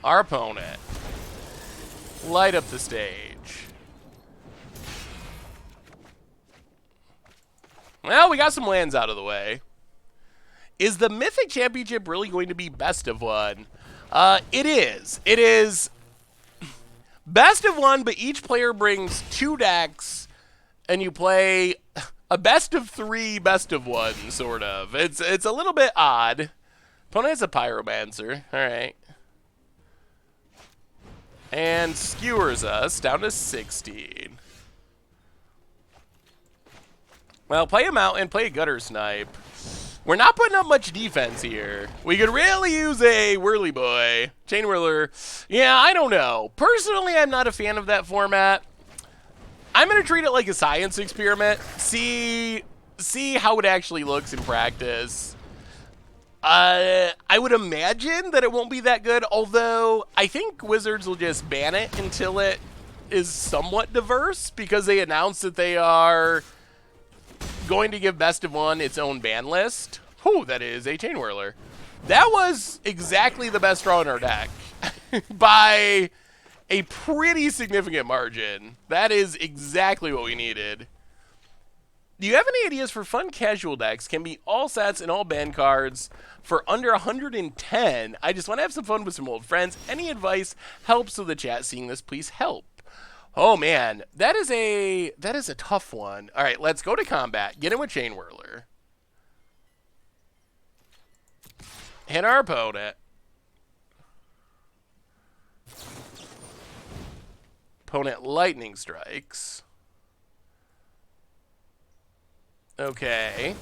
our opponent. Light up the stage. Well, we got some lands out of the way. Is the Mythic Championship really going to be best of one? It is. It is best of one, but each player brings 2 decks, and you play a best of 3, best of 1, sort of. It's a little bit odd. Opponent has a Pyromancer. All right. And skewers us down to 16. Well, play a Mountain, play a Gutter Snipe. We're not putting up much defense here. We could really use a Whirly Boy. Chain Whirler. Yeah, I don't know. Personally, I'm not a fan of that format. I'm going to treat it like a science experiment. See how it actually looks in practice. I would imagine that it won't be that good, although I think Wizards will just ban it until it is somewhat diverse, because they announced that they are going to give Best of One its own ban list. Whew, that is a Chain Whirler. That was exactly the best draw in our deck by a pretty significant margin. That is exactly what we needed. Do you have any ideas for fun casual decks? Can be all sets and all banned cards for under 110. I just want to have some fun with some old friends. Any advice helps with the chat seeing this, please help. Oh man, that is a tough one. All right, let's go to combat. Get in with Chain Whirler. Hit our opponent. Opponent lightning strikes. Okay.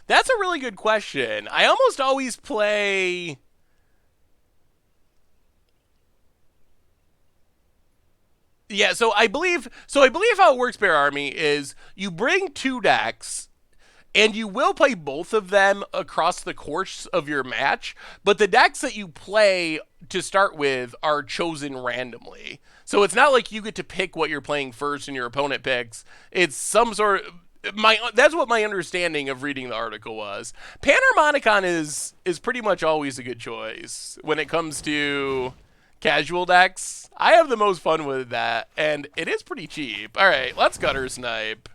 That's a really good question. I almost always play... Yeah, so I believe how it works, Bear Army, is you bring 2 decks, and you will play both of them across the course of your match, but the decks that you play to start with are chosen randomly. So it's not like you get to pick what you're playing first and your opponent picks. It's some sort of... that's what my understanding of reading the article was. Panharmonicon is pretty much always a good choice when it comes to casual decks. I have the most fun with that, and it is pretty cheap. All right, let's Gutter Snipe.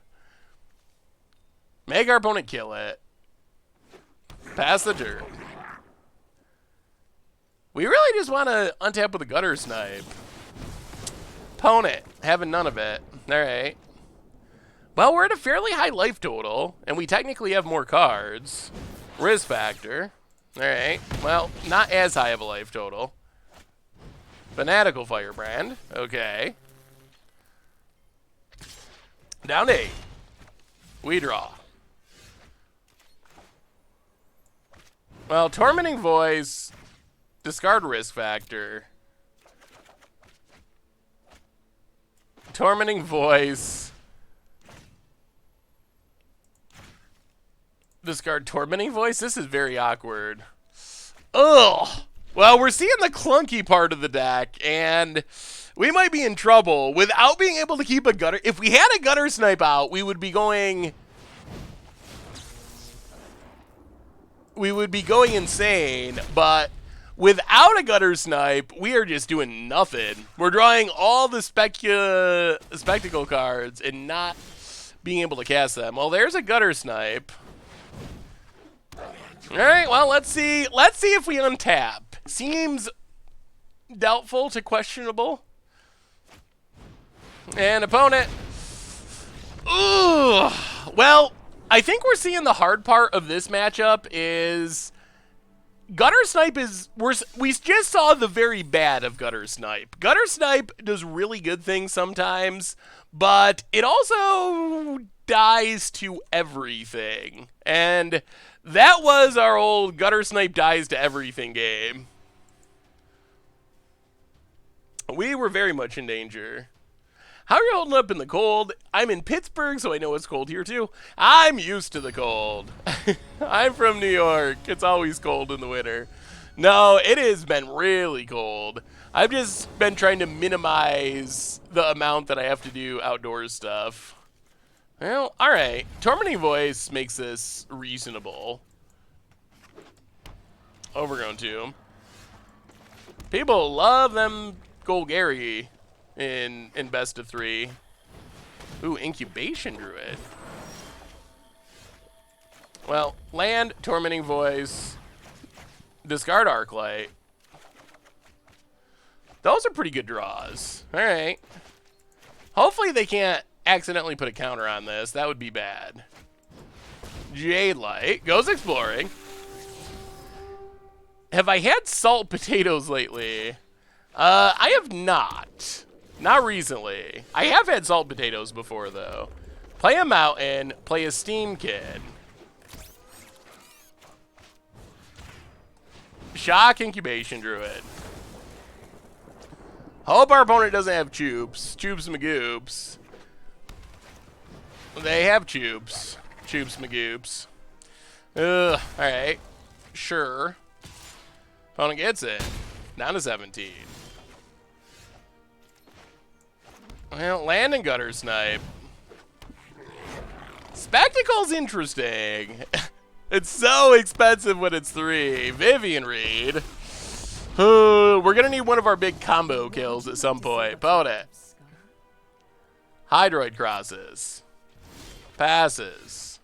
Make our opponent kill it. Pass the turn. We really just want to untap with a Gutter Snipe. Opponent, having none of it. All right. Well, we're at a fairly high life total, and we technically have more cards. Risk factor. All right. Well, not as high of a life total. Fanatical Firebrand. Okay. Down to 8. We draw. Well, Tormenting Voice. Discard Risk Factor. Tormenting Voice. Discard Tormenting Voice. This is very awkward. Ugh. Well, we're seeing the clunky part of the deck, and we might be in trouble without being able to keep a gutter. If we had a gutter snipe out, we would be going insane, but without a gutter snipe, we are just doing nothing. We're drawing all the spectacle cards and not being able to cast them. Well, there's a gutter snipe. All right, well, let's see if we untap. Seems doubtful to questionable. And opponent. Ooh. Well, I think we're seeing the hard part of this matchup is Gutter Snipe is... We just saw the very bad of Gutter Snipe. Gutter Snipe does really good things sometimes, but it also dies to everything. And that was our old Gutter Snipe dies to everything game. We were very much in danger. How are you holding up in the cold? I'm in Pittsburgh, so I know it's cold here too. I'm used to the cold. I'm from New York. It's always cold in the winter. No, it has been really cold. I've just been trying to minimize the amount that I have to do outdoors stuff. Well, alright. Tormenting Voice makes this reasonable. Overgrown Tomb. People love them golgari in best of 3. Ooh, Incubation Druid. Well, land, Tormenting Voice, discard Arclight. Those are pretty good draws. Alright. Hopefully they can't accidentally put a counter on this. That would be bad. Jade Light goes exploring. Have I had salt potatoes lately? I have not. Not recently. I have had salt potatoes before, though. Play a mountain, play a steam kid. Shock Incubation Druid. Hope our opponent doesn't have Choops. Choops Magoops. They have Choops. Choops Magoops. Alright. Sure. Opponent gets it. Down to 17. Well, land and Gutter Snipe. Spectacle's interesting. It's so expensive when it's 3. Vivian Reed. We're going to need one of our big combo kills at some point. Opponent. Hydroid crosses. Passes.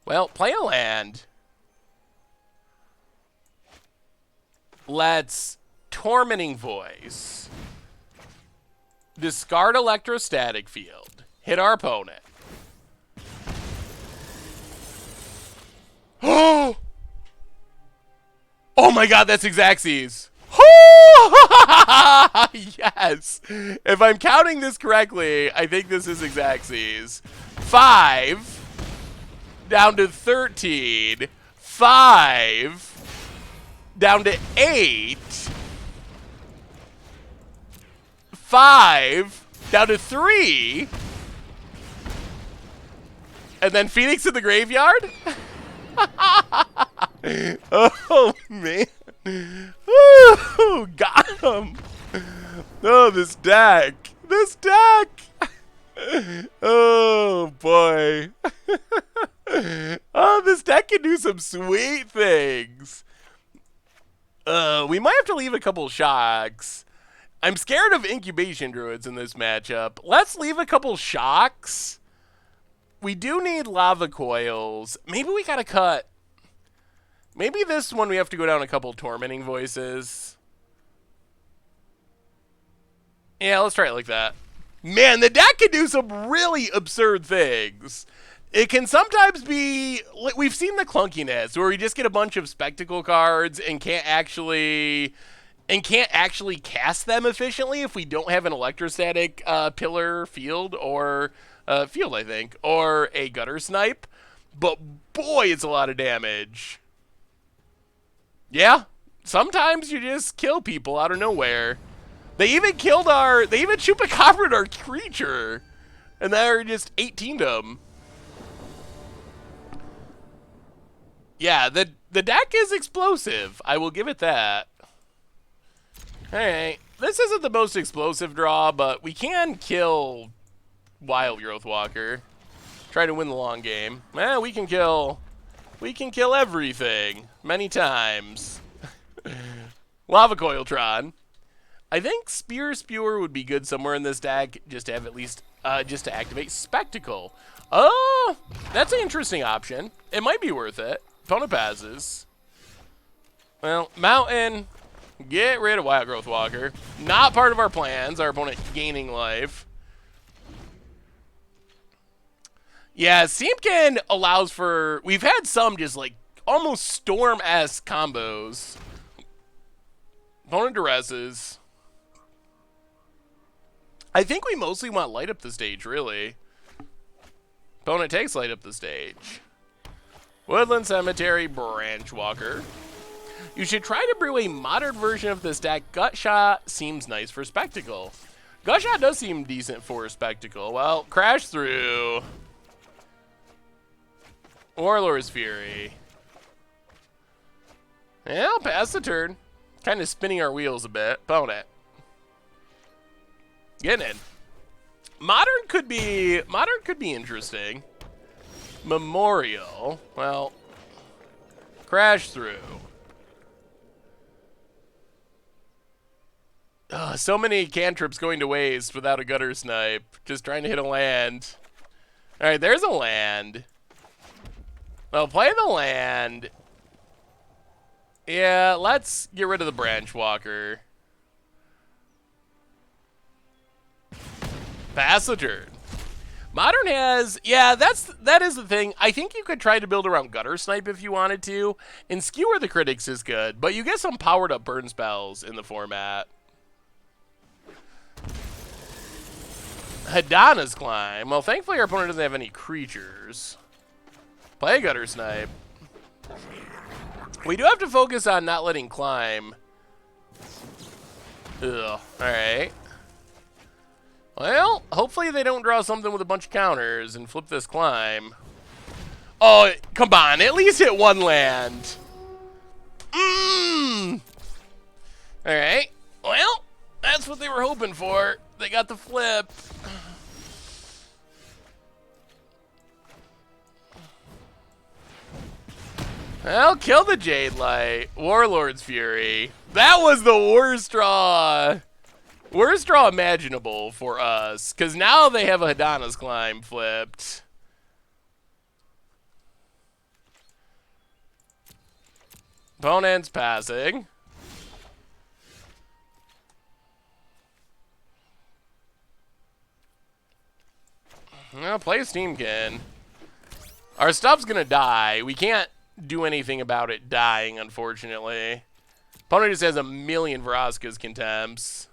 Well, play a land. Let's Tormenting Voice. Discard Electrostatic Field. Hit our opponent. Oh my god, that's Xaxes. Yes. If I'm counting this correctly, I think this is Xaxes. 5 down to 13. 5 down to 8. 5 down to 3. And then Phoenix in the graveyard? Oh, man. Ooh, got him. Oh, this deck. This deck. Oh, boy. Oh, this deck can do some sweet things. We might have to leave a couple shocks. I'm scared of Incubation Druids in this matchup. Let's leave a couple shocks. We do need Lava Coils. Maybe we gotta cut. Maybe this one we have to go down a couple Tormenting Voices. Yeah, let's try it like that. Man, the deck can do some really absurd things. It can sometimes be... We've seen the clunkiness, where we just get a bunch of Spectacle cards and can't actually cast them efficiently if we don't have an Electrostatic Pillar Field or... Field, I think, or a Gutter Snipe. But boy, it's a lot of damage. Yeah, sometimes you just kill people out of nowhere. They even killed they even chupacabra our creature. And there are just 18 of them. Yeah, the deck is explosive. I will give it that. Alright. This isn't the most explosive draw, but we can kill Wild Growth Walker. Try to win the long game. Well, we can kill everything. Many times. Lava Coiltron. I think Spear Spewer would be good somewhere in this deck, just to have at least, just to activate Spectacle. Oh, that's an interesting option. It might be worth it. Opponent passes. Well, Mountain, get rid of Wild Growth Walker. Not part of our plans, our opponent gaining life. Yeah, Seamkin allows for, we've had some just like almost Storm-esque combos. Opponent duresses. I think we mostly want light up the stage, really. Opponent takes light up the stage. Woodland Cemetery, Branch Walker. You should try to brew a modern version of this deck. Gutshot seems nice for Spectacle. Gutshot does seem decent for Spectacle. Well, Crash Through. Warlord's Fury. Yeah, I'll pass the turn. Kind of spinning our wheels a bit. Opponent. Getting in. Modern could be interesting. Memorial. Well, Crash Through. Ugh, so many cantrips going to waste without a gutter snipe. Just trying to hit a land. Alright, there's a land. Well, play the land. Yeah, let's get rid of the Branch Walker. Pass the turn. Modern has, yeah, that is the thing. I think you could try to build around Gutter Snipe if you wanted to, and Skewer the Critics is good, but you get some powered up burn spells in the format. Hadana's Climb. Well, thankfully our opponent doesn't have any creatures. Play Gutter Snipe. We do have to focus on not letting climb. Ugh, alright. Well, hopefully they don't draw something with a bunch of counters and flip this climb. Oh, come on. At least hit one land. Alright. Well, that's what they were hoping for. They got the flip. Well, kill the Jade Light. Warlord's Fury. That was the worst draw. Worst draw imaginable for us, because now they have a Hadana's Climb flipped. Opponent's passing. Well, play Steamkin. Our stuff's gonna die. We can't do anything about it dying, unfortunately. Opponent just has a million Vraska's Contempts.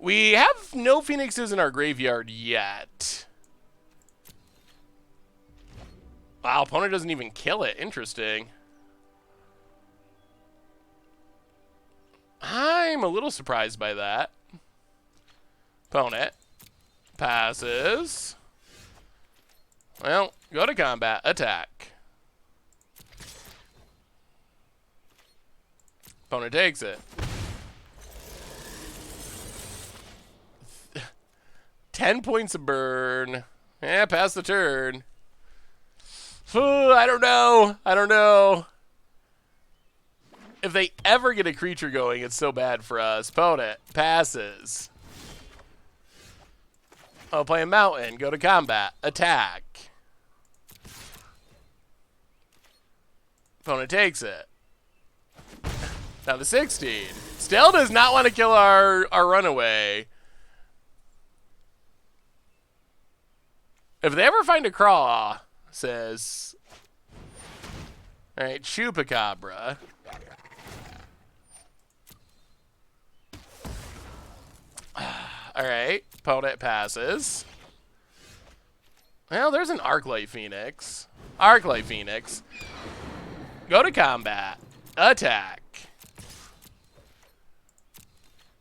We have no Phoenixes in our graveyard yet. Wow, opponent doesn't even kill it. Interesting. I'm a little surprised by that. Opponent passes. Well, go to combat. Attack. Opponent takes it. 10 points of burn. Yeah, pass the turn. I don't know. If they ever get a creature going, it's so bad for us. Opponent passes. Oh, play a mountain. Go to combat. Attack. Opponent takes it. Down to 16. Still does not want to kill our runaway. If they ever find a craw, says. Alright, Chupacabra. Alright, opponent passes. Well, there's an Arclight Phoenix. Arclight Phoenix. Go to combat. Attack.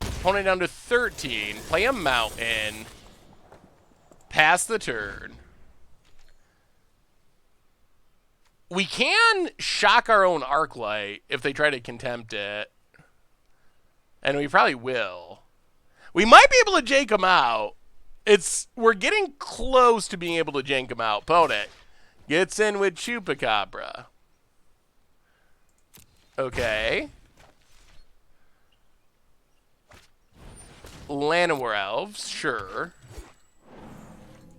Opponent down to 13. Play a mountain. Pass the turn. We can shock our own Arclight if they try to contempt it. And we probably will. We might be able to jank them out. We're getting close to being able to jank them out. Opponent gets in with Chupacabra. Okay. Llanowar Elves, sure.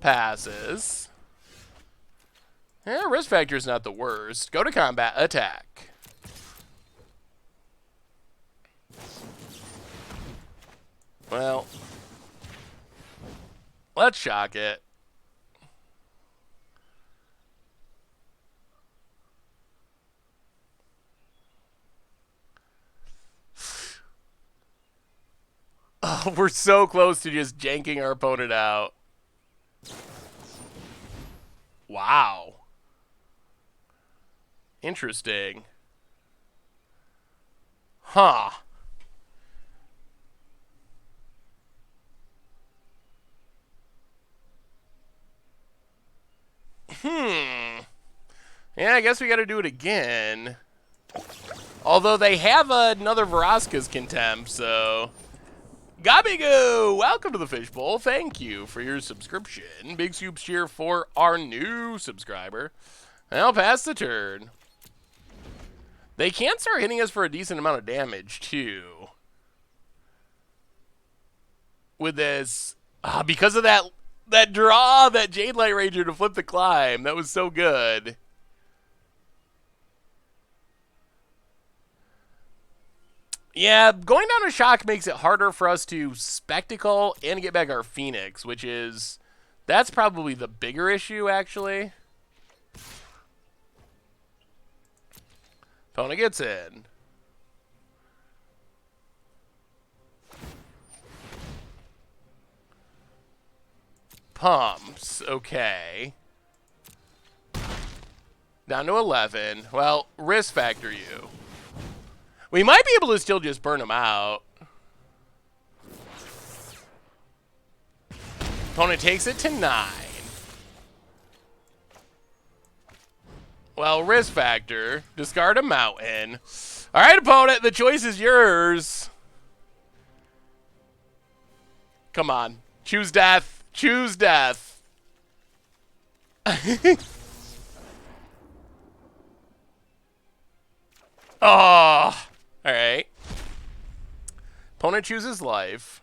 Passes. Yeah, risk factor is not the worst. Go to combat, attack. Well, let's shock it. Oh, we're so close to just janking our opponent out. Wow. Interesting. Huh. Yeah, I guess we got to do it again. Although they have another Vraska's Contempt, so... Gabigo, welcome to the Fishbowl. Thank you for your subscription. Big soups cheer for our new subscriber. I'll pass the turn. They can start hitting us for a decent amount of damage, too. With this... because of that draw, that Jade Light Ranger to flip the climb. That was so good. Yeah, going down to shock makes it harder for us to spectacle and get back our Phoenix, which is... That's probably the bigger issue, actually. Opponent gets in. Pumps, okay. Down to 11. Well, risk factor you. We might be able to still just burn them out. Opponent takes it to 9. Well, risk factor. Discard a mountain. All right, opponent, the choice is yours. Come on. Choose death. Choose death. Oh. All right. Opponent chooses life.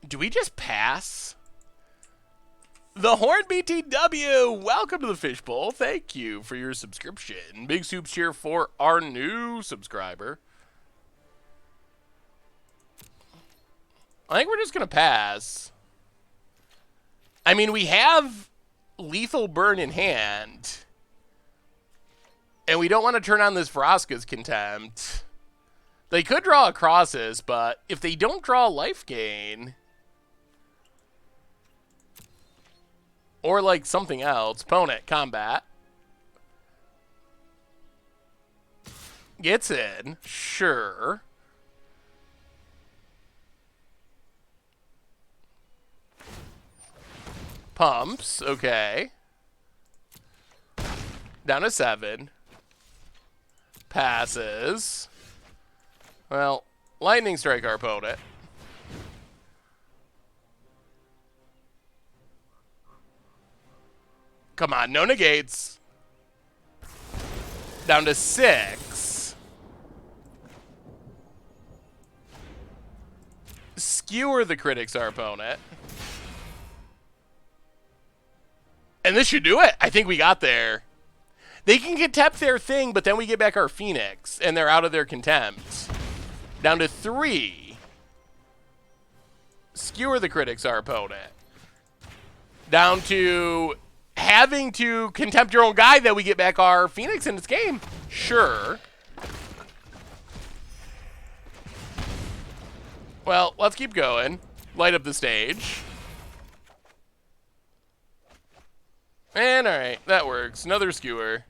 Do we just pass? The Horn BTW, welcome to the Fishbowl. Thank you for your subscription. Big soups cheer for our new subscriber. I think we're just going to pass. I mean, we have lethal burn in hand. And we don't want to turn on this Vraska's Contempt. They could draw a Crosses, but if they don't draw life gain... Or like something else. Opponent, combat. Gets in. Sure. Pumps. Okay. Down to 7. Passes. Well, lightning strike our opponent. Come on, no negates. Down to 6. Skewer the critics, our opponent. And this should do it. I think we got there. They can contempt their thing, but then we get back our Phoenix, and they're out of their contempt. Down to 3. Skewer the critics, our opponent. Down to... having to contempt your own guy that we get back our Phoenix in this game. Sure. Well, let's keep going. Light up the stage. And alright, that works. Another skewer.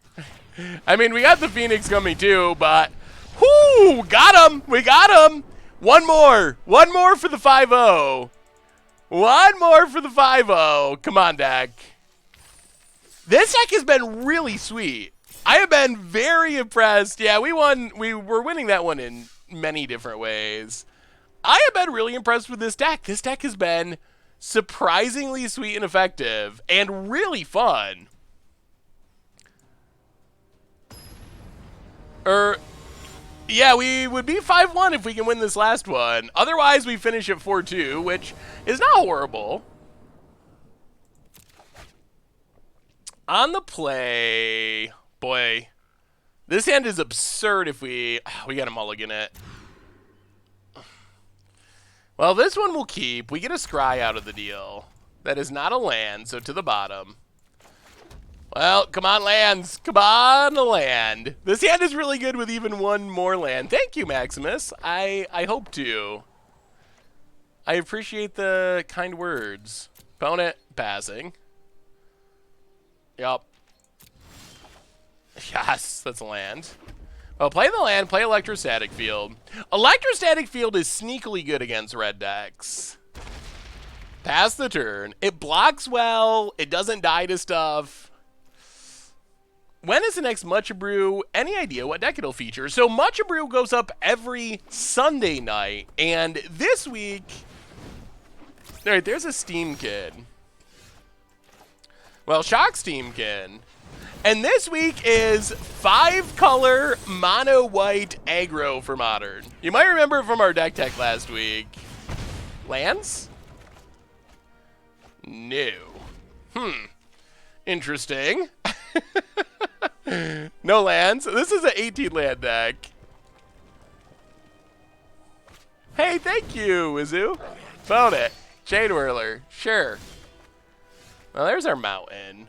I mean, we got the Phoenix coming too, but... Whoo! Got him! We got him! One more! One more for the 5-0. One more for the 5-0. Come on, deck. This deck has been really sweet. I have been very impressed. Yeah, we won. We were winning that one in many different ways. I have been really impressed with this deck. This deck has been surprisingly sweet and effective and really fun. Yeah, we would be 5-1 if we can win this last one. Otherwise, we finish at 4-2, which is not horrible. On the play, boy, this hand is absurd if we got to mulligan it. Well, this one we'll keep. We get a scry out of the deal. That is not a land, so to the bottom. Well, come on, lands. Come on, land. This hand is really good with even one more land. Thank you, Maximus. I hope to. I appreciate the kind words. Opponent, passing. Yup. Yes, that's a land. Well, play the land, play Electrostatic Field. Electrostatic Field is sneakily good against red decks. Pass the turn. It blocks well. It doesn't die to stuff. When is the next Mucha Brew? Any idea what deck it'll feature? So Mucha Brew goes up every Sunday night. And this week... Alright, there's a Steam Kid. Well, Shock Steam Kid. And this week is 5-color mono white aggro for Modern. You might remember from our deck tech last week. Lands? No. Interesting. No lands. This is an 18 land deck. Hey, thank you, Wizoo. Phone it. Chain Whirler. Sure. Well, there's our mountain.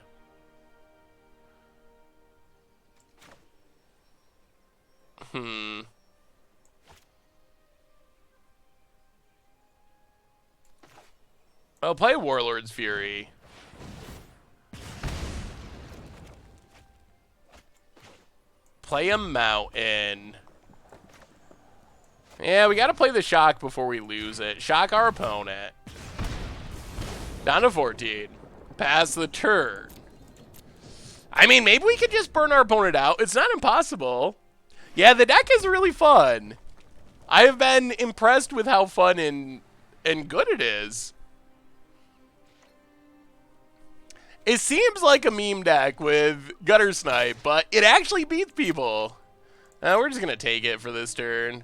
I'll play Warlord's Fury. Play a mountain. Yeah, we gotta play the shock before we lose it. Shock our opponent. Down to 14. Pass the turn. I mean, maybe we could just burn our opponent out. It's not impossible. Yeah, the deck is really fun. I have been impressed with how fun and good it is. It seems like a meme deck with Gutter Snipe, but it actually beats people. We're just going to take it for this turn.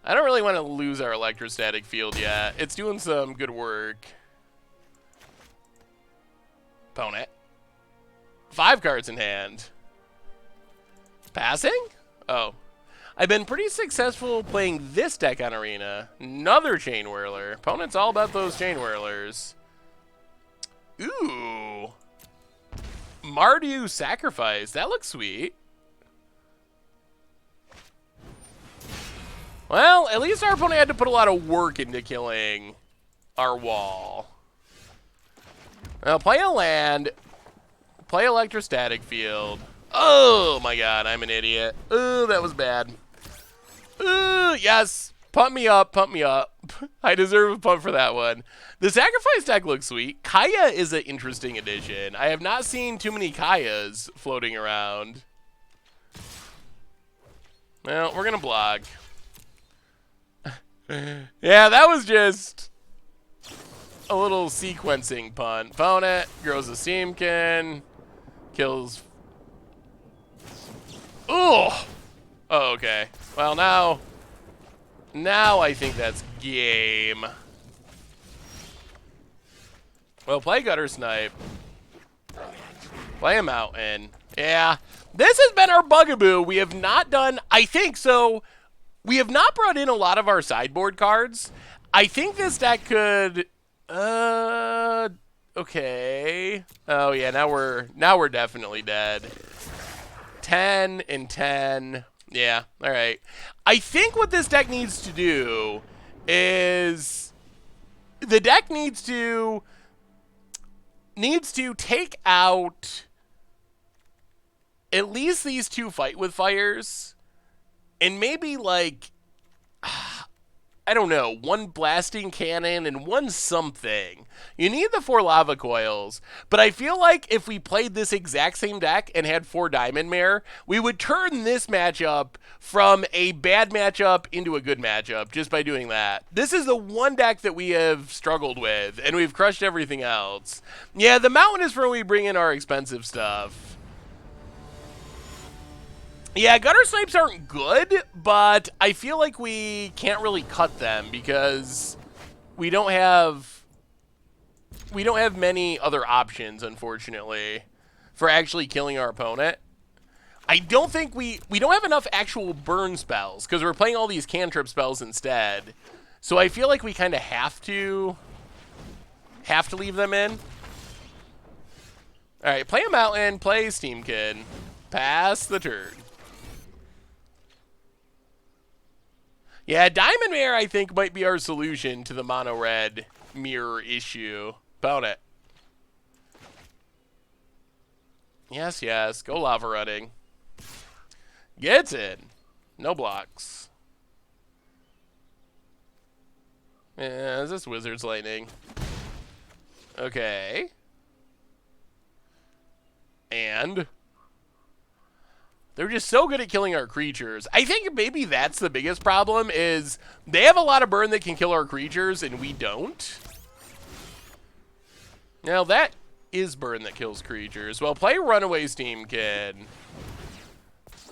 I don't really want to lose our Electrostatic Field yet. It's doing some good work. Opponent. 5 cards in hand. Passing? Oh. I've been pretty successful playing this deck on Arena. Another Chain Whirler. Opponent's all about those Chain Whirlers. Ooh. Mardu Sacrifice. That looks sweet. Well, at least our opponent had to put a lot of work into killing our wall. Now, play a land. Play Electrostatic Field. Oh, my God. I'm an idiot. Oh, that was bad. Ooh, yes. Pump me up. Pump me up. I deserve a pump for that one. The Sacrifice deck looks sweet. Kaya is an interesting addition. I have not seen too many Kayas floating around. Well, we're going to block. Yeah, that was just a little sequencing punt. Opponent grows a Steamkin. Kills. Ooh. Oh, okay. Well, now I think that's game. Well, play Gutter Snipe. Play a mountain. Yeah. This has been our bugaboo. We have not done, I think so. We have not brought in a lot of our sideboard cards. I think this deck could, okay. Oh yeah, now we're definitely dead. 10 and 10. Yeah, all right. I think what this deck needs to do is the deck needs to needs to take out at least these 2 fight with fires, and maybe like, I don't know, 1 blasting cannon and 1 something. You need the 4 lava coils, but I feel like if we played this exact same deck and had 4 Diamond Mare, we would turn this matchup from a bad matchup into a good matchup just by doing that. This is the one deck that we have struggled with, and we've crushed everything else. Yeah, the mountain is for when we bring in our expensive stuff. Yeah, gutter snipes aren't good, but I feel like we can't really cut them because we don't have many other options, unfortunately, for actually killing our opponent. I don't think we don't have enough actual burn spells because we're playing all these cantrip spells instead. So I feel like we kind of have to leave them in. All right, play a mountain, play Steam Kid, pass the turn. Yeah, Diamond Mare, I think, might be our solution to the mono-red mirror issue. About it. Yes, yes. Go lava running. Gets in. No blocks. Yeah, is this Wizard's Lightning? Okay. And they're just so good at killing our creatures. I think maybe that's the biggest problem is they have a lot of burn that can kill our creatures and we don't. Now that is burn that kills creatures. Well, play Runaway Steam Kid.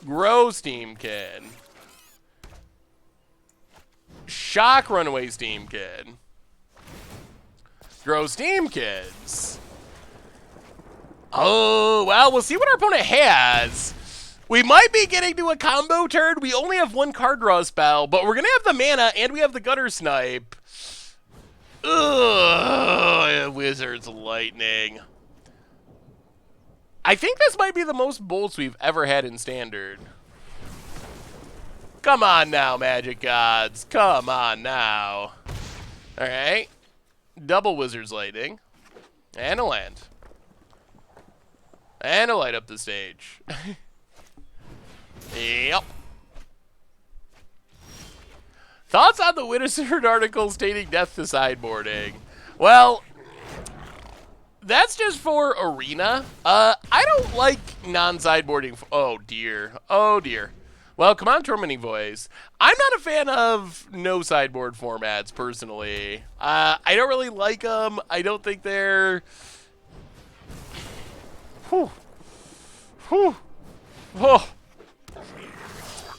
Grow Steam Kid. Shock Runaway Steam Kid. Grow Steam Kids. Oh, well, we'll see what our opponent has. We might be getting to a combo turn. We only have 1 card draw spell, but we're going to have the mana and we have the gutter snipe. Ugh, Wizard's Lightning. I think this might be the most bolts we've ever had in Standard. Come on now, Magic Gods. Come on now. All right. Double Wizard's Lightning. And a land. And a light up the stage. Yep. Thoughts on the Wizard article stating death to sideboarding? Well, that's just for Arena. I don't like non-sideboarding. Oh, dear. Oh, dear. Well, come on, Termini Voice. I'm not a fan of no sideboard formats, personally. I don't really like them. I don't think they're... Whew. Whew. Oh.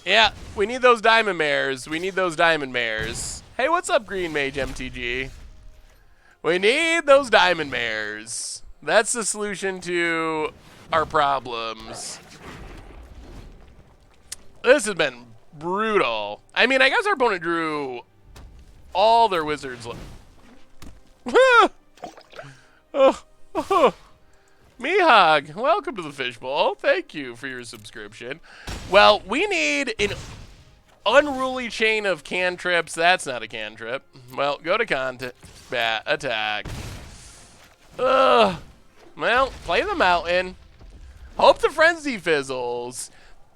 Yeah, we need those Diamond Mares. We need those Diamond Mares. Hey, what's up, Green Mage MTG? We need those Diamond Mares. That's the solution to our problems. This has been brutal. I mean, I guess our opponent drew all their wizards. Mihag, welcome to the Fishbowl. Thank you for your subscription. Well, we need an unruly chain of cantrips. That's not a cantrip. Well, go to combat, attack. Well, play the mountain. Hope the frenzy fizzles.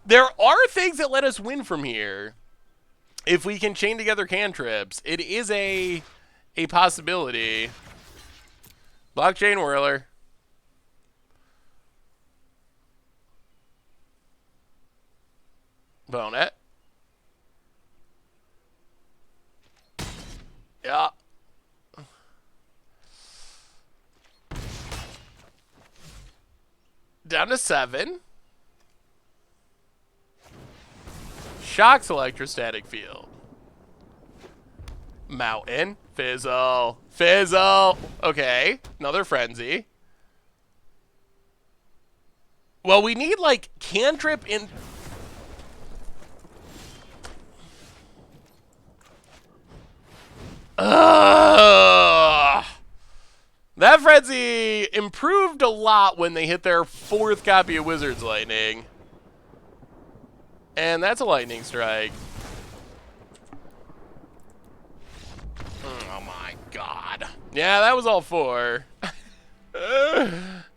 There are things that let us win from here. If we can chain together cantrips, it is a possibility. Blockchain Whirler. Bone it. Yeah. Down to 7. Shocks electrostatic field. Mountain. Fizzle. Fizzle. Okay. Another frenzy. Well, we need, like, cantrip in... That frenzy improved a lot when they hit their 4th copy of Wizard's Lightning. And that's a lightning strike. Oh my god. Yeah, that was all 4.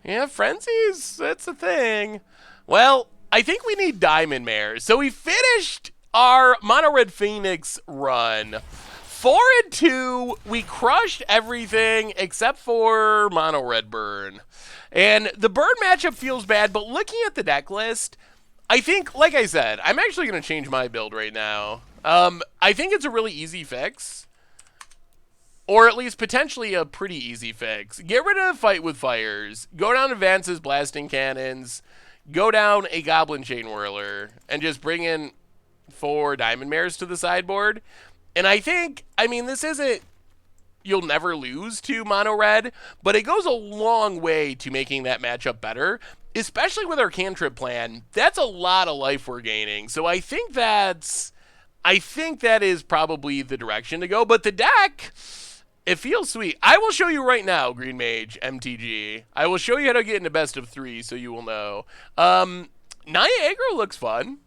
Yeah, frenzies, that's a thing. Well, I think we need diamond mares. So we finished our Mono Red Phoenix run. 4-2, we crushed everything except for Mono Red Burn. And the Burn matchup feels bad, but looking at the deck list, I think, like I said, I'm actually going to change my build right now. I think it's a really easy fix. Or at least potentially a pretty easy fix. Get rid of Fight with Fires. Go down Advances, Blasting Cannons. Go down a Goblin Chain Whirler. And just bring in 4 Diamond Mares to the sideboard. And I think, I mean, this isn't, you'll never lose to Mono Red, but it goes a long way to making that matchup better, especially with our cantrip plan. That's a lot of life we're gaining. So I think that is probably the direction to go. But the deck, it feels sweet. I will show you right now, Green Mage, MTG. I will show you how to get into best of 3 so you will know. Naya Aggro looks fun.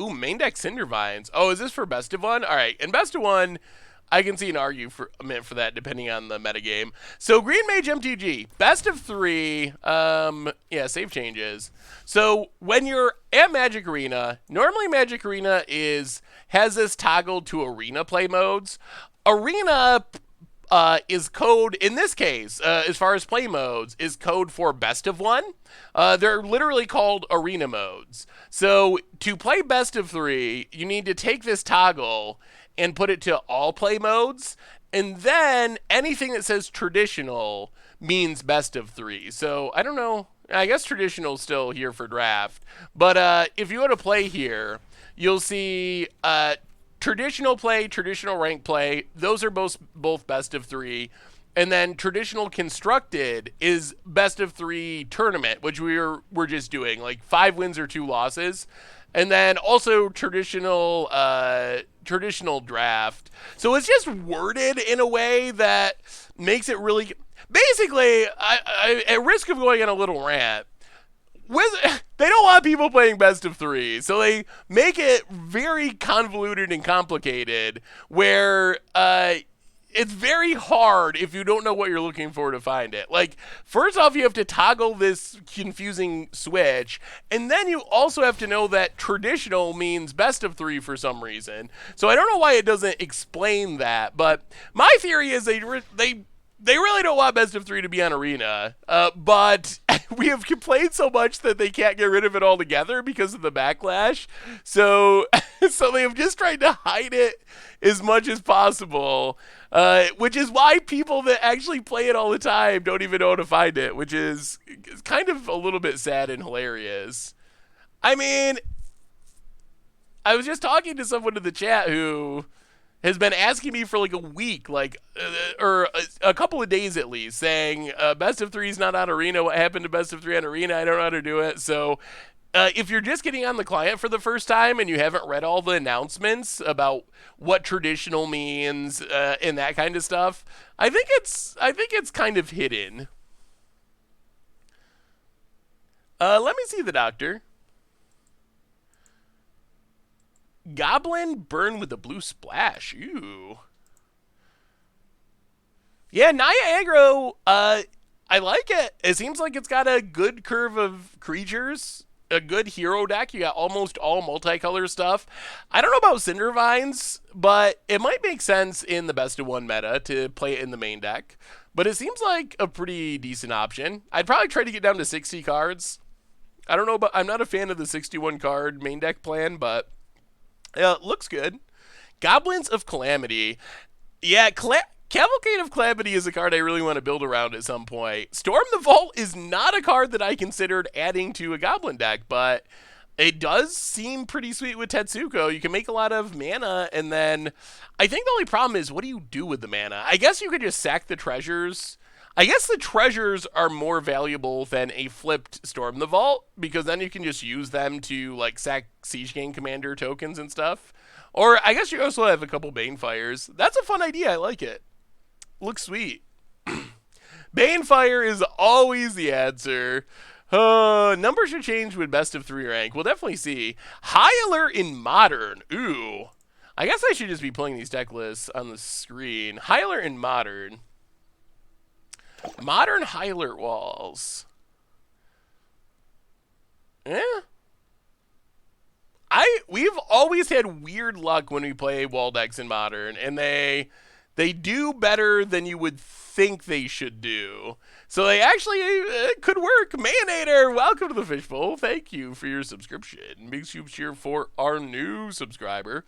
Ooh, main deck Cindervines. Oh, is this for best of 1? All right, in best of 1, I can see an argument for that depending on the metagame. So Green Mage MTG, best of 3. Yeah, save changes. So when you're at Magic Arena, normally Magic Arena has this toggled to Arena play modes. Arena is code, in this case, as far as play modes, is code for best of 1. They're literally called arena modes. So to play best of 3, you need to take this toggle and put it to all play modes. And then anything that says traditional means best of 3. So I don't know. I guess traditional is still here for draft. But if you go to play here, you'll see traditional play, traditional rank play. Those are both best of 3. And then traditional constructed is best of 3 tournament, which we're just doing, like 5 wins or 2 losses. And then also traditional draft. So it's just worded in a way that makes it really, basically, I at risk of going on a little rant, they don't want people playing best of 3, so they make it very convoluted and complicated, where it's very hard if you don't know what you're looking for to find it. Like, first off, you have to toggle this confusing switch, and then you also have to know that traditional means best of 3 for some reason. So I don't know why it doesn't explain that, but my theory is they really don't want best of 3 to be on Arena, but we have complained so much that they can't get rid of it altogether because of the backlash. So they have just tried to hide it as much as possible, which is why people that actually play it all the time don't even know how to find it, which is kind of a little bit sad and hilarious. I mean, I was just talking to someone in the chat who has been asking me for like a week, or a couple of days at least, saying best of 3 is not on Arena. What happened to best of 3 on Arena? I don't know how to do it. So if you're just getting on the client for the first time and you haven't read all the announcements about what traditional means and that kind of stuff, I think it's kind of hidden. Let me see the doctor. Goblin burn with a blue splash. Ooh. Yeah, Naya Aggro, I like it. It seems like it's got a good curve of creatures, a good hero deck. You got almost all multicolor stuff. I don't know about Cindervines, but it might make sense in the best of 1 meta to play it in the main deck. But it seems like a pretty decent option. I'd probably try to get down to 60 cards. I don't know, but I'm not a fan of the 61 card main deck plan, but looks good. Goblins of Calamity. Yeah, Cavalcade of Calamity is a card I really want to build around at some point. Storm the Vault is not a card that I considered adding to a Goblin deck, but it does seem pretty sweet with Tetsuko. You can make a lot of mana, and then I think the only problem is, what do you do with the mana? I guess you could just sack the treasures. I guess the treasures are more valuable than a flipped Storm the Vault, because then you can just use them to like sack Siege Gang Commander tokens and stuff. Or I guess you also have a couple Banefires. That's a fun idea. I like it. Looks sweet. Banefire is always the answer. Numbers should change with best of 3 rank. We'll definitely see. High Alert in Modern. Ooh. I guess I should just be playing these deck lists on the screen. High Alert in Modern. Modern Hylert walls. Eh. We've always had weird luck when we play wall decks in Modern, and they do better than you would think they should do. So they actually could work. Mayonnader, welcome to the Fishbowl. Thank you for your subscription. Big soup cheer for our new subscriber.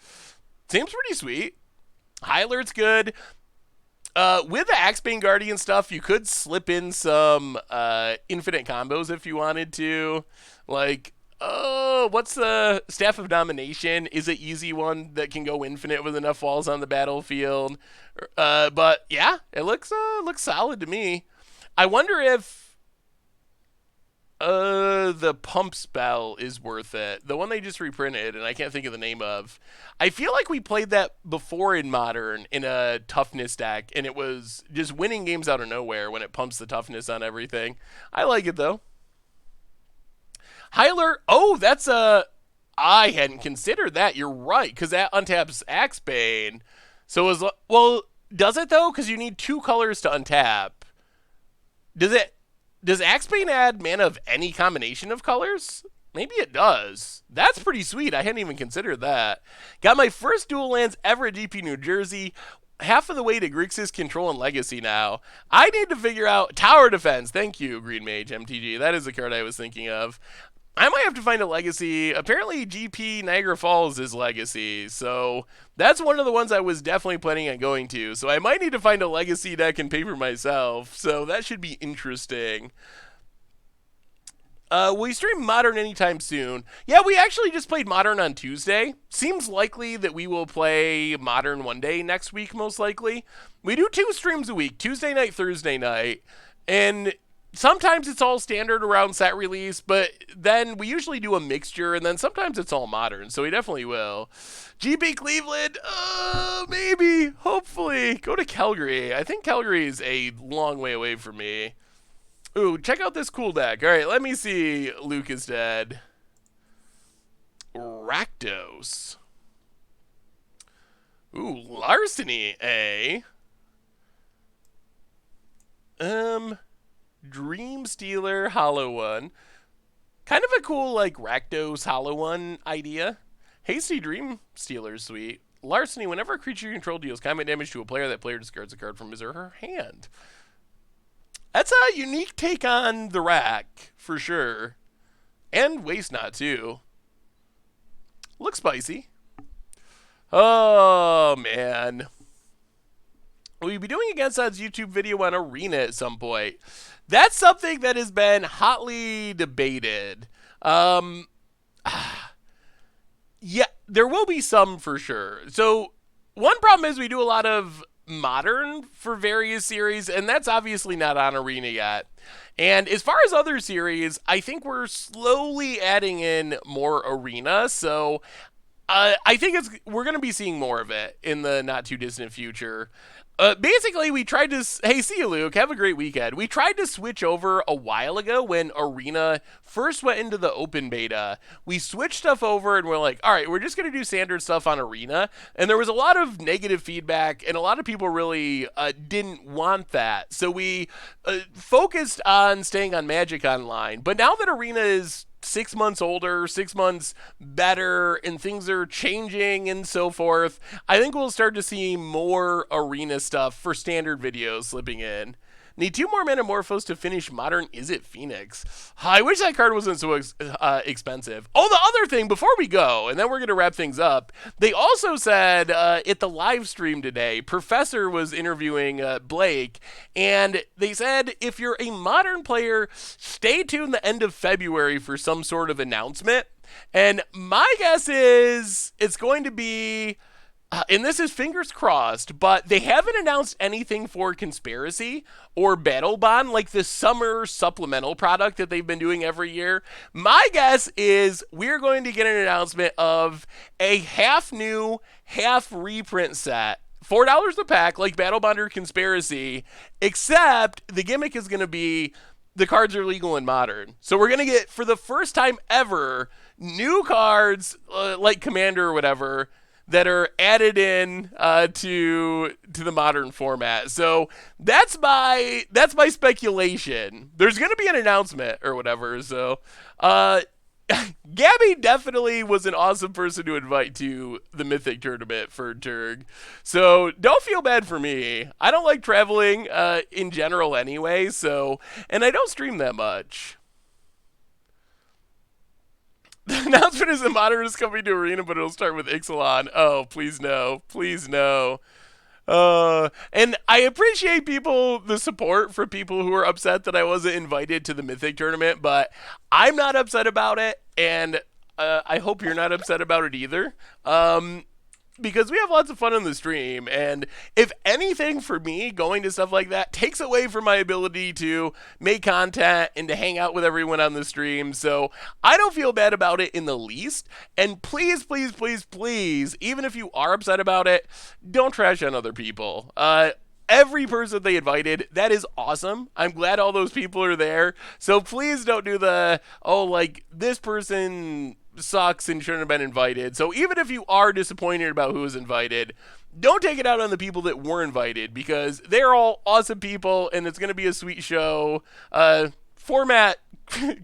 Seems pretty sweet. Hylert's good. With the Axebane Guardian stuff, you could slip in some infinite combos if you wanted to. Like, what's the Staff of Domination? Is an easy one that can go infinite with enough walls on the battlefield. But yeah, it looks solid to me. I wonder if the pump spell is worth it. The one they just reprinted, and I can't think of the name of. I feel like we played that before in Modern in a toughness deck, and it was just winning games out of nowhere when it pumps the toughness on everything. I like it though. Hyler, that's I hadn't considered that. You're right, because that untaps Axebane. So it was, does it though? Because you need 2 colors to untap. Does Axebane add mana of any combination of colors? Maybe it does. That's pretty sweet. I hadn't even considered that. Got my first dual lands ever at GP New Jersey. Half of the way to Grixis Control and Legacy now. I need to figure out Tower Defense. Thank you, Green Mage MTG. That is the card I was thinking of. I might have to find a Legacy. Apparently GP Niagara Falls is Legacy, so that's one of the ones I was definitely planning on going to. So I might need to find a Legacy deck and paper myself, so that should be interesting. Will we stream Modern anytime soon? Yeah, we actually just played Modern on Tuesday. Seems likely that we will play Modern one day next week, most likely. We do 2 streams a week, Tuesday night, Thursday night, and sometimes it's all standard around set release, but then we usually do a mixture, and then sometimes it's all Modern, so we definitely will. GP Cleveland, maybe, hopefully. Go to Calgary. I think Calgary is a long way away from me. Ooh, check out this cool deck. All right, let me see. Luke is dead. Rakdos. Ooh, Larceny, eh? Dream Stealer, Hollow One. Kind of a cool, like, Rakdos Hollow One idea. Hasty Dream Stealer, sweet. Larceny, whenever a creature you control deals combat damage to a player, that player discards a card from his or her hand. That's a unique take on the rack, for sure. And Waste Not, too. Looks spicy. Oh, man. We'll be doing Against Odds YouTube video on Arena at some point. That's something that has been hotly debated. Yeah, there will be some for sure. So one problem is we do a lot of Modern for various series, and that's obviously not on Arena yet. And as far as other series, I think we're slowly adding in more Arena, so I think we're going to be seeing more of it in the not too distant future. Basically, we tried to... Hey, see you, Luke. Have a great weekend. We tried to switch over a while ago when Arena first went into the open beta. We switched stuff over, and we're like, all right, we're just going to do standard stuff on Arena. And there was a lot of negative feedback, and a lot of people really didn't want that. So we focused on staying on Magic Online. But now that Arena is 6 months older, 6 months better, and things are changing and so forth, I think we'll start to see more Arena stuff for standard videos slipping in. Need 2 more Metamorphos to finish Modern Is It Phoenix. I wish that card wasn't so expensive. Oh, the other thing, before we go, and then we're going to wrap things up, they also said at the live stream today, Professor was interviewing Blake, and they said if you're a Modern player, stay tuned the end of February for some sort of announcement. And my guess is it's going to be... and this is fingers crossed, but they haven't announced anything for Conspiracy or Battle Bond, like the summer supplemental product that they've been doing every year. My guess is we're going to get an announcement of a half new, half reprint set. $4 a pack, like Battle Bond or Conspiracy, except the gimmick is going to be the cards are legal in Modern. So we're going to get, for the first time ever, new cards like Commander or whatever, that are added in to the modern format. So that's my speculation. There's going to be an announcement or whatever. So Gabby definitely was an awesome person to invite to the Mythic tournament for Turg. So don't feel bad for me. I don't like traveling in general anyway, so, and I don't stream that much. The announcement is that Modern is coming to Arena, but it'll start with Ixalan. Oh, please no. Please no. And I appreciate the support for people who are upset that I wasn't invited to the Mythic tournament, but I'm not upset about it, and I hope you're not upset about it either. Because we have lots of fun on the stream, and if anything for me, going to stuff like that takes away from my ability to make content and to hang out with everyone on the stream, so I don't feel bad about it in the least, and please, please, please, please, even if you are upset about it, don't trash on other people. Every person they invited, that is awesome. I'm glad all those people are there, so please don't do the, oh, like, this person sucks and shouldn't have been invited. So even if you are disappointed about who was invited, don't take it out on the people that were invited, because they're all awesome people and it's going to be a sweet show. Format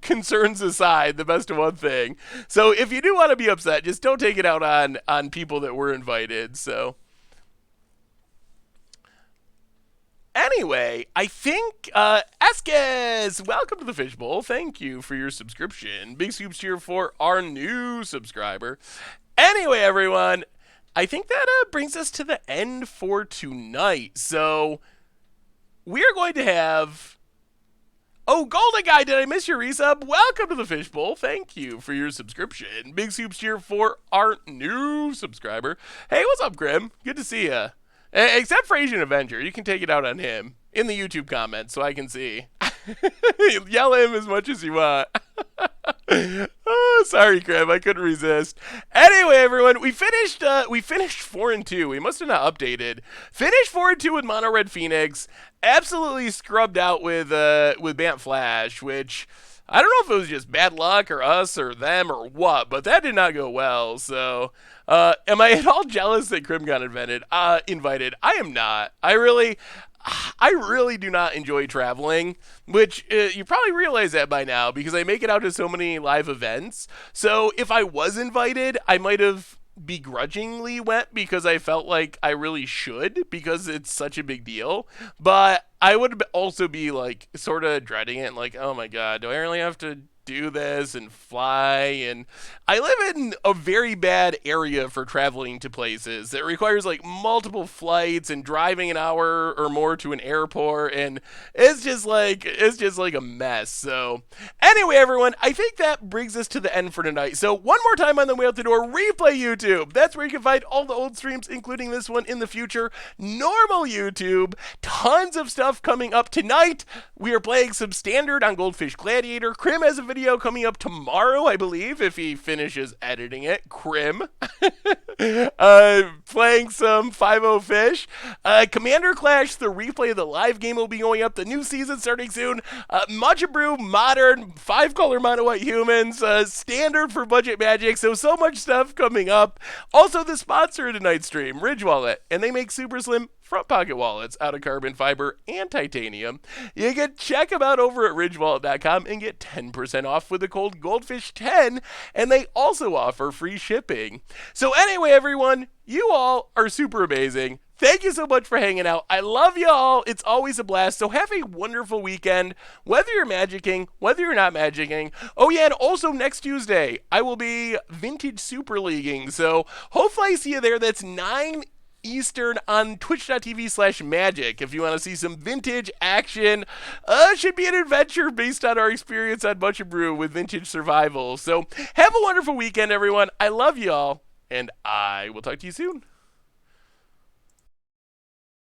concerns aside, the best of one thing. So if you do want to be upset, just don't take it out on people that were invited. So anyway, I think, Eskes, welcome to the Fishbowl. Thank you for your subscription. Big scoops here for our new subscriber. Anyway, everyone, I think that brings us to the end for tonight. So we are going to have... Oh, Golden Guy, did I miss your resub? Welcome to the Fishbowl. Thank you for your subscription. Big scoops here for our new subscriber. Hey, what's up, Grim? Good to see ya. Except for Asian Avenger, you can take it out on him in the YouTube comments so I can see. Yell at him as much as you want. Oh, sorry, Crab, I couldn't resist. Anyway, everyone, we finished 4-2. We must have not updated. Finished 4-2 with Mono Red Phoenix. Absolutely scrubbed out with Bant Flash, which I don't know if it was just bad luck or us or them or what, but that did not go well. So, am I at all jealous that Krim got invited? I am not. I really do not enjoy traveling, which you probably realize that by now because I make it out to so many live events. So if I was invited, I might have begrudgingly went because I felt like I really should because it's such a big deal. But I would also be like sort of dreading it, like, oh my god, do I really have to do this and fly? And I live in a very bad area for traveling to places. It requires like multiple flights and driving an hour or more to an airport, and it's just like a mess. So anyway, everyone, I think that brings us to the end for tonight. So one more time on the way out the door, Replay YouTube. That's where you can find all the old streams, including this one in the future. Normal YouTube, tons of stuff coming up tonight. We are playing some Standard on Goldfish Gladiator. Krim has a video coming up tomorrow, I believe, if he finishes editing it. Krim. Playing some 5-0 Fish. Commander Clash, the replay of the live game will be going up. The new season starting soon. Matcha Brew, Modern, 5-color Mono White Humans, Standard for Budget Magic. So much stuff coming up. Also, the sponsor of tonight's stream, Ridge Wallet, and they make super slim front pocket wallets out of carbon fiber and titanium. You can check them out over at ridgewallet.com and get 10% off with the code GOLDFISH10, and they also offer free shipping. So anyway, everyone, you all are super amazing. Thank you so much for hanging out. I love you all. It's always a blast. So have a wonderful weekend, whether you're magicking, whether you're not magicking. Oh yeah, and also next Tuesday, I will be Vintage Super Leaguing. So hopefully I see you there. That's 9 Eastern on twitch.tv/magic if you want to see some vintage action. Should be an adventure based on our experience on Matcha Brew with Vintage Survival. So have a wonderful weekend, everyone. I love you all, and I will talk to you soon.